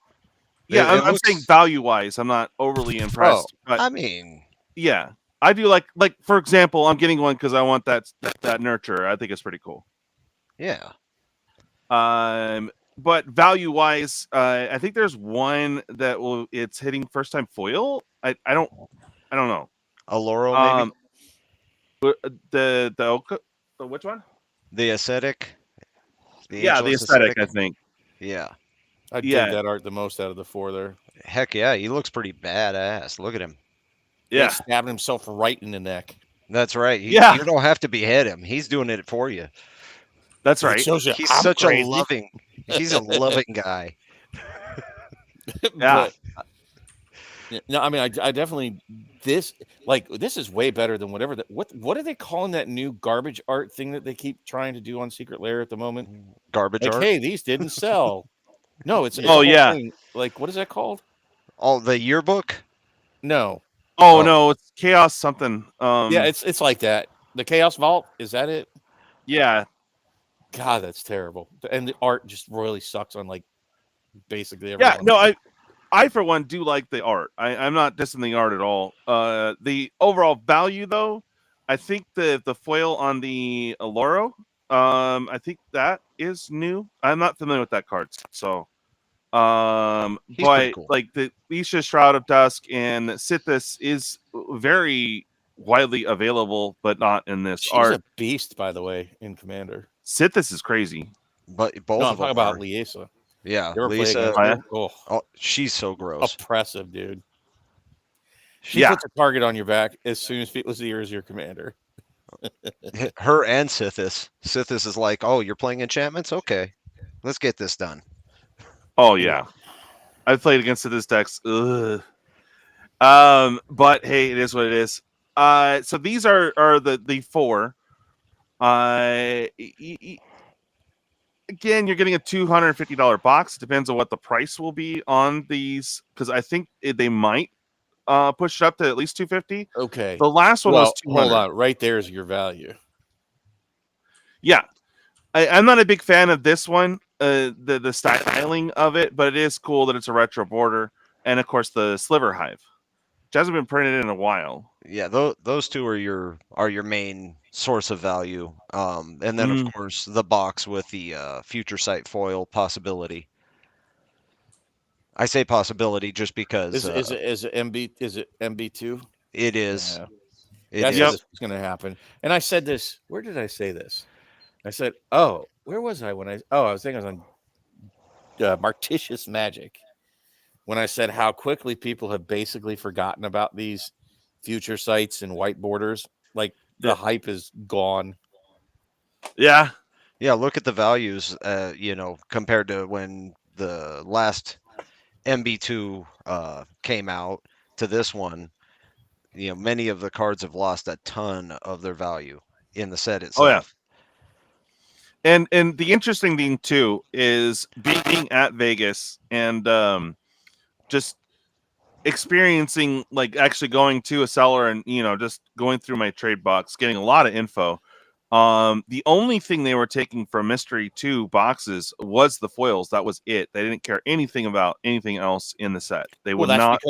Yeah, It I'm saying looks- value wise, I'm not overly impressed. But I mean, yeah, I do like for example, I'm getting one because I want that nurture. I think it's pretty cool. yeah. But value wise, I think there's one that it's hitting first time foil. I don't know. Aloro, maybe? The which one? The aesthetic? The ageless aesthetic, I think. Yeah. I dig Yeah. that art the most out of the four there. Heck yeah, he looks pretty badass. Look at him. Yeah. He's stabbing himself right in the neck. That's right. Yeah. You don't have to behead him. He's doing it for you. That's It right. shows you He's I'm such crazy. a loving. He's a loving guy. Yeah. No, I mean, I definitely this is way better than whatever what are they calling that new garbage art thing that they keep trying to do on Secret Lair at the moment? Garbage Like, art. hey, these didn't sell. No, it's Oh, the whole yeah. thing. Like, what is that called? Oh, the yearbook? No, Oh no, it's chaos something. yeah, it's like that. The Chaos Vault, is that it? yeah. God, that's terrible. And the art just royally sucks on like basically Yeah, everyone. no, I for one do like the art. I'm not dissing the art at all. The overall value though, I think the foil on the Aloro, I think that is new. I'm not familiar with that card, so He's pretty but cool. like the Isha Shroud of Dusk and Sithis is very widely available, but not in this She's art. a beast, by the way, in Commander. Sithis is crazy. But both No, I'm of them talking about are. Liesa. Yeah, You ever play Lisa. against Oh, yeah? her? Oh, Oh, she's so gross. oppressive, dude. She Yeah. puts a target on your back as soon as people see her as your commander. Her and Sithis. Sithis is like, oh, you're playing enchantments? Okay, let's get this done. Oh yeah, I've played against this decks. Ugh. But hey, it is what it is. So these are the four. Again, you're getting a $250 box. It depends on what the price will be on these, because I think they might push it up to at least $250. Okay. The last one was $200. Hold on. Right there is your value. Yeah, I'm not a big fan of this one. The styling of it, but it is cool that it's a retro border, and of course the Sliver Hive, which hasn't been printed in a while. Yeah, those two are your main source of value. And then of course the box with the future sight foil possibility. I say possibility just because Is it MB2? it is. Yeah. It That's is. what's going to happen. And I said this. Where did I say this? I said, "Oh, where was I when I? Oh, I was thinking I was on Martitious Magic when I said how quickly people have basically forgotten about these future sites and white borders. Like the hype is gone. Yeah, Yeah, look at the values. Compared to when the last MB2 came out to this one, many of the cards have lost a ton of their value in the set Oh yeah. itself. And the interesting thing too is being at Vegas and just experiencing, like, actually going to a seller and just going through my trade box, getting a lot of info. The only thing they were taking from mystery 2 boxes was the foils. That was it. They didn't care anything about anything else in the set. They would not.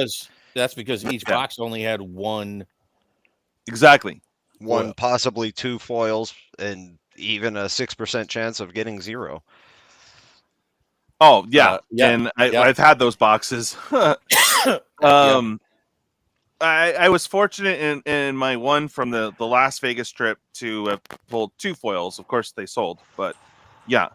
That's because each box only had one. Exactly. One, foil. possibly 2 foils, and even a 6% chance of getting 0. Oh yeah, Yeah, and I've had those boxes. I was fortunate in my one from the Las Vegas trip to have pulled 2 foils. Of course, they sold, but yeah.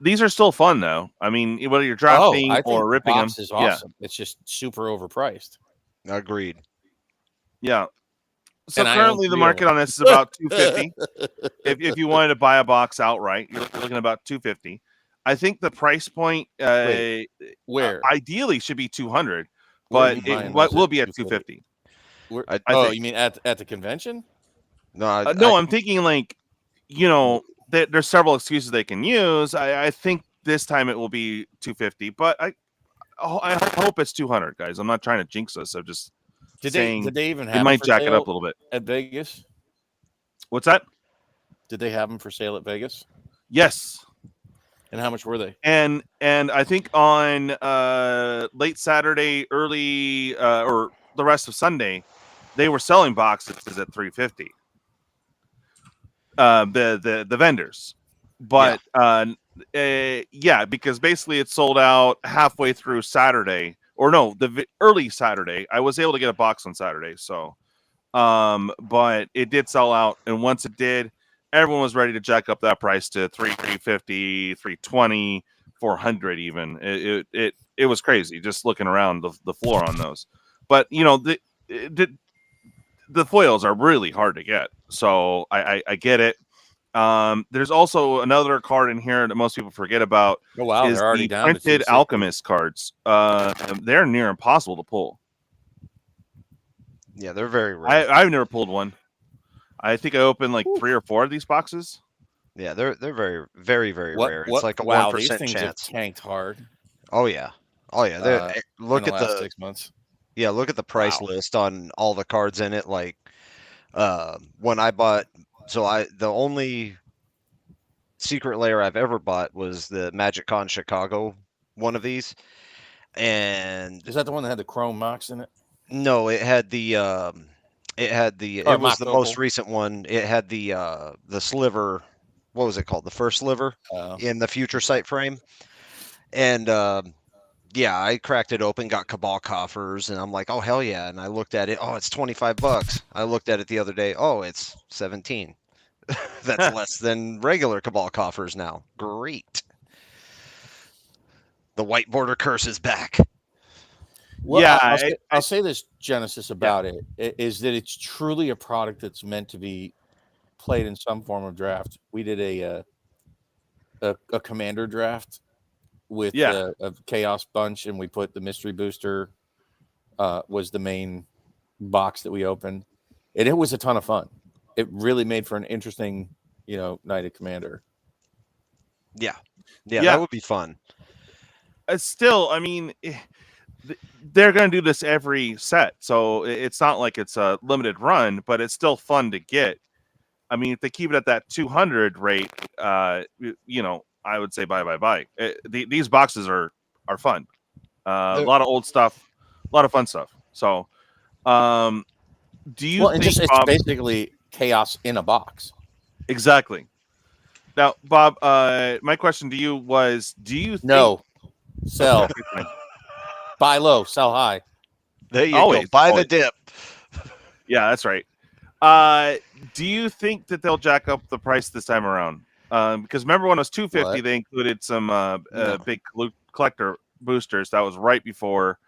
These are still fun though. I mean, whether you're drafting I think or ripping them, is awesome. It's just super overpriced. Agreed. Yeah. So And currently the market on this is about $250. if you wanted to buy a box outright, you're looking about $250. I think the price point where ideally should be $200, Where but you it will be at $250. I think. You mean at the convention? No, No, I'm thinking like, there's several excuses they can use. I think this time it will be $250, but I hope it's $200, guys. I'm not trying to jinx us. I'm just saying did they even have it might them for jack it sale up a little bit. at Vegas? What's that? Did they have them for sale at Vegas? Yes. And how much were they? And I think on late Saturday, early or the rest of Sunday, they were selling boxes at $350. The vendors, but because basically it sold out halfway through Saturday, or no, early Saturday. I was able to get a box on Saturday, so but it did sell out, and once it did, everyone was ready to jack up that price to $350, $320, $400 even. It was crazy just looking around the floor on those. But the foils are really hard to get, so I get it. There's also another card in here that most people forget about. Oh wow, is they're already the down printed to 260. Alchemist cards. They're near impossible to pull. Yeah, they're very rare. I've never pulled one. I think I opened like 3 or 4 of these boxes. Yeah, they're very, very, very rare. It's like a 1% these things chance. have tanked hard. Oh yeah. Look in the at last 6 months. Yeah, look at the price list on all the cards in it. Like when I bought, the only Secret Lair I've ever bought was the Magiccon Chicago one of these. And is that the one that had the chrome mox in it? No, it had the it was the most recent one. It had the sliver. What was it called? The first sliver in the future sight frame. And I cracked it open, got Cabal coffers, and I'm like, oh hell yeah! And I looked at it. Oh, it's $25. I looked at it the other day. Oh, it's 17. That's less than regular Cabal coffers now. Great. The white border curse is back. Well, yeah, I'll say this, Genesis, about it is that it's truly a product that's meant to be played in some form of draft. We did a commander draft with a chaos bunch, and we put the mystery booster was the main box that we opened, and it was a ton of fun. It really made for an interesting, night of commander. Yeah, that would be fun. Still, I mean, they're going to do this every set, so it's not like it's a limited run, but it's still fun to get. I mean, if they keep it at that 200 rate, I would say bye. These boxes are fun. A lot of old stuff, a lot of fun stuff. So, do you think it's basically chaos in a box? Exactly. Now, Bob, my question to you was: do you think sell? Buy low, sell high. There you go. Buy the dip. Yeah, that's right. Do you think that they'll jack up the price this time around? Because remember when it was $250, they included some big collector boosters. That was right before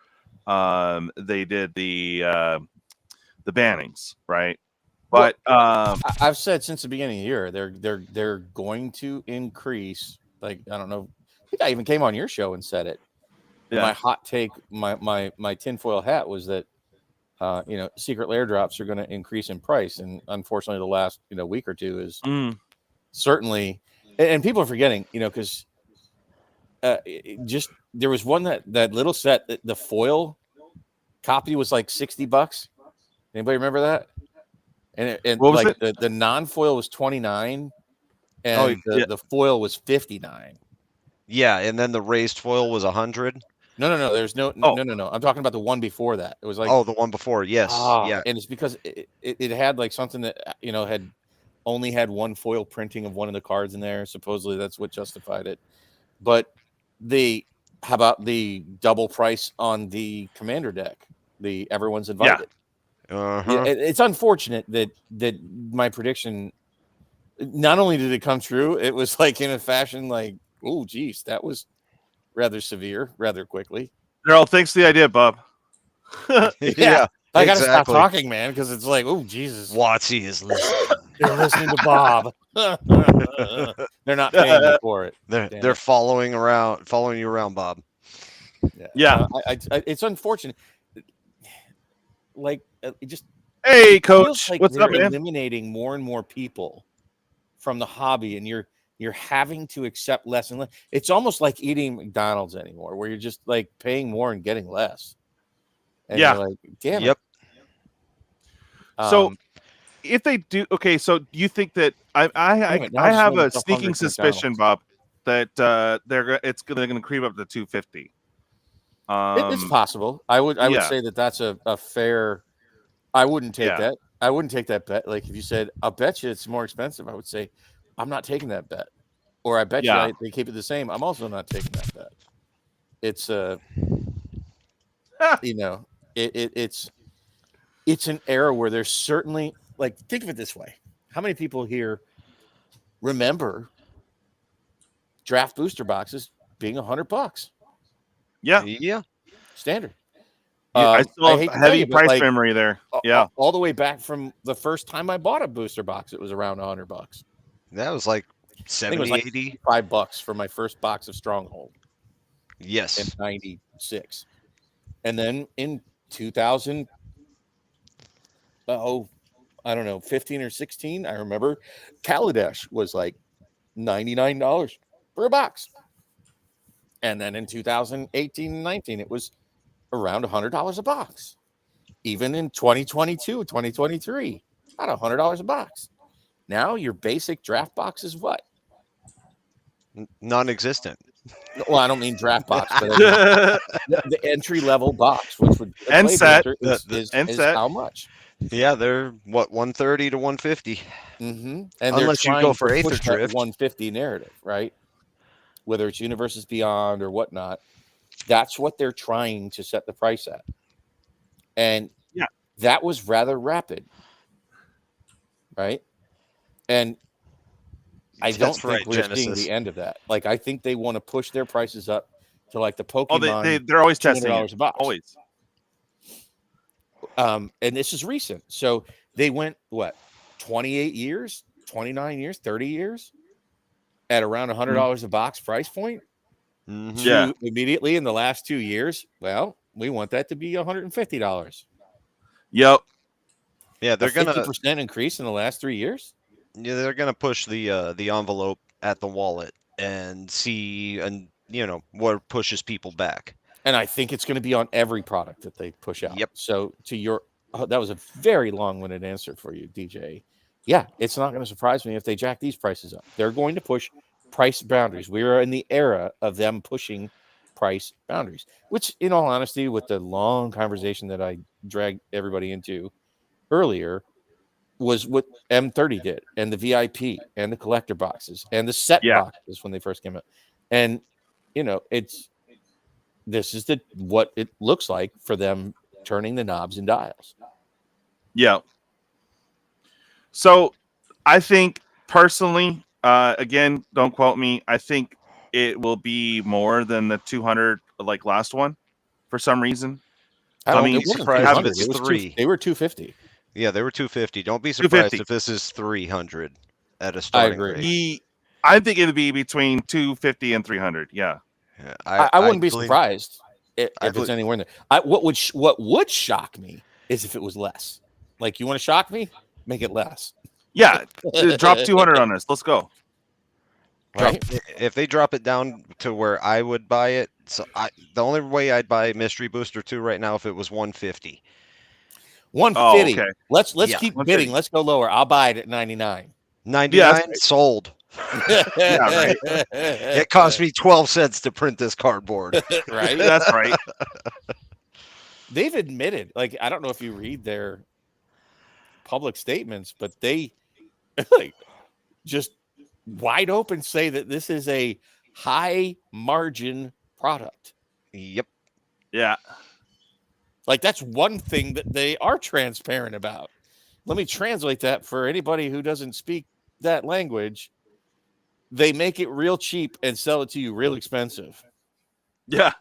they did the bannings, right? But I've said since the beginning of the year they're going to increase. Like, I don't know, think I even came on your show and said it. Yeah. My hot take, my tinfoil hat was that Secret Lair drops are going to increase in price, and unfortunately, the last week or two is certainly, and people are forgetting, because just there was one that little set, the foil copy was like $60. Anybody remember that? And What was like it? the non-foil was $29, and the foil was $59. Yeah, and then the raised foil was 100. No. There's no. I'm talking about the one before that. It was like the one before. Yes. Yeah. and it's because it had like something that had only had one foil printing of one of the cards in there. Supposedly that's what justified it. But how about the double price on the commander deck? The everyone's invited. Uh-huh. It's unfortunate that my prediction, not only did it come true, it was like in a fashion like, oh geez, that was rather severe, rather quickly. Daryl, thanks for the idea, Bob. Yeah. I gotta stop exactly. talking, man, because it's like, oh Jesus, Watsy is listening. they're listening to Bob. They're not paying me for it. They're following you around, Bob. Yeah. It's unfortunate. Like it just Hey, it feels Coach. like What's they're up, man? eliminating more and more people from the hobby, and you're having to accept less and less. It's almost like eating McDonald's anymore, where you're just like paying more and getting less. And Yeah. you're like, damn Yep. it. So if they do, okay. So do you think that I have a sneaking suspicion, Bob, that they're going to creep up to 250. It's possible. I would say that's a fair. I wouldn't take that. I wouldn't take that bet. Like if you said, "I'll bet you it's more expensive," I would say, "I'm not taking that bet." Or I bet you they keep it the same. I'm also not taking that bet. It's it's an era where there's certainly, like, think of it this way: how many people here remember draft booster boxes being $100? Yeah. Standard. I still hate have to tell heavy you, but, price like, memory there. Yeah. all the way back from the first time I bought a booster box, it was around $100. That was like I think 70, it was like 80. $5 for my first box of Stronghold in Yes. '96, and then in 2000, I don't know, 15 or 16, I remember Kaladesh was like $99 for a box, and then in 2018 and 19, it was around $100 a box. Even in 2022, 2023, about $100 a box. Now your basic draft box is what? Non-existent. Well, I don't mean draft box, but I mean the entry level box, which would be a End play set. booster, is set. how much? Yeah, they're what, 130 to 150. Mm-hmm. And Unless you go for Aether Drift. 150 narrative, right? Whether it's Universes Beyond or whatnot, that's what they're trying to set the price at. And that was rather rapid, right? And I don't think we're seeing the end of that. Like, I think they want to push their prices up to like the Pokemon. They're always testing $200 a box. Always. And this is recent. So they went, 28 years, 29 years, 30 years at around $100 a box price point. Mm-hmm. Yeah. Immediately in the last 2 years, well, we want that to be $150. Yep. Yeah, they're gonna 50% increase in the last 3 years. Yeah, they're gonna push the envelope at the wallet and see, and what pushes people back. And I think it's going to be on every product that they push out. Yep. So that was a very long-winded answer for you, DJ. Yeah, it's not going to surprise me if they jack these prices up. They're going to push price boundaries. We are in the era of them pushing price boundaries, which, in all honesty, with the long conversation that I dragged everybody into earlier, was what M30 did, and the VIP, and the collector boxes, and the set boxes when they first came out. And this is what it looks like for them turning the knobs and dials. Yeah. So I think personally, again, don't quote me, I think it will be more than the 200 like last one for some reason. I mean, surprised if it's 3. They were 250. Yeah, they were 250. Don't be surprised if this is 300 at a starting rate. I think it'd be between 250 and 300. Yeah. Yeah, I wouldn't be believe- surprised if I it's believe- anywhere in there. What would shock me is if it was less. Like, you want to shock me? Make it less. Yeah. Drop 200 on us. Let's go. Right? If they drop it down to where I would buy it, the only way I'd buy Mystery Booster 2 right now if it was 150. 150. Oh, okay. Let's Yeah, keep 150. bidding. Let's go lower. I'll buy it at 99. 99 right. sold. right. It cost me 12 cents to print this cardboard. Right. That's right. They've admitted, like, I don't know if you read their public statements, but they like just wide open say that this is a high margin product. Yep. Yeah. Like, that's one thing that they are transparent about. Let me translate that for anybody who doesn't speak that language. They make it real cheap and sell it to you real expensive. Yeah.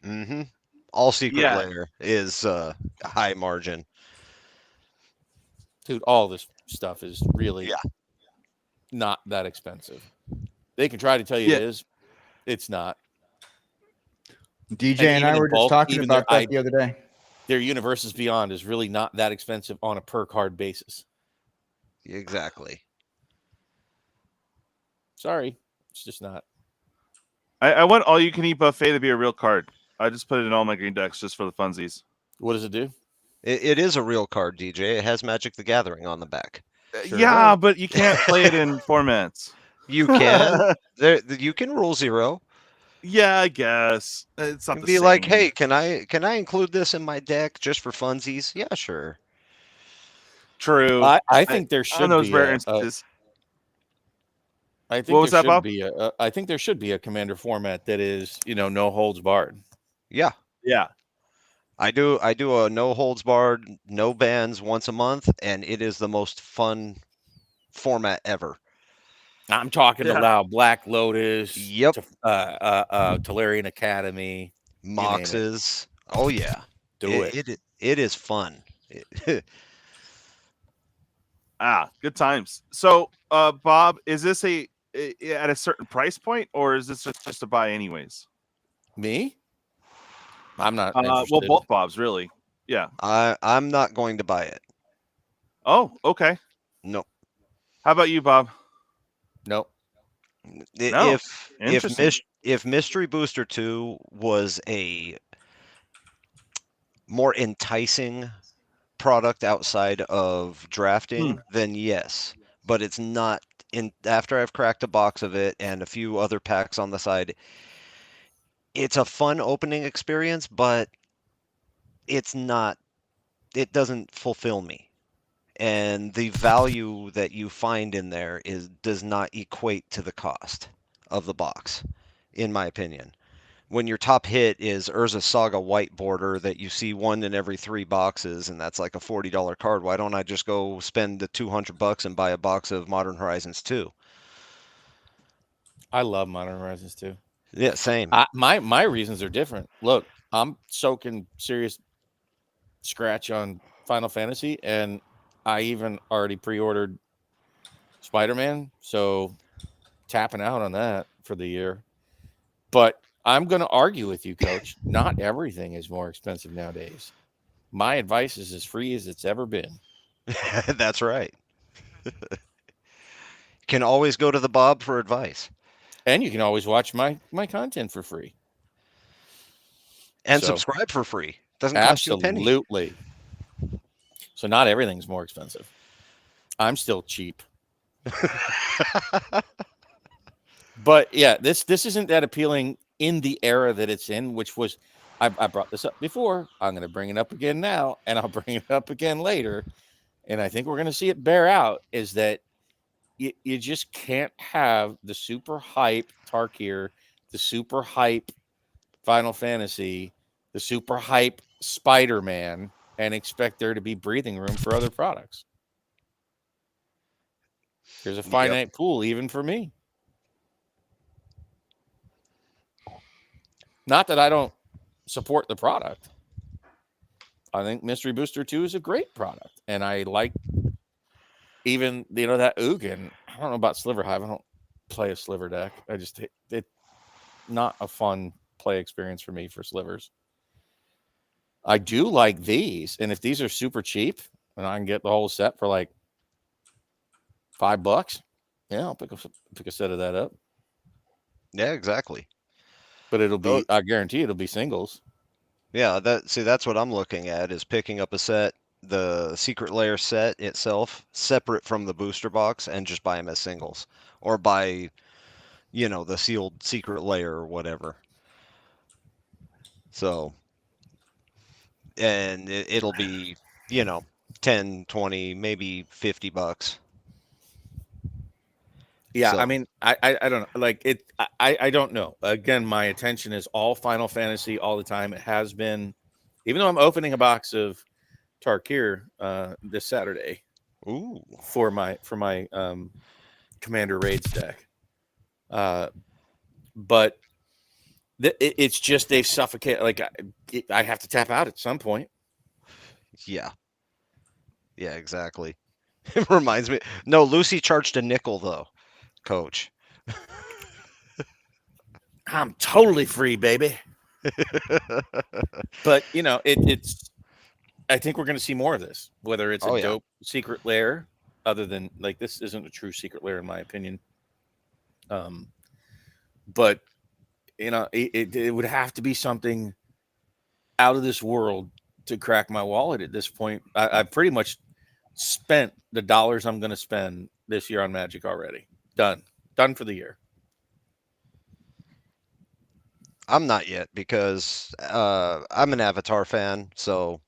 Mm-hmm. All Secret Yeah. Lair is high margin. Dude, all this stuff is really not that expensive. They can try to tell you Yeah. it is. It's not. DJ and even I in were just bulk, talking even about their that the other day. Their Universes Beyond is really not that expensive on a per card basis. Exactly. Sorry, it's just not. I want all you can eat buffet to be a real card. I just put it in all my green decks just for the funsies. What does it do? It is a real card, DJ. It has Magic the Gathering on the back. Sure Yeah, does. but you can't play it in formats. You can. You can rule 0. Yeah, I guess. It's not And the be same. like, hey, can I include this in my deck just for funsies? Yeah, sure. True. I think there on should those be rare a, instances. I think What was there that, should Bob? be I think there should be a Commander format that is, no holds barred. Yeah. Yeah. I do a no holds barred, no bans once a month, and it is the most fun format ever. I'm talking Yeah. allow Black Lotus, Yep. Tolarian Academy, name it. Moxes. Oh yeah. Do it. It is fun. Good times. So, Bob, is this at a certain price point, or is this just a buy anyways? Me? I'm not. Well, interested. both Bobs, really. Yeah. I'm not going to buy it. Oh, okay. No. How about you, Bob? Nope. No. If Mystery Booster 2 was a more enticing product outside of drafting, then yes. But it's not. After I've cracked a box of it and a few other packs on the side, it's a fun opening experience, but it's not. It doesn't fulfill me. And the value that you find in there does not equate to the cost of the box, in my opinion. When your top hit is Urza Saga white border that you see 1 in every 3 boxes, and that's like a $40 card, why don't I just go spend the $200 and buy a box of Modern Horizons 2? I love Modern Horizons too. Yeah, same. My reasons are different. Look, I'm soaking serious scratch on Final Fantasy, and I even already pre-ordered Spider-Man, so tapping out on that for the year. But I'm going to argue with you, Coach. Not everything is more expensive nowadays. My advice is as free as it's ever been. That's right. Can always go to the Bob for advice. And you can always watch my content for free. And So, subscribe for free. Doesn't cost you a penny. absolutely. So not everything's more expensive. I'm still cheap. But yeah, this isn't that appealing in the era that it's in, which was, I brought this up before. I'm going to bring it up again now, and I'll bring it up again later. And I think we're going to see it bear out, is that you just can't have the super hype Tarkir, the super hype Final Fantasy, the super hype Spider-Man, and expect there to be breathing room for other products. There's a finite pool even for me. Not that I don't support the product. I think Mystery Booster 2 is a great product. And I like even, that Ugin. I don't know about Sliver Hive. play a sliver deck. I just it not a fun play experience for me for slivers. I do like these, and if these are super cheap and I can get the whole set for like $5, yeah, I'll pick a set of that up. Yeah, exactly. But it'll be, I guarantee it'll be singles. Yeah, that's what I'm looking at, is picking up a set, the Secret Lair set itself, separate from the booster box, and just buy them as singles, or buy, the sealed Secret Lair or whatever. So, and it'll be, 10, 20, maybe $50. Yeah, So, I mean, I don't know. Like it, I don't know. Again, my attention is all Final Fantasy all the time. It has been, even though I'm opening a box of Tarkir this Saturday ooh, for my Commander Raids deck. But it's just they've suffocated. Like I have to tap out at some point. yeah, exactly. It reminds me. No, Lucy charged a nickel though, Coach. I'm totally free, baby. But it's. I think we're going to see more of this. Whether it's a dope Secret Lair, other than like this isn't a true Secret Lair in my opinion. But it would have to be something out of this world to crack my wallet at this point. I've pretty much spent the dollars I'm going to spend this year on Magic already. Done for the year. I'm not yet, because I'm an Avatar fan, so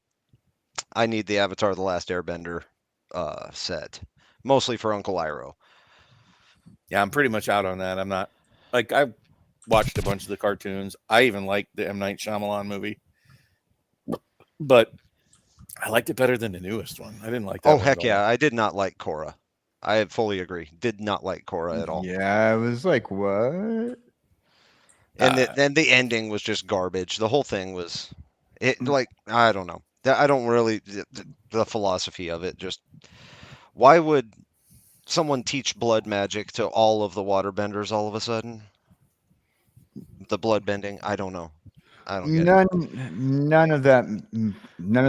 I need the Avatar: The Last Airbender set, mostly for Uncle Iroh. Yeah, I'm pretty much out on that. I'm not, like, I've watched a bunch of the cartoons. I even like the M. Night Shyamalan movie, but I liked it better than the newest one. I didn't like that. Oh, one heck at yeah, all. I did not like Korra. I fully agree. Did not like Korra at all. Yeah, I was like, what? And then the ending was just garbage. The whole thing was, I don't know. I don't really, the philosophy of it, just, why would someone teach blood magic to all of the waterbenders all of a sudden? The blood bending, I don't know. I don't get it. None of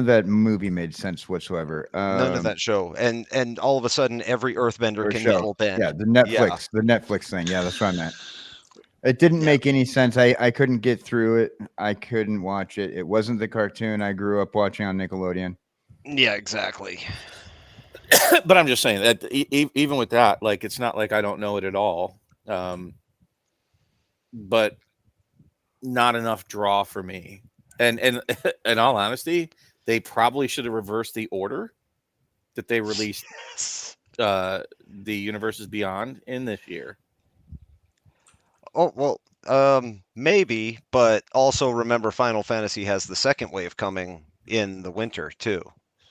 that movie made sense whatsoever. None of that show, and all of a sudden every earthbender or can show. metal bend. Yeah, the Netflix thing. Yeah, that's what I meant. It didn't make any sense. I couldn't get through it. I couldn't watch it. It wasn't the cartoon I grew up watching on Nickelodeon. Yeah, exactly. But I'm just saying that even with that, like, it's not like I don't know it at all. But not enough draw for me. And in all honesty, they probably should have reversed the order that they released the Universes Beyond in this year. Oh, well, maybe, but also remember Final Fantasy has the second wave coming in the winter too.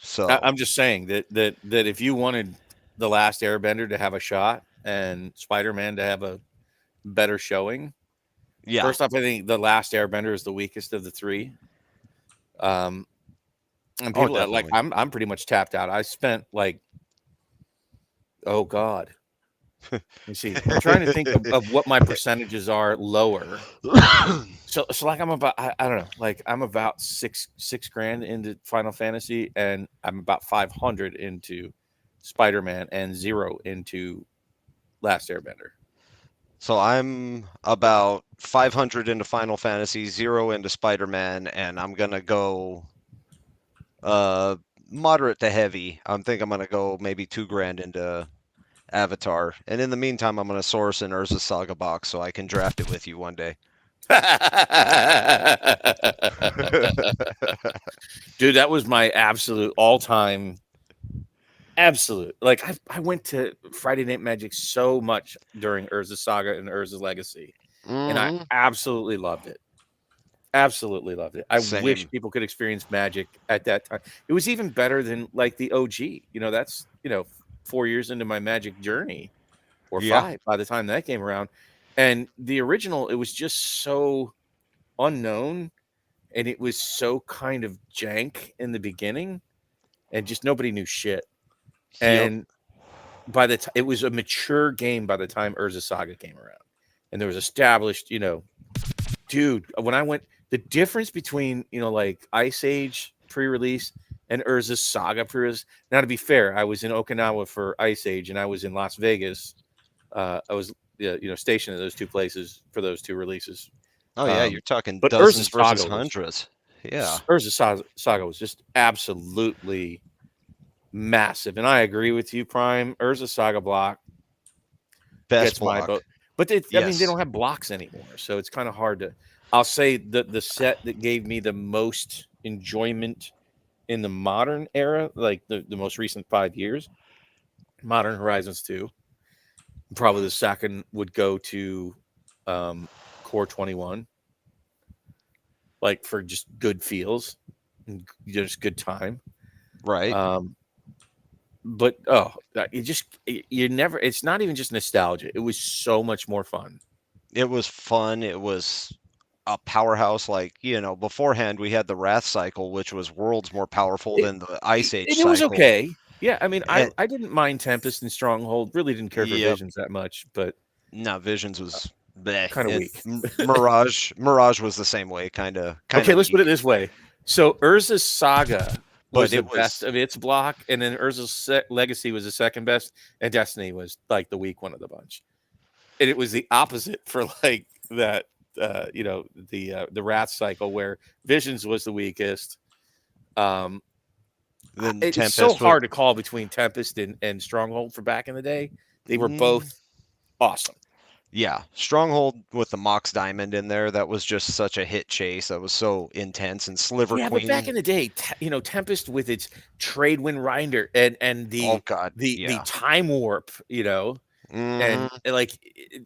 So I'm just saying that if you wanted The Last Airbender to have a shot and Spider-Man to have a better showing, yeah. First off, I think The Last Airbender is the weakest of the three. And people like I'm pretty much tapped out. I spent like, oh God. Let me see. I'm trying to think of what my percentages are lower. So like I'm about, I don't know, like I'm about six grand into Final Fantasy, and I'm about 500 into Spider-Man and 0 into Last Airbender. So I'm about 500 into Final Fantasy, 0 into Spider-Man, and I'm gonna go moderate to heavy. I'm gonna go maybe 2 grand into Avatar, and in the meantime, I'm gonna source an Urza Saga box so I can draft it with you one day. Dude, that was my absolute all-time. Absolute. Like I went to Friday Night Magic so much during Urza Saga and Urza's Legacy, and I absolutely loved it. Absolutely loved it. I wish people could experience Magic at that time. It was even better than like the OG. That's 4 years into my Magic journey, or 5 by the time that came around. And the original, it was just so unknown, and it was so kind of jank in the beginning, and just nobody knew shit. And by the time it was a mature game by the time Urza Saga came around, and there was established, dude. When I went, the difference between like Ice Age pre-release and Urza Saga pre-release. Now, to be fair, I was in Okinawa for Ice Age, and I was in Las Vegas. I was stationed at those two places for those two releases. Oh yeah, you're talking but dozens Urza versus Saga hundreds. Yeah, Urza Saga was just absolutely massive, and I agree with you, Prime. Urza Saga block best gets my block. vote, but I mean, Yes. they don't have blocks anymore, so it's kind of hard to. I'll say the set that gave me the most enjoyment in the modern era, like the most recent 5 years, Modern Horizons 2. Probably the second would go to Core 21, like for just good feels and just good time. Right. But it's not even just nostalgia. It was so much more fun. It was fun. It was a powerhouse. Like, beforehand we had the Wrath cycle, which was worlds more powerful than the Ice Age and cycle. it was okay. Yeah, I mean, And- I didn't mind Tempest and Stronghold. Really didn't care for Yep. Visions that much, but No, Visions was bleh. Kinda And weak. Mirage was the same way, kind of. okay. Let's put it this way. So Urza's Saga was But the best of its block, and then Urza's Legacy was the second best, and Destiny was like the weak one of the bunch. And it was the opposite for like that, the Wrath cycle where Visions was the weakest. Then It's Tempest so was- hard to call between Tempest and Stronghold for back in the day. They were both awesome. Yeah, Stronghold with the Mox Diamond in there, that was just such a hit chase. That was so intense. And Sliver Yeah, Queen. but back in the day, Tempest with its trade wind rinder and the Oh God, the time warp, and like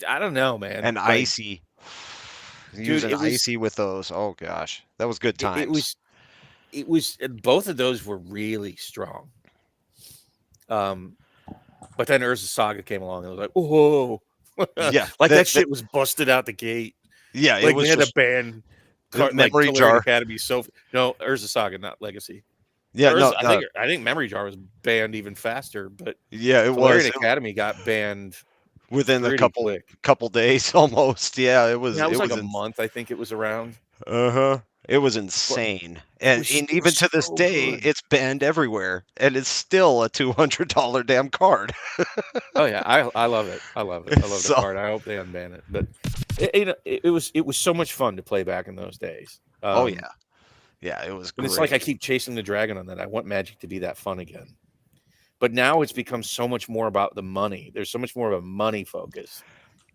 I don't know, man. and Like, Icy. Using it was- Icy with those. Oh gosh, that was good times. It was both of those were really strong. But then Urza Saga came along and was like, whoa. Yeah, like that shit was busted out the gate. Yeah, Like it was they had just a ban the like Memory Tolarian Jar. Academy. So no, Urza Saga, not Legacy. Yeah, no, I think Memory Jar was banned even faster, but yeah, it Tolarian was Academy got banned within a pretty quick. couple days almost. Yeah, it was. Yeah, it was like a ins- month. I think it was around. It was insane, and was even to this so day, good. it's banned everywhere, and it's still a $200 damn card. Oh yeah, I love it. I love it. I love So- the card. I hope they unban it. But it was so much fun to play back in those days. Oh yeah, yeah, it was And great. it's like I keep chasing the dragon on that. I want Magic to be that fun again. But now it's become so much more about the money. There's so much more of a money focus.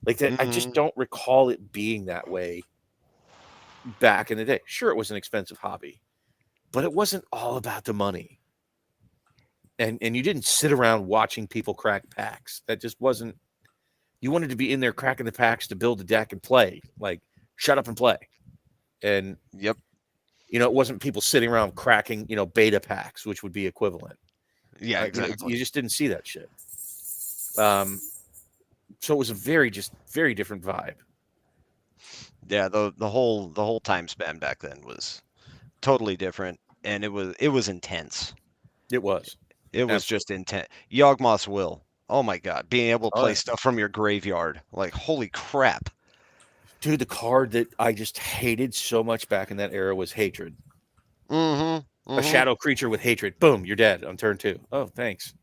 Like that, I just don't recall it being that way back in the day. Sure, it was an expensive hobby, but it wasn't all about the money. And you didn't sit around watching people crack packs. That just wasn't. You wanted to be in there cracking the packs to build a deck and play. Like, shut up and play. And Yep. it wasn't people sitting around cracking, beta packs, which would be equivalent. Yeah, Like, exactly. You just didn't see that shit. So it was a very different vibe. Yeah, the whole time span back then was totally different, and it was intense. It was. It was just intense. Yawgmoth's Will. Oh my God, being able to Oh, play yeah. stuff from your graveyard, like holy crap. Dude, the card that I just hated so much back in that era was Hatred. Mm-hmm. A shadow creature with hatred. Boom, you're dead on turn 2. Oh, thanks.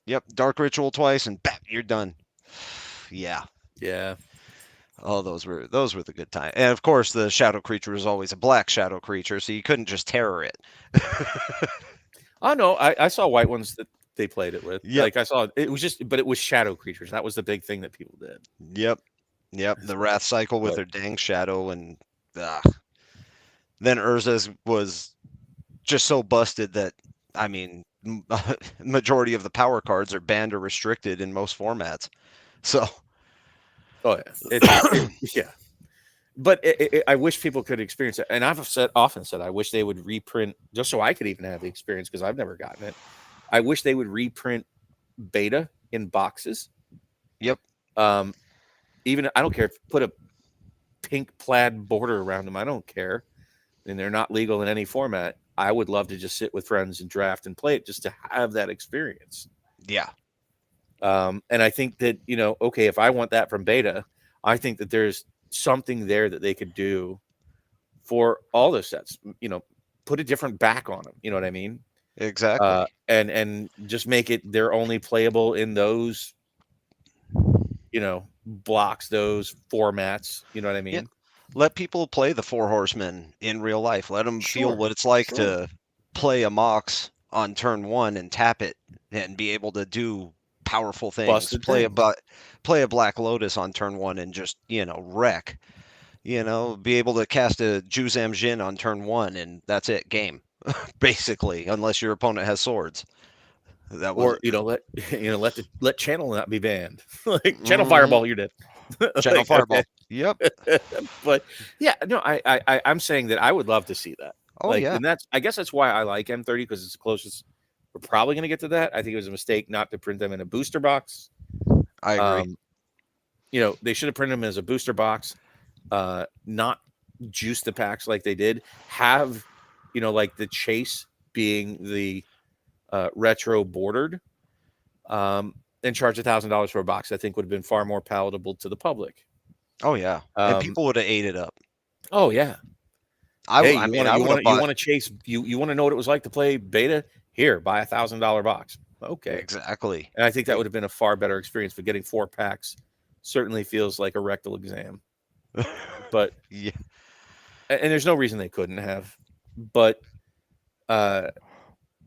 Yep. Dark Ritual twice, and bam, you're done. Yeah. Yeah. Oh, those were the good times. And of course, the shadow creature was always a black shadow creature, so you couldn't just terror it. Oh no, I saw white ones that they played it with. Yep. Like I saw it was but it was shadow creatures. That was the big thing that people did. Yep. The Wrath cycle with But- their dang shadow, and then Urza's was just so busted that I mean, majority of the power cards are banned or restricted in most formats. So, Oh yeah, yeah. But I wish people could experience it, and I've often said I wish they would reprint just so I could even have the experience because I've never gotten it. I wish they would reprint beta in boxes. Yep. Even I don't care if put a pink plaid border around them. I don't care, and they're not legal in any format. I would love to just sit with friends and draft and play it just to have that experience. yeah. And I think that, okay, if I want that from beta, I think that there's something there that they could do for all those sets, put a different back on them. You know what I mean? Exactly. And just make it they're only playable in those, blocks, those formats. You know what I mean? Yeah. Let people play the Four Horsemen in real life. Let them feel what it's like to play a Mox on turn 1 and tap it and be able to do powerful things. Busted Play things. play a Black Lotus on turn 1 and just, wreck. Be able to cast a Juzam Jin on turn 1 and that's it, game. Basically, unless your opponent has swords. That was let channel not be banned. Like channel fireball, you're dead. Channel Fireball. Yep. But yeah, no, I'm saying that I would love to see that. Oh yeah. And I guess that's why I like M30, because it's the closest we're probably going to get to that. I think it was a mistake not to print them in a booster box. I agree. They should have printed them as a booster box, not juice the packs like they did. Have, like the chase being the retro bordered, and charge $1,000 for a box. I think would have been far more palatable to the public. Oh yeah, and people would have ate it up. Oh yeah. I want to chase. You want to know what it was like to play beta? Here, buy $1,000 box. Okay, exactly. And I think that would have been a far better experience. But getting 4 packs certainly feels like a rectal exam. But yeah, and there's no reason they couldn't have. But at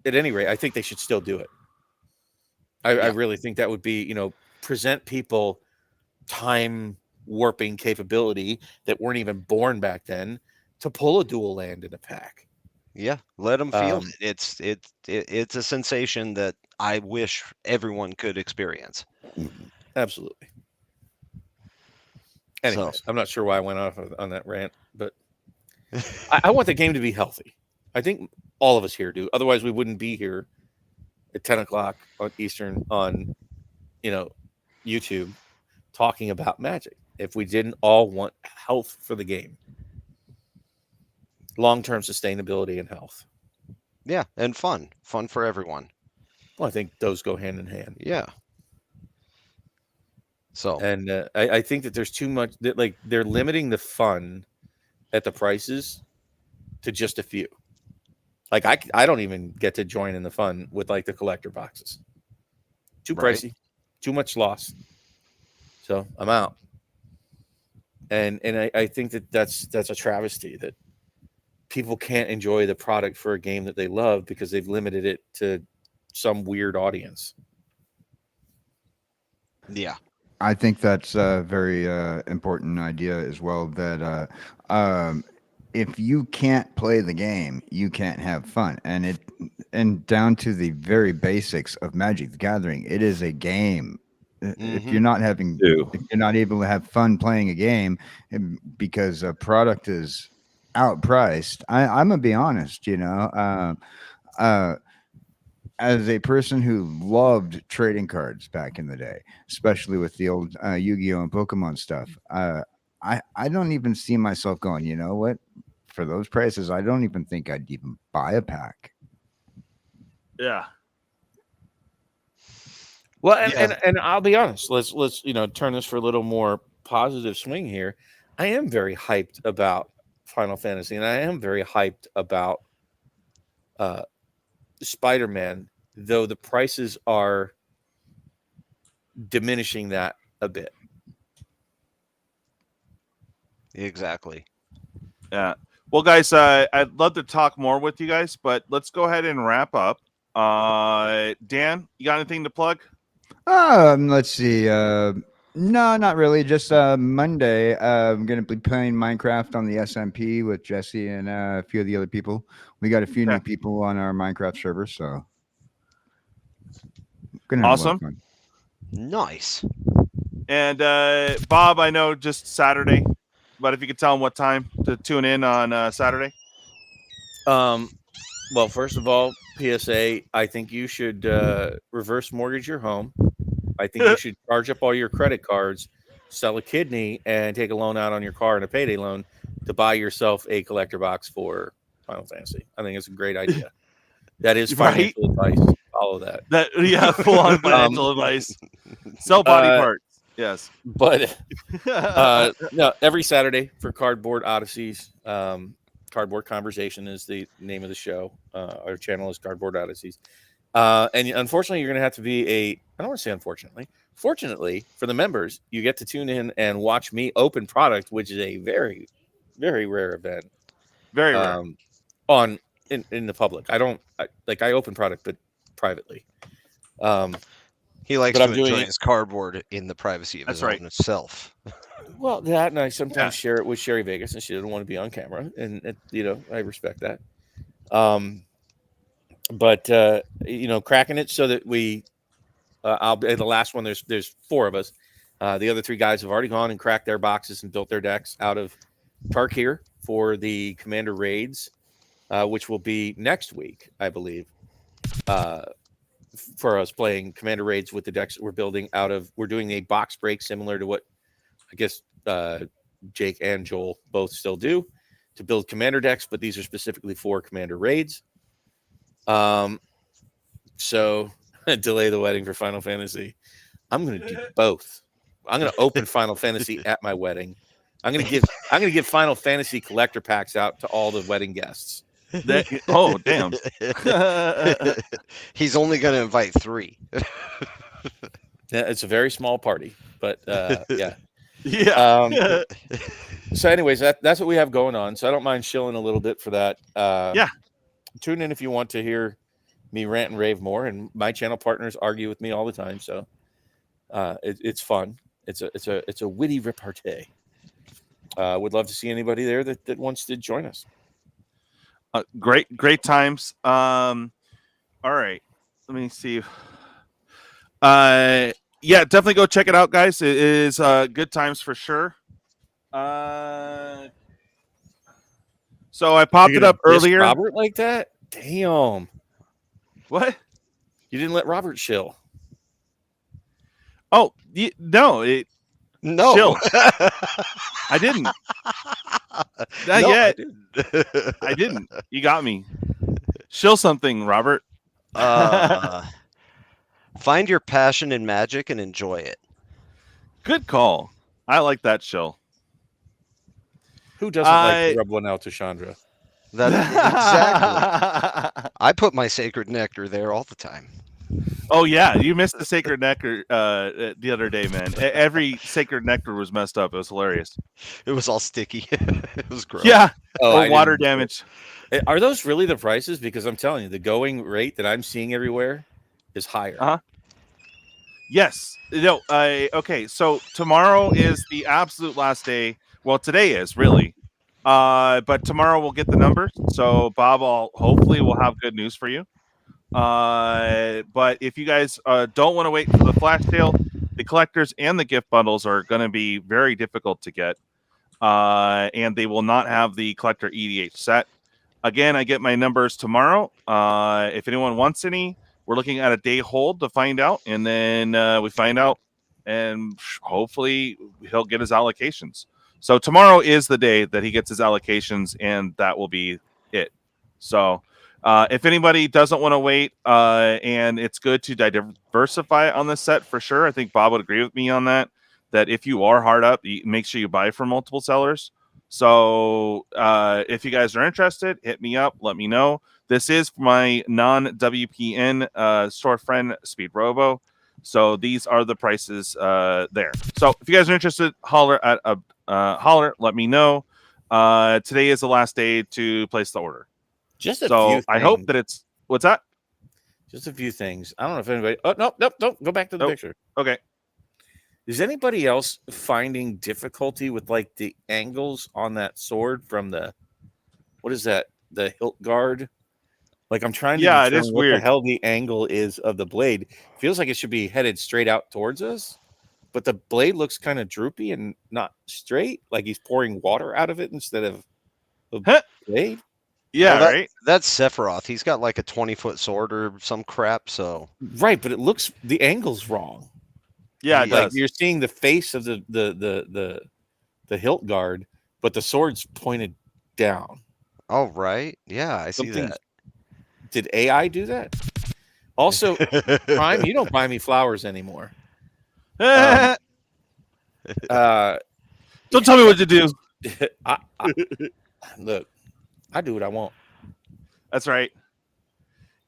any rate, I think they should still do it. I really think that would be, present people time warping capability that weren't even born back then to pull a dual land in a pack. Yeah, let them feel it. It's a sensation that I wish everyone could experience. Absolutely. Anyways, I'm not sure why I went off on that rant, but I want the game to be healthy. I think all of us here do. Otherwise, we wouldn't be here at 10 o'clock on Eastern on, YouTube talking about Magic. If we didn't all want health for the game, long-term sustainability and health. Yeah, and fun for everyone. Well, I think those go hand in hand. Yeah. So, and I think that there's too much that they're limiting the fun at the prices to just a few. Like I don't even get to join in the fun with the collector boxes. Too pricey, too much loss. So I'm out. And I think that's a travesty that people can't enjoy the product for a game that they love because they've limited it to some weird audience. Yeah. I think that's a very important idea as well, that if you can't play the game, you can't have fun. And down to the very basics of Magic the Gathering, it is a game. If you're not able to have fun playing a game because a product is outpriced, I'm gonna be honest, as a person who loved trading cards back in the day, especially with the old Yu-Gi-Oh and Pokemon stuff, I don't even see myself going, you know what? For those prices, I don't even think I'd even buy a pack. Yeah. Well, and I'll be honest. Let's turn this for a little more positive swing here. I am very hyped about Final Fantasy, and I am very hyped about Spider-Man, though the prices are diminishing that a bit. Exactly. Yeah. Well, guys, I'd love to talk more with you guys, but let's go ahead and wrap up. Dan, you got anything to plug? Let's see. No, not really. Just Monday, I'm going to be playing Minecraft on the SMP with Jesse and a few of the other people. We got a few new people on our Minecraft server, so gonna have a lot of fun. Nice. And Bob, I know just Saturday, but if you could tell them what time to tune in on Saturday. Well, first of all, PSA, I think you should reverse mortgage your home. I think you should charge up all your credit cards, sell a kidney, and take a loan out on your car and a payday loan to buy yourself a collector box for Final Fantasy. I think it's a great idea. That is financial advice. follow that. Full on financial advice. Sell body parts. Yes. But no, every Saturday for Cardboard Odysseys. Cardboard Conversation is the name of the show. Our channel is Cardboard Odysseys. And unfortunately, you're going to have to be I don't want to say unfortunately. Fortunately, for the members, you get to tune in and watch me open product, which is a very, very rare event. Very rare. In the public. I open product, but privately. He likes but to I'm doing enjoy it- his cardboard in the privacy of his That's right. own self. Well, that, and I sometimes share it with Sherry Vegas, and she doesn't want to be on camera, and I respect that. But cracking it so that we, I'll be the last one. There's 4 of us. The other 3 guys have already gone and cracked their boxes and built their decks out of Tarkir for the Commander raids, which will be next week, I believe. For us playing Commander raids with the decks that we're building out of, we're doing a box break similar to what I guess Jake and Joel both still do to build Commander decks, but these are specifically for Commander raids. So delay the wedding for Final Fantasy. I'm going to do both. I'm going to open Final Fantasy at my wedding. I'm going to give Final Fantasy collector packs out to all the wedding guests. Oh, damn. He's only going to invite 3. Yeah, it's a very small party, but yeah. Yeah. So anyways, that's what we have going on. So I don't mind shilling a little bit for that. Yeah. Tune in if you want to hear me rant and rave more. And my channel partners argue with me all the time. So it's fun. It's a witty repartee. Would love to see anybody there that wants to join us. Great times. All right. Let me see. Yeah, definitely go check it out, guys. It is good times for sure. So I popped it up earlier. Robert like that? Damn. What? You didn't let Robert shill. Oh, no. No. Chill. I didn't. Not yet. I didn't. You got me. Shill something, Robert. Find your passion in Magic and enjoy it. Good call. I like that shill. Who doesn't like to rub one out to Chandra? Exactly. I put my sacred nectar there all the time. Oh yeah, you missed the sacred nectar the other day, man. Every sacred nectar was messed up. It was hilarious. It was all sticky. It was gross. Yeah. Oh, or water damage. Are those really the prices? Because I'm telling you, the going rate that I'm seeing everywhere is higher. Uh-huh. Yes. No. Okay. So tomorrow is the absolute last day. Well, today is really. But tomorrow we'll get the numbers. So Bob, hopefully we'll have good news for you. But if you guys don't want to wait for the flash sale, the collectors and the gift bundles are going to be very difficult to get. And they will not have the collector EDH set. Again, I get my numbers tomorrow. If anyone wants any, we're looking at a day hold to find out. And then we find out, and hopefully he'll get his allocations. So tomorrow is the day that he gets his allocations, and that will be it. So if anybody doesn't want to wait, and it's good to diversify on this set for sure. I think Bob would agree with me on that. That if you are hard up, make sure you buy from multiple sellers. So if you guys are interested, hit me up. Let me know. This is my non-WPN store friend, Speed Robo. So these are the prices there. So if you guys are interested, holler. Let me know. Today is the last day to place the order. Just a few So things. I hope that it's what's that? Just a few things. I don't know if anybody. Oh no, don't go back to the picture. Okay. Is anybody else finding difficulty with like the angles on that sword from the what is that? The hilt guard? Like I'm trying to Yeah, it determine is what weird. the hell the angle is of the blade. Feels like it should be headed straight out towards us, but the blade looks kind of droopy and not straight, like he's pouring water out of it instead of a blade. Yeah, Well, right. That's Sephiroth. He's got like a 20-foot sword or some crap. So Right, but it looks the angle's wrong. Yeah, it Like does. you're seeing the face of the hilt guard, but the sword's pointed down. oh right, yeah, I see Something- that. Did AI do that? Also, Prime, you don't buy me flowers anymore. Don't tell me what to do. Look, I do what I want. That's right.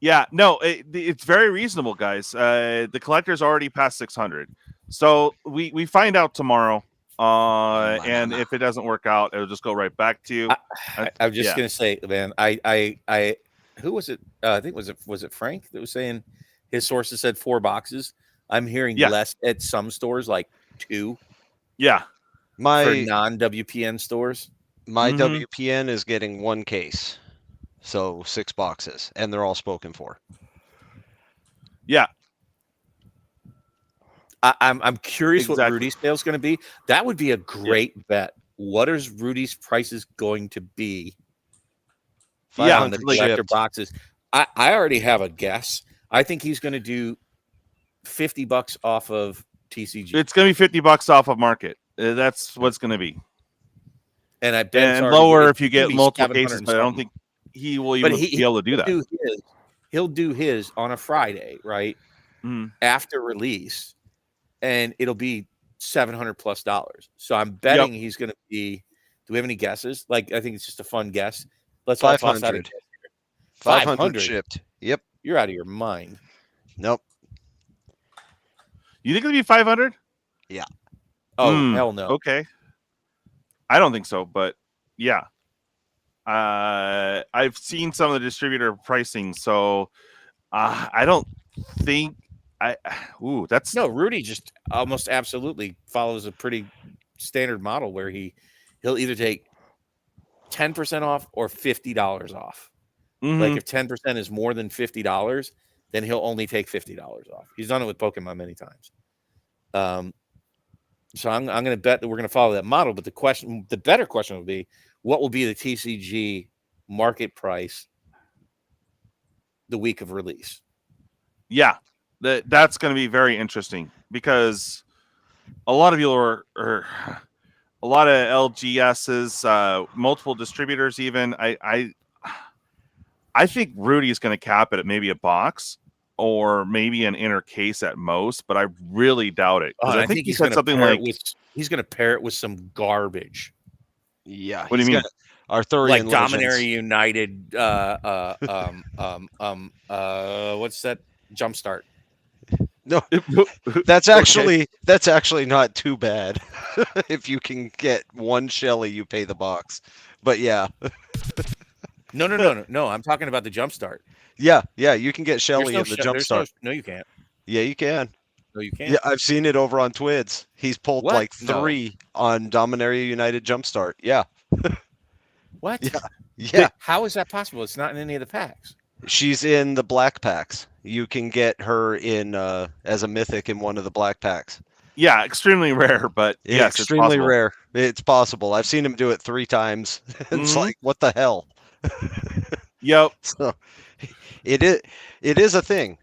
Yeah, no, it's very reasonable, guys. The collector's already past 600, so we find out tomorrow. And if it doesn't work out, it'll just go right back to you. I'm just gonna say, man, I who was it? I think was it Frank that was saying his sources said 4 boxes. I'm hearing less at some stores, like 2. Yeah, for My non-WPN stores. my WPN is getting 1 case, so 6 boxes, and they're all spoken for. yeah. I'm curious what Exactly. Rudy's sale is going to be. That would be a great bet. What is Rudy's prices going to be? On the collector boxes. I already have a guess. I think he's going to do $50 off of TCG. It's going to be $50 off of market. That's what's going to be. And I bet and lower if you get multiple cases, but I don't think he will even be able to do that. He'll do his on a Friday, right? After release, and it'll be $700+. So I'm betting he's going to be. Do we have any guesses? Like, I think it's just a fun guess. Let's 500. 500 shipped. Yep. You're out of your mind. Nope. You think it'll be 500? Yeah. Oh, hell no. Okay. I don't think so, but yeah. I've seen some of the distributor pricing, so I don't think that's no. Rudy just almost absolutely follows a pretty standard model where he'll either take 10% off or $50 off. Like if 10% is more than $50, then he'll only take $50 off. He's done it with Pokemon many times. So I'm going to bet that we're going to follow that model. But the better question would be, what will be the TCG market price the week of release? Yeah, that's going to be very interesting because a lot of you are a lot of LGSs, multiple distributors. Even I think Rudy is going to cap it at maybe a box or maybe an inner case at most, but I really doubt it. I think he said something like he's going to pair it with some garbage. Yeah. What do you mean? Arthurian like Dominaria United. What's that? Jumpstart. No, that's actually not too bad. If you can get 1 Shelly, you pay the box. But yeah. No. I'm talking about the Jumpstart. Yeah, you can get Shelly in the Jumpstart. No, you can't. Yeah, you can. No, you can't. Yeah, I've seen it over on Twids. He's pulled like 3 on Dominaria United Jumpstart. Yeah. What? Yeah. How is that possible? It's not in any of the packs. She's in the black packs. You can get her in as a mythic in one of the black packs. Yeah, extremely rare, but yes, extremely rare. It's possible. I've seen him do it 3 times. It's like, what the hell? Yep. So it is a thing.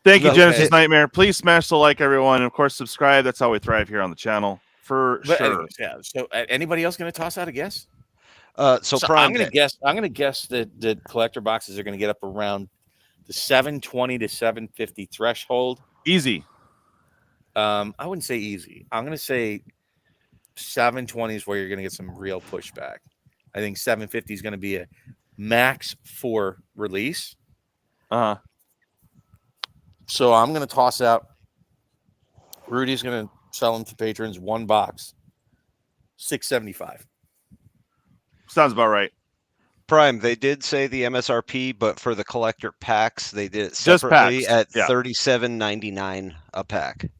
Thank you, Genesis Nightmare. Please smash the like, everyone, and of course subscribe. That's how we thrive here on the channel for sure. Anyways, yeah. So, anybody else going to toss out a guess? So I'm going to guess that the collector boxes are going to get up around the 720 to 750 threshold. Easy. I wouldn't say easy. I'm going to say 720 is where you're going to get some real pushback. I think 750 is going to be a max for release. So I'm going to toss out. Rudy's going to sell them to patrons 1 box, $675. Sounds about right. Prime, they did say the MSRP, but for the collector packs, they did it separately at $37.99 a pack.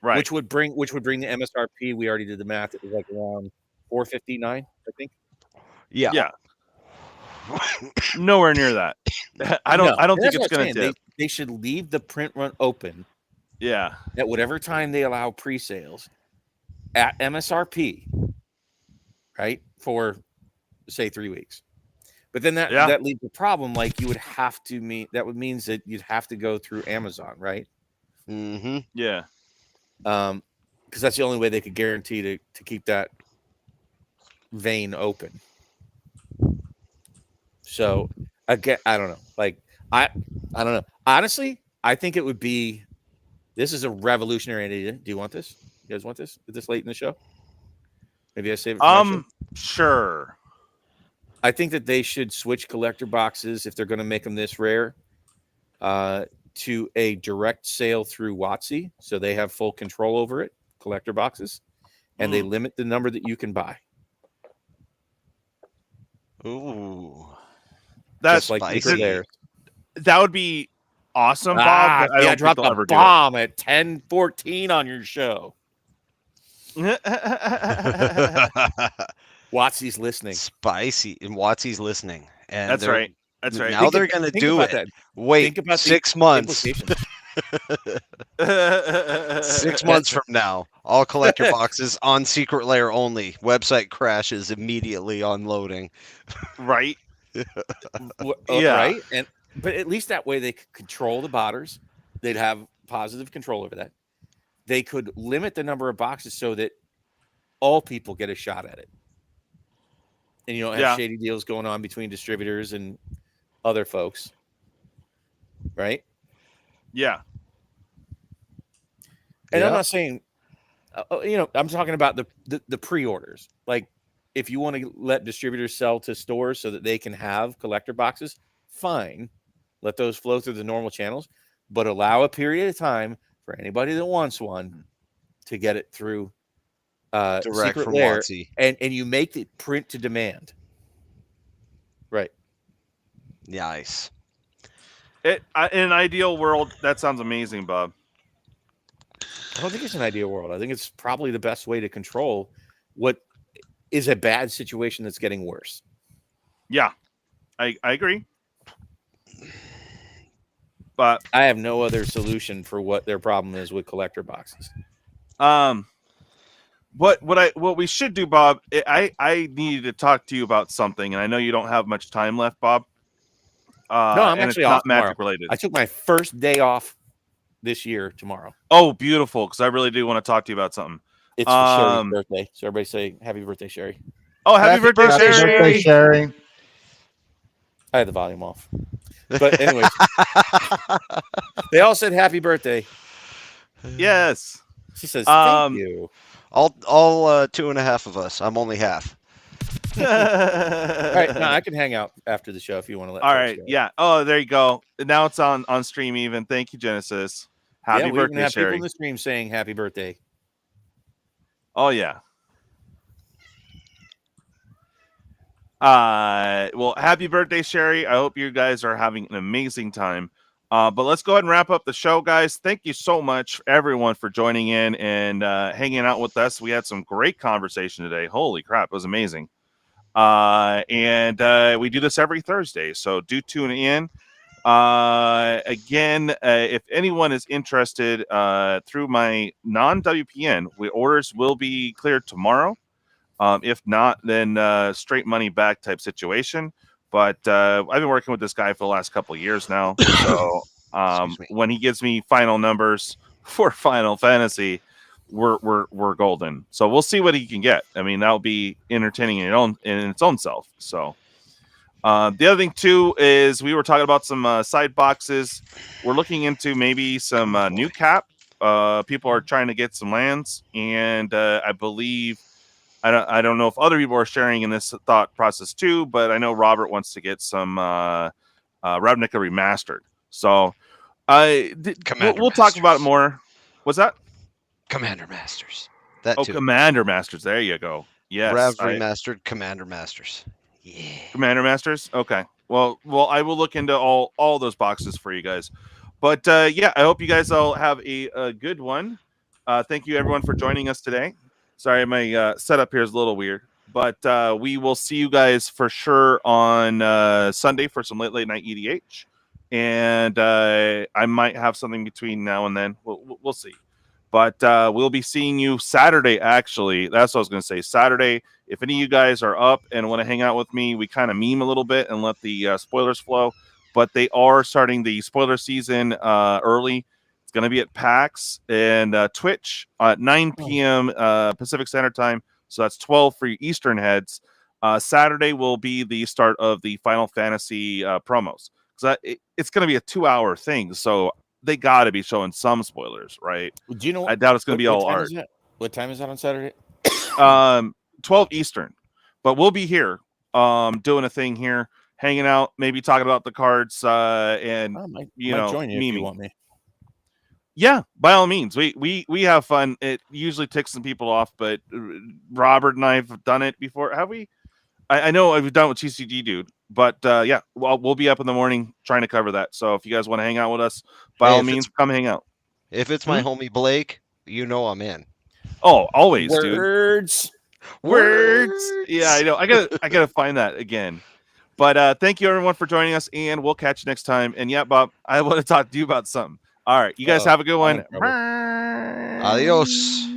Right. Which would bring the MSRP. We already did the math. It was like around $459, I think. Yeah. Nowhere near that. I don't think it's going to dip. They should leave the print run open. Yeah. At whatever time they allow pre-sales at MSRP, right? For say 3 weeks. But then that leaves a problem. Like you would have to means that you'd have to go through Amazon, right? Mm-hmm. Yeah. Because that's the only way they could guarantee to keep that vein open. So again, I don't know. Like I don't know. Honestly, I think it would be. This is a revolutionary idea. Do you want this? You guys want this? Is this late in the show? Maybe I save it for next show? Sure. I think that they should switch collector boxes if they're going to make them this rare to a direct sale through WotC, so they have full control over it. Collector boxes, and they limit the number that you can buy. Ooh, That's just like spicy. Secret Lair. That would be awesome, Bob. But I don't dropped think they'll a ever bomb at 10:14 on your show. do it. WotC's listening. Spicy, and WotC's listening. And That's right. That's right. Now they're going to do it. That. Wait, Think about 6 months. 6 6 months from now, all collector boxes on Secret Lair only. Website crashes immediately on loading. Right. Yeah. Right. But at least that way they could control the botters. They'd have positive control over that. They could limit the number of boxes so that all people get a shot at it. And you don't have shady deals going on between distributors and other folks. Right? Yeah. And I'm not saying, I'm talking about the pre-orders. Like, if you want to let distributors sell to stores so that they can have collector boxes, fine. Let those flow through the normal channels, but allow a period of time for anybody that wants one to get it through Direct Secret from Lair, WotC. and you make it print to demand. Right. Nice. In an ideal world, that sounds amazing, Bob. I don't think it's an ideal world. I think it's probably the best way to control what is a bad situation that's getting worse. Yeah, I agree. But I have no other solution for what their problem is with collector boxes. What we should do, Bob, I needed to talk to you about something, and I know you don't have much time left, Bob. No, I'm actually off not tomorrow. Magic related. I took my first day off this year tomorrow. Oh, beautiful, because I really do want to talk to you about something. It's for Sherry's birthday, so everybody say happy birthday, Sherry. Oh, happy birthday, Sherry! Happy birthday, Sherry! I had the volume off, but anyways, they all said happy birthday. Yes. She says thank you. All 2.5 of us. I'm only half. All right, now I can hang out after the show if you want to let. All right, go. Yeah. Oh, there you go. Now it's on stream. Even thank you, Genesis. Happy we birthday, even have Sherry. people in the stream saying happy birthday. Oh yeah. Well, happy birthday, Sherry. I hope you guys are having an amazing time. But let's go ahead and wrap up the show, guys. Thank you so much, everyone, for joining in and hanging out with us. We had some great conversation today. Holy crap, it was amazing. And we do this every Thursday, so do tune in. Again, if anyone is interested, through my non-WPN, orders will be cleared tomorrow. If not, then straight money back type situation. But I've been working with this guy for the last couple of years now. So when he gives me final numbers for Final Fantasy, we're golden. So we'll see what he can get. I mean, that'll be entertaining in its own self. So the other thing too is we were talking about some side boxes. We're looking into maybe some new cap. People are trying to get some lands, and I believe. I don't know if other people are sharing in this thought process too, but I know Robert wants to get some Ravnica remastered. So we'll talk about it more. What's that? Commander Masters. Too. Commander Masters. There you go. Yes. Rav remastered Commander Masters. Yeah. Commander Masters. Okay. Well, I will look into all those boxes for you guys. But yeah, I hope you guys all have a good one. Thank you everyone for joining us today. Sorry, my setup here is a little weird, but we will see you guys for sure on Sunday for some late night EDH, and I might have something between now and then. We'll see, but we'll be seeing you Saturday. Actually, that's what I was going to say. Saturday, if any of you guys are up and want to hang out with me, we kind of meme a little bit and let the spoilers flow. But they are starting the spoiler season early. Going to be at PAX and Twitch at 9 p.m. Pacific Standard Time. So that's 12 for Eastern heads. Saturday will be the start of the Final Fantasy promos. because it's going to be a 2-hour thing, so they got to be showing some spoilers, right? Do you know? I doubt it's going to be all time art. is that? What time is that on Saturday? 12 Eastern, but we'll be here, doing a thing here, hanging out, maybe talking about the cards, and I might know, join you if you memeing. want me. Yeah, by all means. We have fun. It usually ticks some people off, but Robert and I have done it before. Have we? I know we've done it with TCGDude, but yeah, we'll be up in the morning trying to cover that. So if you guys want to hang out with us, by all means, come hang out. If it's my homie Blake, you know I'm in. Oh, always, Words. dude. Yeah, I know. I gotta find that again. But thank you everyone for joining us, and we'll catch you next time. And yeah, Bob, I want to talk to you about something. All right, you guys have a good one. Adios.